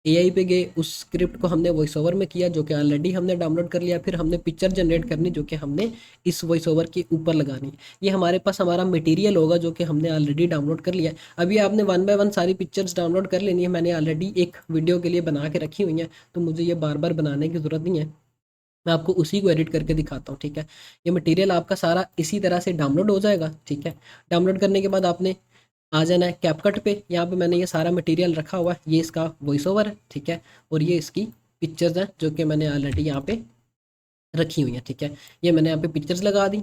एआई पे गए, उस स्क्रिप्ट को हमने वॉइस ओवर में किया जो कि ऑलरेडी हमने डाउनलोड कर लिया। फिर हमने पिक्चर जनरेट करनी जो कि हमने इस वॉइस ओवर के ऊपर लगानी। ये हमारे पास हमारा मटेरियल होगा जो कि हमने ऑलरेडी डाउनलोड कर लिया है। अभी आपने 1 बाय 1 सारी पिक्चर्स डाउनलोड कर लेनी है। मैंने ऑलरेडी एक वीडियो के लिए बना के रखी हुई हैं, तो मुझे ये बार बार बनाने की ज़रूरत नहीं है, मैं आपको उसी को एडिट करके दिखाता हूँ, ठीक है। ये मटेरियल आपका सारा इसी तरह से डाउनलोड हो जाएगा, ठीक है। डाउनलोड करने के बाद आपने आ जाना है कैपकट पे। यहाँ पे मैंने ये सारा मटेरियल रखा हुआ है, ये इसका वॉइस ओवर है, ठीक है, और ये इसकी पिक्चर्स हैं जो कि मैंने ऑलरेडी यहाँ पे रखी हुई हैं, ठीक है। ये मैंने यहाँ पे पिक्चर्स लगा दी,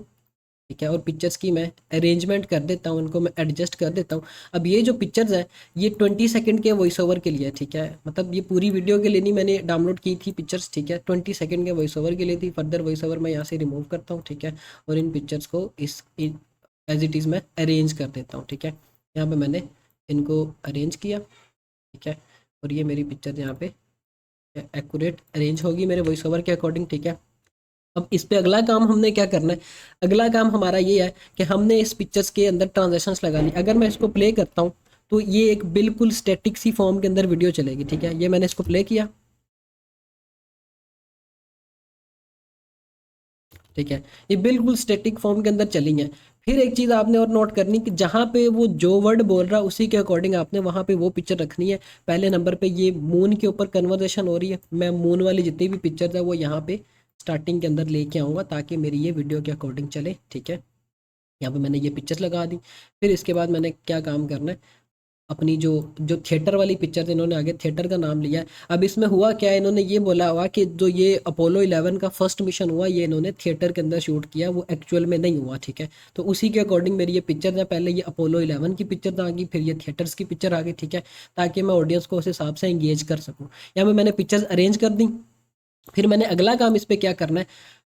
ठीक है, और पिक्चर्स की मैं अरेंजमेंट कर देता हूँ, इनको मैं एडजस्ट कर देता हूँ। अब ये जो पिक्चर्स हैं ये 20 सेकंड के वॉइस ओवर के लिए है, ठीक है, मतलब ये पूरी वीडियो के लिए नहीं, मैंने डाउनलोड की थी पिक्चर्स, ठीक है, 20 सेकंड के वॉइस ओवर के लिए थी। फर्दर वॉइस ओवर मैं यहाँ से रिमूव करता हूँ, ठीक है, और इन पिक्चर्स को एज इट इज़ मैं अरेंज कर देता हूँ, ठीक है। यहाँ पर मैंने इनको अरेंज किया, ठीक है, और ये मेरी पिक्चर यहाँ पे एक्यूरेट अरेंज होगी मेरे वॉइस ओवर के अकॉर्डिंग, ठीक है। अब इस पे अगला काम हमने क्या करना है, अगला काम हमारा ये है कि हमने इस पिक्चर्स के अंदर ट्रांजेक्शन्स लगानी। अगर मैं इसको प्ले करता हूँ तो ये एक बिल्कुल स्टैटिक सी फॉर्म के अंदर वीडियो चलेगी, ठीक है। ये मैंने इसको प्ले किया, ठीक है, ये बिल्कुल स्टैटिक फॉर्म के अंदर चली है। फिर एक चीज़ आपने और नोट करनी कि जहाँ पे वो जो वर्ड बोल रहा है उसी के अकॉर्डिंग आपने वहाँ पे वो पिक्चर रखनी है। पहले नंबर पे ये मून के ऊपर कन्वर्सेशन हो रही है, मैं मून वाली जितनी भी पिक्चर्स है वो यहाँ पे स्टार्टिंग के अंदर लेके आऊँगा ताकि मेरी ये वीडियो के अकॉर्डिंग चले, ठीक है। यहाँ पे मैंने ये पिक्चर्स लगा दी। फिर इसके बाद मैंने क्या काम करना है, अपनी जो जो थिएटर वाली पिक्चर थी, इन्होंने आगे थिएटर का नाम लिया है। अब इसमें हुआ क्या है, इन्होंने ये बोला हुआ कि जो ये अपोलो 11 का फर्स्ट मिशन हुआ ये इन्होंने थिएटर के अंदर शूट किया, वो एक्चुअल में नहीं हुआ, ठीक है। तो उसी के अकॉर्डिंग मेरी ये पिक्चर है, पहले ये अपोलो 11 की पिक्चर आ गई, फिर ये थिएटर्स की पिक्चर आ गई, ठीक है, ताकि मैं ऑडियंस को उस हिसाब से इंगेज कर सकूँ। यहाँ पे मैंने पिक्चर्स अरेंज कर दी। फिर मैंने अगला काम इस पर क्या करना है,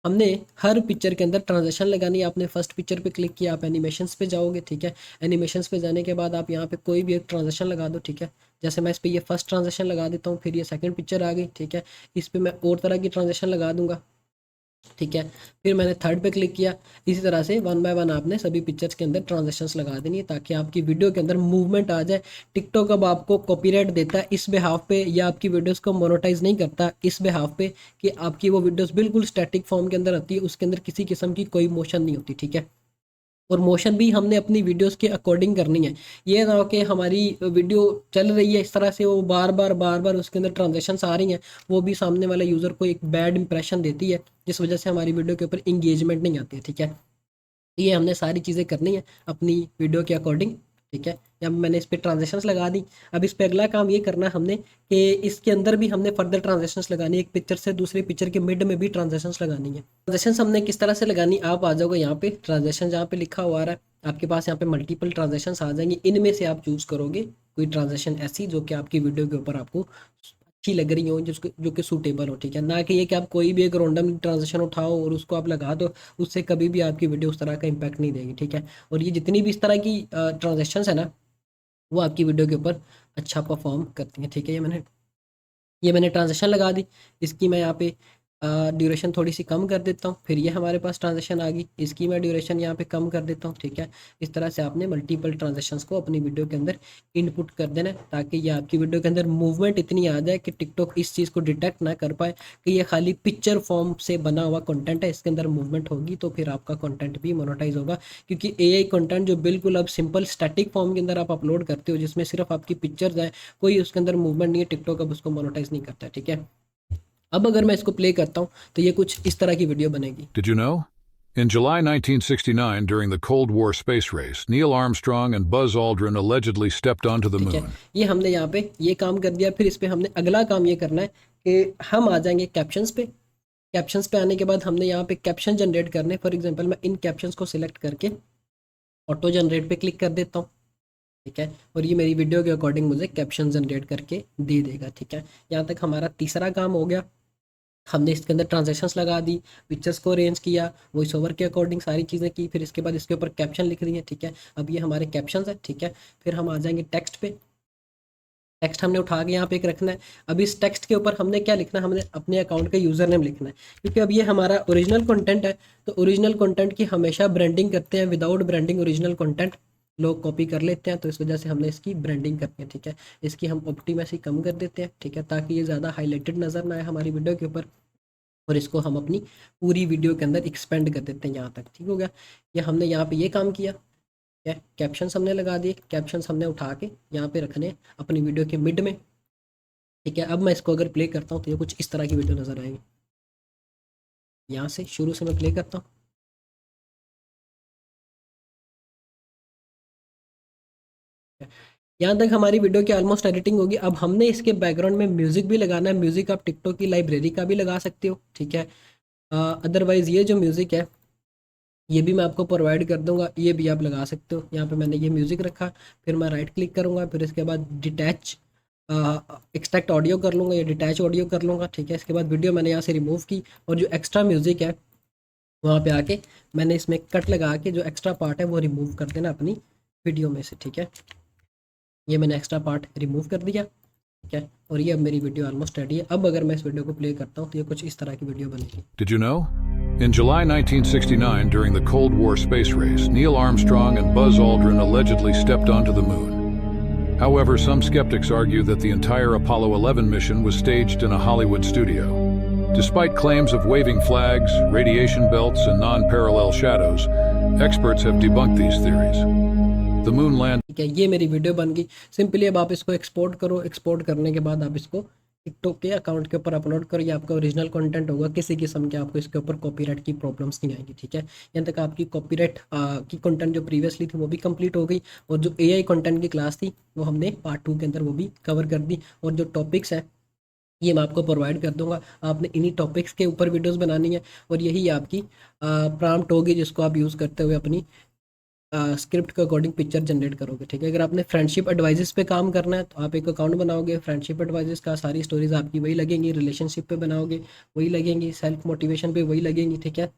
हमने हर पिक्चर के अंदर ट्रांजेक्शन लगानी है। आपने फर्स्ट पिक्चर पे क्लिक किया, आप एनिमेशंस पे जाओगे, ठीक है। एनिमेशंस पे जाने के बाद आप यहाँ पे कोई भी एक ट्रांजेक्शन लगा दो, ठीक है। जैसे मैं इस पे ये फर्स्ट ट्रांजेक्शन लगा देता हूँ, फिर ये सेकंड पिक्चर आ गई, ठीक है। इस पे मैं और तरह की ट्रांजेक्शन लगा दूंगा, ठीक है। फिर मैंने थर्ड पे क्लिक किया। इसी तरह से 1 बाय 1 आपने सभी पिक्चर्स के अंदर ट्रांजेक्शंस लगा देनी है ताकि आपकी वीडियो के अंदर मूवमेंट आ जाए। टिकटॉक अब आपको कॉपीराइट देता है इस बिहाफ पे, या आपकी वीडियोस को मोनेटाइज नहीं करता इस बिहाफ पे कि आपकी वो वीडियोस बिल्कुल स्टैटिक फॉर्म के अंदर आती है, उसके अंदर किसी किस्म की कोई मोशन नहीं होती, ठीक है। और मोशन भी हमने अपनी वीडियोस के अकॉर्डिंग करनी है। ये ना हो कि हमारी वीडियो चल रही है इस तरह से वो बार बार उसके अंदर ट्रांजेक्शन्स आ रही हैं, वो भी सामने वाले यूज़र को एक बैड इंप्रेशन देती है जिस वजह से हमारी वीडियो के ऊपर इंगेजमेंट नहीं आती है, ठीक है। ये हमने सारी चीज़ें करनी है अपनी वीडियो के अकॉर्डिंग, ठीक है। या मैंने इस पर ट्रांजेक्शन्स लगा दी। अब इस पे अगला काम ये करना है हमने कि इसके अंदर भी हमने फर्दर ट्रांजेक्शन्स लगानी है। एक पिक्चर से दूसरी पिक्चर के मिड में भी ट्रांजेक्शन्स लगानी है। ट्रांजेक्शन्स हमने किस तरह से लगानी, आप आ जाओगे यहाँ पे ट्रांजेक्शन जहाँ पे लिखा हुआ है, आपके पास यहाँ पे मल्टीपल ट्रांजेक्शन्स आ जाएंगी। इनमें से आप चूज़ करोगे कोई ट्रांजेक्शन ऐसी जो कि आपकी वीडियो के ऊपर आपको अच्छी लग रही हो, जिसको जो कि सूटेबल हो, ठीक है। ना कि ये कि आप कोई भी एक रैंडम ट्रांजेक्शन उठाओ और उसको आप लगा दो, उससे कभी भी आपकी वीडियो उस तरह का इम्पैक्ट नहीं देगी, ठीक है। और ये जितनी भी इस तरह की ट्रांजेक्शन्स है ना वो आपकी वीडियो के ऊपर अच्छा परफॉर्म करती हैं, ठीक है। ये मैंने ट्रांजेक्शन लगा दी। इसकी मैं यहाँ पे ड्यूरेशन थोड़ी सी कम कर देता हूँ, फिर ये हमारे पास ट्रांजेक्शन आ गई, इसकी मैं ड्यूरेशन यहाँ पे कम कर देता हूँ, ठीक है। इस तरह से आपने मल्टीपल ट्रांजेक्शंस को अपनी वीडियो के अंदर इनपुट कर देना है, ताकि ये आपकी वीडियो के अंदर मूवमेंट इतनी आ जाए कि टिकटॉक इस चीज़ को डिटेक्ट ना कर पाए कि ये खाली पिक्चर फॉर्म से बना हुआ कंटेंट है, इसके अंदर मूवमेंट होगी तो फिर आपका कंटेंट भी मोनेटाइज होगा। क्योंकि एआई कंटेंट जो बिल्कुल अब सिंपल स्टैटिक फॉर्म के अंदर आप अपलोड करते हो, जिसमें सिर्फ आपकी पिक्चर्स हैं, कोई उसके अंदर मूवमेंट नहीं है, टिकटॉक अब उसको मोनेटाइज नहीं करता है, ठीक है। अब अगर मैं इसको प्ले करता हूँ तो ये कुछ इस तरह की वीडियो बनेगी। Did you know? In July 1969, during the Cold War space race, Neil Armstrong and Buzz Aldrin allegedly stepped onto the ठीक है, moon. ये हमने यहाँ पे ये काम कर दिया। फिर इस पे हमने अगला काम ये करना है कि हम आ जाएंगे कैप्शंस पे। कैप्शंस पे आने के बाद हमने यहाँ पे कैप्शन जनरेट करने। फॉर एग्जांपल मैं इन कैप्शंस को सिलेक्ट करके ऑटो जनरेट पे क्लिक कर देता हूँ, ठीक है। और ये मेरी वीडियो के अकॉर्डिंग मुझे कैप्शन जनरेट करके दे देगा, ठीक है। यहाँ तक हमारा तीसरा काम हो गया। हमने इसके अंदर ट्रांजेक्शंस लगा दी, पिक्चर्स को अरेंज किया, वॉइस ओवर के अकॉर्डिंग सारी चीज़ें की, फिर इसके बाद इसके ऊपर कैप्शन लिख दिए, ठीक है। अब ये हमारे कैप्शंस है, ठीक है। फिर हम आ जाएंगे टेक्स्ट पे। टेक्स्ट हमने उठा के यहाँ पे एक रखना है। अब इस टेक्स्ट के ऊपर हमने क्या लिखना है, हमने अपने अकाउंट का यूज़र नेम लिखना है, क्योंकि अब ये हमारा ओरिजिनल कंटेंट है। तो ओरिजिनल कंटेंट की हमेशा ब्रांडिंग करते हैं, विदाउट ब्रांडिंग ओरिजिनल कंटेंट लोग कॉपी कर लेते हैं, तो इस वजह से हमने इसकी ब्रांडिंग करनी है, ठीक है। इसकी हम ऑप्टिमेसी कम कर देते हैं, ठीक है, ताकि ये ज़्यादा हाईलाइटेड नज़र ना आए हमारी वीडियो के ऊपर। और इसको हम अपनी पूरी वीडियो के अंदर एक्सपेंड कर देते हैं यहाँ तक, ठीक हो गया। ये हमने यहाँ पे ये काम किया, ठीक है। कैप्शंस हमने लगा दिए, कैप्शंस हमने उठा के यहाँ पे रखने अपनी वीडियो के मिड में, ठीक है। अब मैं इसको अगर प्ले करता हूँ तो ये कुछ इस तरह की वीडियो नज़र आएगी। यहाँ से शुरू से मैं प्ले करता हूँ। यहाँ तक हमारी वीडियो की ऑलमोस्ट एडिटिंग होगी। अब हमने इसके बैकग्राउंड में म्यूज़िक भी लगाना है। म्यूज़िक आप टिकटॉक की लाइब्रेरी का भी लगा सकते हो, ठीक है। अदरवाइज़ ये जो म्यूज़िक है ये भी मैं आपको प्रोवाइड कर दूंगा, ये भी आप लगा सकते हो। यहाँ पे मैंने ये म्यूज़िक रखा, फिर मैं राइट क्लिक करूँगा, फिर इसके बाद डिटैच एक्सट्रैक्ट ऑडियो कर लूँगा या डिटैच ऑडियो कर लूँगा, ठीक है। इसके बाद वीडियो मैंने यहाँ से रिमूव की, और जो एक्स्ट्रा म्यूज़िक है वहाँ पे आके मैंने इसमें कट लगा के जो एक्स्ट्रा पार्ट है वो रिमूव कर देना अपनी वीडियो में से, ठीक है। ये मैंने एक्स्ट्रा पार्ट रिमूव कर दिया, ठीक है। और ये अब मेरी वीडियो ऑलमोस्ट रेडी है। अब अगर मैं इस वीडियो को प्ले करता हूँ तो ये कुछ इस तरह की वीडियो बनेगी। Did you know? In July 1969, during the Cold War space race, Neil Armstrong and Buzz Aldrin allegedly stepped onto the moon. However, some skeptics argue that the entire Apollo 11 mission was staged in a Hollywood studio. Despite claims of waving flags, radiation belts, and non-parallel shadows, experts have debunked these theories. The moon landing ठीक है, ये मेरी video बन गई। Simply अब आप इसको export करो, एक्सपोर्ट करने के बाद आप इसको टिकटॉक के अकाउंट के ऊपर अपलोड करो। ये आपका ओरिजिनल कंटेंट होगा, किसी किस्म के आपको इसके ऊपर कॉपीराइट की प्रॉब्लम्स नहीं आएंगी, ठीक है। यहाँ तक आपकी कॉपीराइट की कंटेंट जो प्रीवियसली थी वो भी कंप्लीट हो गई, और जो एआई कंटेंट की क्लास थी वो हमने पार्ट 2 के अंदर वो भी कवर कर दी। और जो टॉपिक्स हैं ये मैं आपको प्रोवाइड कर दूंगा, आपने इन्हीं टॉपिक्स के ऊपर वीडियोस बनानी है, और यही आपकी प्रॉम्प्ट होगी जिसको आप यूज़ करते हुए अपनी स्क्रिप्ट के अकॉर्डिंग पिक्चर जनरेट करोगे, ठीक है। अगर आपने फ्रेंडशिप एडवाइजेस पे काम करना है तो आप एक अकाउंट बनाओगे, फ्रेंडशिप एडवाइजेस का सारी स्टोरीज आपकी वही लगेंगी, रिलेशनशिप पे बनाओगे वही लगेंगी, सेल्फ मोटिवेशन पे वही लगेंगी, ठीक है।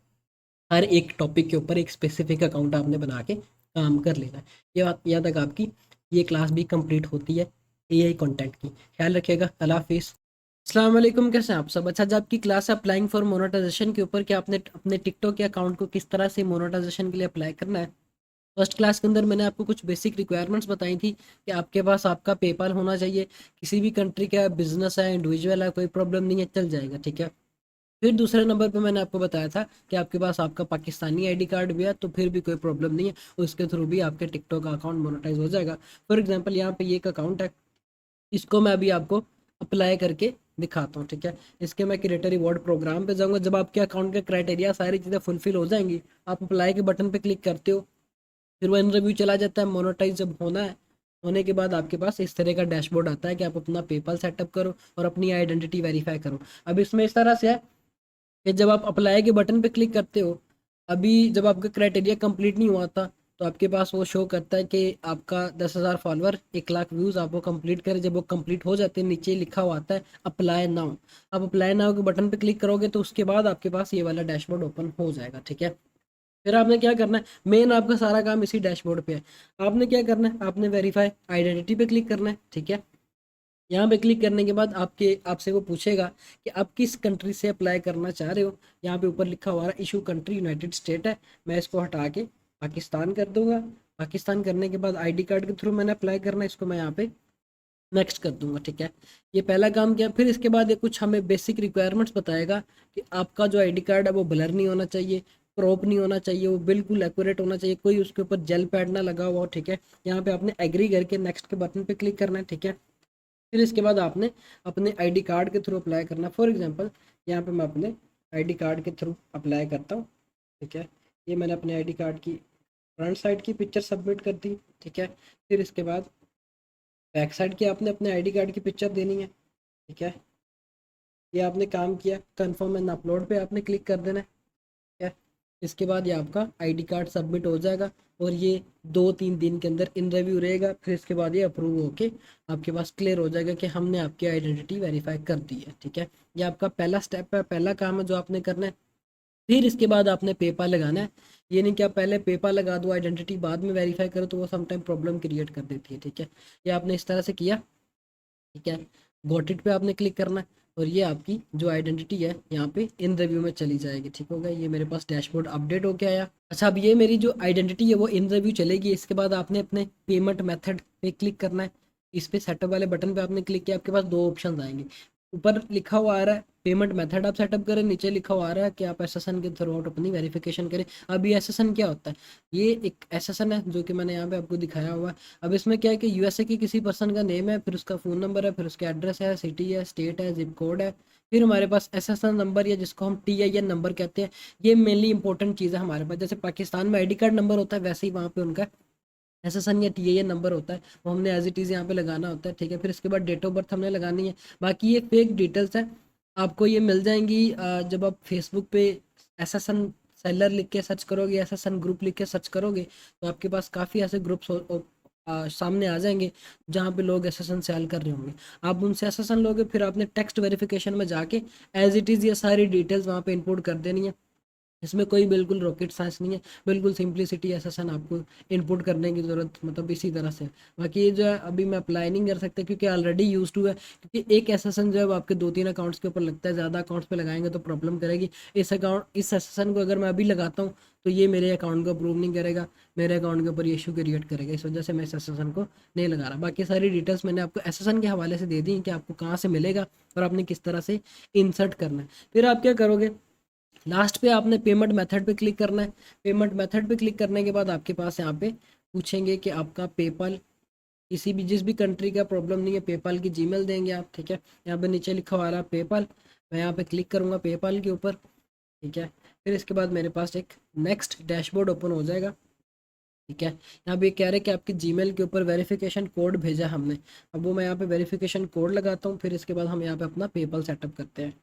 हर एक टॉपिक के ऊपर एक स्पेसिफिक अकाउंट आपने बना के काम कर लेना है। ये बात यहाँ तक आपकी ये क्लास भी कंप्लीट होती है एआई कंटेंट की। ख्याल रखिएगा, अल्लाह हाफिज़। अस्सलाम वालेकुम, कैसे हैं आप सब। अच्छा, आज आपकी क्लास है अप्लाइंग फॉर मोनेटाइजेशन के ऊपर, कि आपने अपने टिकटॉक के अकाउंट को किस तरह से मोनेटाइजेशन के लिए अप्लाई करना है। फर्स्ट क्लास के अंदर मैंने आपको कुछ बेसिक रिक्वायरमेंट्स बताई थी कि आपके पास आपका पेपाल होना चाहिए, किसी भी कंट्री का बिजनेस है, इंडिविजुअल है, कोई प्रॉब्लम नहीं है, चल जाएगा, ठीक है। फिर दूसरे नंबर पे मैंने आपको बताया था कि आपके पास आपका पाकिस्तानी आईडी कार्ड भी है तो फिर भी कोई प्रॉब्लम नहीं है, उसके थ्रू भी आपके टिकटॉक अकाउंट मोनेटाइज हो जाएगा। फॉर एग्जांपल यहाँ पे ये एक अकाउंट है, इसको मैं अभी आपको अप्लाई करके दिखाता हूँ, ठीक है। इसके मैं क्रिएटर रिवॉर्ड प्रोग्राम पे जाऊँगा। जब आपके अकाउंट के क्राइटेरिया सारी चीज़ें फुलफिल हो जाएंगी, आप अप्लाई के बटन पे क्लिक करते हो, फिर वो इंटरव्यू चला जाता है। मोनेटाइज जब होना है, होने के बाद आपके पास इस तरह का डैशबोर्ड आता है कि आप अपना पेपाल सेटअप करो और अपनी आइडेंटिटी वेरीफाई करो। अब इसमें इस तरह से है कि जब आप अप्लाई के बटन पे क्लिक करते हो, अभी जब आपका क्राइटेरिया कंप्लीट नहीं हुआ था तो आपके पास वो शो करता है कि आपका 10,000 फॉलोअर, 1 लाख व्यूज़ आपको कंप्लीट करे। जब वो कंप्लीट हो जाते हैं नीचे लिखा हुआ आता है अप्लाई नाउ। आप अप्लाई नाउ के बटन पे क्लिक करोगे तो उसके बाद आपके पास ये वाला डैशबोर्ड ओपन हो जाएगा, ठीक है। फिर आपने क्या करना है, मेन आपका सारा काम इसी डैशबोर्ड पे है। आपने क्या करना है, आपने वेरीफाई आइडेंटिटी पे क्लिक करना है, ठीक है। यहाँ पे क्लिक करने के बाद आपसे वो पूछेगा कि आप किस कंट्री से अप्लाई करना चाह रहे हो। यहाँ पे ऊपर लिखा हुआ है इशू कंट्री यूनाइटेड स्टेट है, मैं इसको हटा के पाकिस्तान कर दूंगा। पाकिस्तान करने के बाद आईडी कार्ड के थ्रू मैंने अप्लाई करना है, इसको मैं यहाँ पे नेक्स्ट कर दूंगा। ठीक है, ये पहला काम किया। फिर इसके बाद ये कुछ हमें बेसिक रिक्वायरमेंट्स बताएगा कि आपका जो आईडी कार्ड है वो ब्लर नहीं होना चाहिए, क्रॉप नहीं होना चाहिए, वो बिल्कुल एक्यूरेट होना चाहिए, कोई उसके ऊपर जेल पैड ना लगा हुआ हो। ठीक है, यहाँ पे आपने एग्री करके नेक्स्ट के बटन पे क्लिक करना है। ठीक है, फिर इसके बाद आपने अपने आईडी कार्ड के थ्रू अप्लाई करना। फॉर एग्जांपल यहाँ पे मैं अपने आईडी कार्ड के थ्रू अप्लाई करता हूँ। ठीक है, ये मैंने अपने आईडी कार्ड की फ्रंट साइड की पिक्चर सबमिट कर दी। ठीक है, फिर इसके बाद बैक साइड की आपने अपने आईडी कार्ड की पिक्चर देनी है। ठीक है, ये आपने काम किया। कंफर्म एंड अपलोड पे आपने क्लिक कर देना है। ठीक है, इसके बाद ये आपका आईडी कार्ड सबमिट हो जाएगा और ये 2-3 दिन के अंदर इन रिव्यू रहेगा। फिर इसके बाद ये अप्रूव होके आपके पास क्लियर हो जाएगा कि हमने आपकी आइडेंटिटी वेरीफाई कर दी है। ठीक है, ये आपका पहला स्टेप है, पहला काम है जो आपने करना है। फिर इसके बाद आपने पेपा लगाना है। ये नहीं कि आप पहले पेपा लगा दो आइडेंटिटी बाद में वेरीफाई करो, तो वो समटाइम प्रॉब्लम क्रिएट कर देती है। ठीक है, ये आपने इस तरह से किया। ठीक है, गॉट इट पे आपने क्लिक करना है और ये आपकी जो आइडेंटिटी है यहाँ पे इन रिव्यू में चली जाएगी। ठीक हो गया, ये मेरे पास डैशबोर्ड अपडेट होके आया। अच्छा, अब ये मेरी जो आइडेंटिटी है वो इन रिव्यू चलेगी। इसके बाद आपने अपने पेमेंट मेथड पे क्लिक करना है। इस पे सेटअप वाले बटन पे आपने क्लिक किया, आपके पास 2 ऑप्शन आएंगे। ऊपर लिखा हुआ आ रहा है पेमेंट मेथड आप सेटअप करें, नीचे लिखा हुआ आ रहा है कि आप एसएसएन के थ्रू आउट अपनी वेरिफिकेशन करें। अब ये एसएसएन क्या होता है? ये एक एसएसएन है जो कि मैंने यहाँ पे आपको दिखाया हुआ है। अब इसमें क्या है कि यूएसए की किसी पर्सन का नेम है, फिर उसका फ़ोन नंबर है, फिर उसका एड्रेस है, सिटी है, स्टेट है, जिप कोड है, फिर हमारे पास एसएसएन नंबर या जिसको हम TIN नंबर कहते हैं। ये मेनली इंपॉर्टेंट चीज़ है हमारे पास। जैसे पाकिस्तान में आईडी कार्ड नंबर होता है, वैसे ही वहाँ पे उनका एसएसएन या TIN नंबर होता है, वो हमने एज इट इज़ यहाँ पे लगाना होता है। ठीक है, फिर इसके बाद डेट ऑफ बर्थ हमने लगानी है। बाकी ये फेक डिटेल्स है, आपको ये मिल जाएंगी जब आप फेसबुक पे एसएसएन सेलर लिख के सर्च करोगे, एसएसएन ग्रुप लिख के सर्च करोगे, तो आपके पास काफ़ी ऐसे ग्रुप्स सामने आ जाएंगे जहाँ पे लोग एसएसएन सेल कर रहे होंगे। आप उनसे एसएसएन लोगे, फिर आपने टेक्स्ट वेरिफिकेशन में जाके एज इट इज़ ये सारी डिटेल्स वहाँ पे इनपुट कर देनी है। इसमें कोई बिल्कुल रॉकेट साइंस नहीं है, बिल्कुल सिंपलिसिटी एसएसएन आपको इनपुट करने की ज़रूरत मतलब इसी तरह से। बाकी ये जो है अभी मैं अप्लाई नहीं कर सकता क्योंकि ऑलरेडी यूज टू है, क्योंकि एक एसएसएन जो है वो आपके 2-3 अकाउंट्स के ऊपर लगता है, ज़्यादा अकाउंट्स पे लगाएंगे तो प्रॉब्लम करेगी। इस एसएसएन को अगर मैं अभी लगाता हूँ तो ये मेरे अकाउंट को अप्रूव नहीं करेगा, मेरे अकाउंट के ऊपर इशू क्रिएट करेगा। इस वजह से मैं इस एसएसएन को नहीं लगा रहा। बाकी सारी डिटेल्स मैंने आपको एसएसएन के हवाले से दे दी कि आपको कहाँ से मिलेगा और आपने किस तरह से इंसर्ट करना है। फिर आप क्या करोगे, लास्ट पे आपने पेमेंट मेथड पे क्लिक करना है। पेमेंट मेथड पे क्लिक करने के बाद आपके पास यहाँ पे पूछेंगे कि आपका पेपाल किसी भी जिस भी कंट्री का प्रॉब्लम नहीं है, पेपाल की जीमेल देंगे आप। ठीक है, यहाँ पे नीचे लिखा हुआ है पेपाल, मैं यहाँ पे क्लिक करूँगा पेपाल के ऊपर। ठीक है, फिर इसके बाद मेरे पास एक नेक्स्ट डैशबोर्ड ओपन हो जाएगा। ठीक है, यहाँ पे कह रहे हैं कि आपकी जीमेल के ऊपर वेरिफिकेशन कोड भेजा हमने। अब वो मैं यहाँ पे वेरिफिकेशन कोड लगाता हूँ, फिर इसके बाद हम यहाँ पे अपना पेपाल सेटअप करते हैं।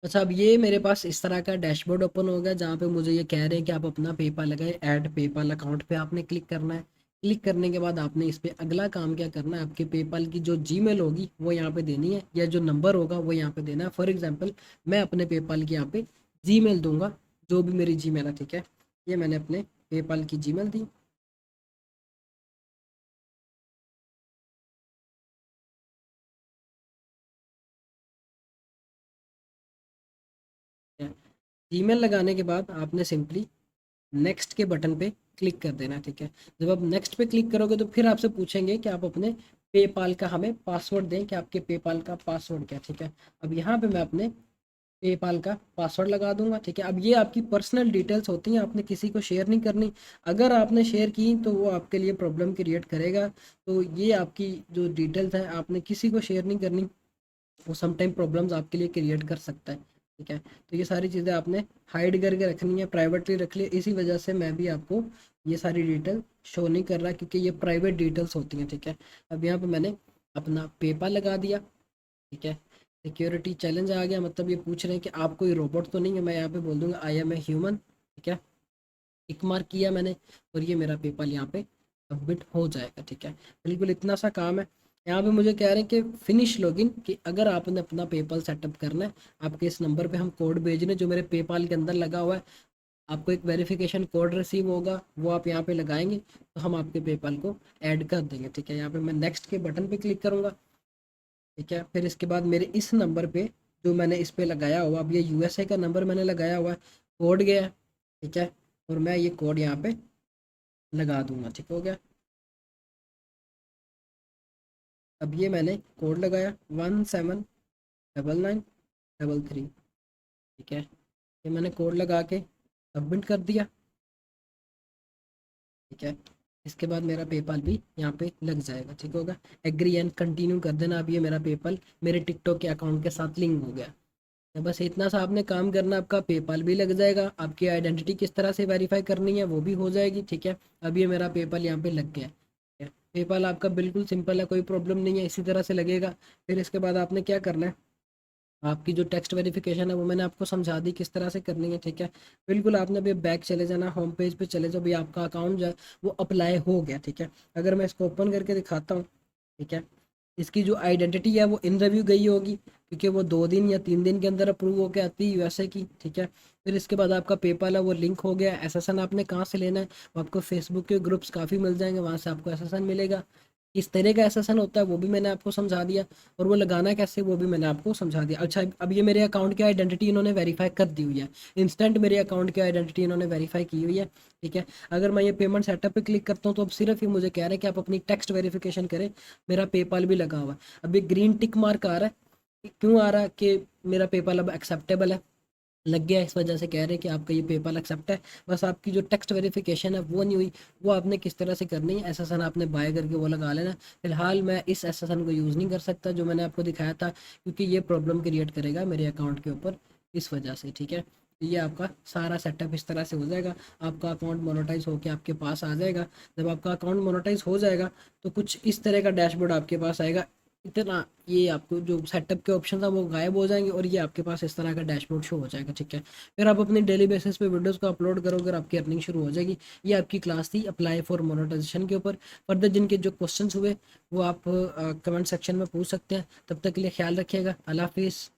अच्छा, अब ये मेरे पास इस तरह का डैशबोर्ड ओपन हो गया जहाँ पे मुझे ये कह रहे हैं कि आप अपना पेपाल लगाए। ऐड पेपाल अकाउंट पे आपने क्लिक करना है। क्लिक करने के बाद आपने इस पे अगला काम क्या करना है, आपके पेपाल की जो जीमेल होगी वो यहाँ पे देनी है, या जो नंबर होगा वो यहाँ पे देना है। फॉर एग्जांपल मैं अपने पेपाल की यहाँ पे जीमेल दूंगा, जो भी मेरी जीमेल है। ठीक है, ये मैंने अपने पेपाल की जीमेल दी। जीमेल लगाने के बाद आपने सिंपली नेक्स्ट के बटन पे क्लिक कर देना। ठीक है, जब आप नेक्स्ट पे क्लिक करोगे तो फिर आपसे पूछेंगे कि आप अपने पेपाल का हमें पासवर्ड दें, कि आपके पेपाल का पासवर्ड क्या। ठीक है, अब यहाँ पे मैं अपने पेपाल का पासवर्ड लगा दूंगा। ठीक है, अब ये आपकी पर्सनल डिटेल्स होती हैं, आपने किसी को शेयर नहीं करनी। अगर आपने शेयर की तो वो आपके लिए प्रॉब्लम क्रिएट करेगा। तो ये आपकी जो डिटेल्स हैं आपने किसी को शेयर नहीं करनी, वो समटाइम प्रॉब्लम्स आपके लिए क्रिएट कर सकता है। ठीक है, तो ये सारी चीज़ें आपने हाइड करके रखनी है, प्राइवेटली रख लिया। इसी वजह से मैं भी आपको ये सारी डिटेल शो नहीं कर रहा, क्योंकि ये प्राइवेट डिटेल्स होती हैं। ठीक है, अब यहाँ पे मैंने अपना पेपाल लगा दिया। ठीक है, सिक्योरिटी चैलेंज आ गया, मतलब ये पूछ रहे हैं कि आप कोई रोबोट तो नहीं है। मैं यहाँ पे बोल दूंगा आई एम ए ह्यूमन। ठीक है, टिक मार्क किया मैंने और ये मेरा पेपाल यहाँ पे सबमिट हो जाएगा। ठीक है, बिल्कुल इतना सा काम है। यहाँ पे मुझे कह रहे हैं कि फिनिश लॉगिन, कि अगर आपने अपना पेपाल सेटअप करना है, आपके इस नंबर पे हम कोड भेज रहे हैं जो मेरे पेपाल के अंदर लगा हुआ है। आपको एक वेरिफिकेशन कोड रिसीव होगा, वो आप यहाँ पे लगाएंगे तो हम आपके पेपाल को ऐड कर देंगे। ठीक है, यहाँ पे मैं नेक्स्ट के बटन पे क्लिक करूँगा। ठीक है, फिर इसके बाद मेरे इस नंबर पे जो मैंने इस पे लगाया हुआ, अब ये यूएसए का नंबर मैंने लगाया हुआ है, कोड गया है। ठीक है, और मैं ये कोड यहाँ पे लगा दूंगा। ठीक हो गया, अब ये मैंने कोड लगाया 179933। ठीक है, ये मैंने कोड लगा के सबमिट कर दिया। ठीक है, इसके बाद मेरा पेपाल भी यहाँ पे लग जाएगा। ठीक होगा, एग्री एंड कंटिन्यू कर देना। अब ये मेरा पेपाल मेरे टिकटॉक के अकाउंट के साथ लिंक हो गया। तो बस इतना सा आपने काम करना, आपका पेपाल भी लग जाएगा, आपकी आइडेंटिटी किस तरह से वेरीफाई करनी है वो भी हो जाएगी। ठीक है, अब ये मेरा पेपाल यहाँ पे लग गया। ठीक है, पेपाल आपका बिल्कुल सिंपल है, कोई प्रॉब्लम नहीं है, इसी तरह से लगेगा। फिर इसके बाद आपने क्या करना है, आपकी जो टेक्स्ट वेरिफिकेशन है वो मैंने आपको समझा दी किस तरह से करनी है। ठीक है, बिल्कुल आपने अभी बैक चले जाना, होम पेज पे चले जाओ, अभी आपका अकाउंट जो है वो अप्लाई हो गया। ठीक है, अगर मैं इसको ओपन करके दिखाता हूँ, ठीक है, इसकी जो आइडेंटिटी है वो इन रिव्यू गई होगी, क्योंकि वो 2 दिन या 3 दिन के अंदर अप्रूव होकर आती है यूएसए की। ठीक है, फिर इसके बाद आपका पेपाल है वो लिंक हो गया। एसएसएन आपने कहाँ से लेना है, वो आपको फेसबुक के ग्रुप्स काफ़ी मिल जाएंगे, वहाँ से आपको एसएसएन मिलेगा। किस तरह का एसएसएन होता है वो भी मैंने आपको समझा दिया, और वो लगाना कैसे वो भी मैंने आपको समझा दिया। अच्छा, अब ये मेरे अकाउंट की आइडेंटिटी इन्होंने वेरीफाई कर दी हुई है, इंस्टेंट मेरे अकाउंट की आइडेंटिटी इन्होंने वेरीफाई की हुई है। ठीक है, अगर मैं ये पेमेंट सेटअप पे क्लिक करता हूँ तो अब सिर्फ ये मुझे कह रहा है कि आप अपनी टेक्स्ट वेरिफिकेशन करें, मेरा पेपाल भी लगा हुआ है। अब ये ग्रीन टिक मार्क आ रहा है, क्यों आ रहा है कि मेरा पेपाल अब एक्सेप्टेबल है, लग गया, इस वजह से कह रहे हैं कि आपका ये पेपाल एक्सेप्ट है। बस आपकी जो टेक्स्ट वेरिफिकेशन है वो नहीं हुई, वो आपने किस तरह से करनी है, एसएसएन आपने बाय करके वो लगा लेना। फिलहाल मैं इस एसएसएन को यूज़ नहीं कर सकता जो मैंने आपको दिखाया था, क्योंकि ये प्रॉब्लम क्रिएट करेगा मेरे अकाउंट के ऊपर, इस वजह से। ठीक है, ये आपका सारा सेटअप इस तरह से हो जाएगा, आपका अकाउंट मोनेटाइज होकर आपके पास आ जाएगा। जब आपका अकाउंट मोनेटाइज हो जाएगा तो कुछ इस तरह का डैशबोर्ड आपके पास आएगा। इतना ये आपको जो सेटअप के ऑप्शन था वो गायब हो जाएंगे, और ये आपके पास इस तरह का डैशबोर्ड शो हो जाएगा। ठीक है, फिर आप अपनी डेली बेसिस पे वीडियोस को अपलोड करोगे और आपकी अर्निंग शुरू हो जाएगी। ये आपकी क्लास थी अप्लाई फॉर मोनेटाइजेशन के ऊपर। फर्दर जिनके जो क्वेश्चंस हुए वो आप कमेंट सेक्शन में पूछ सकते हैं। तब तक के लिए ख्याल रखिएगा, अल्लाह हाफिज़।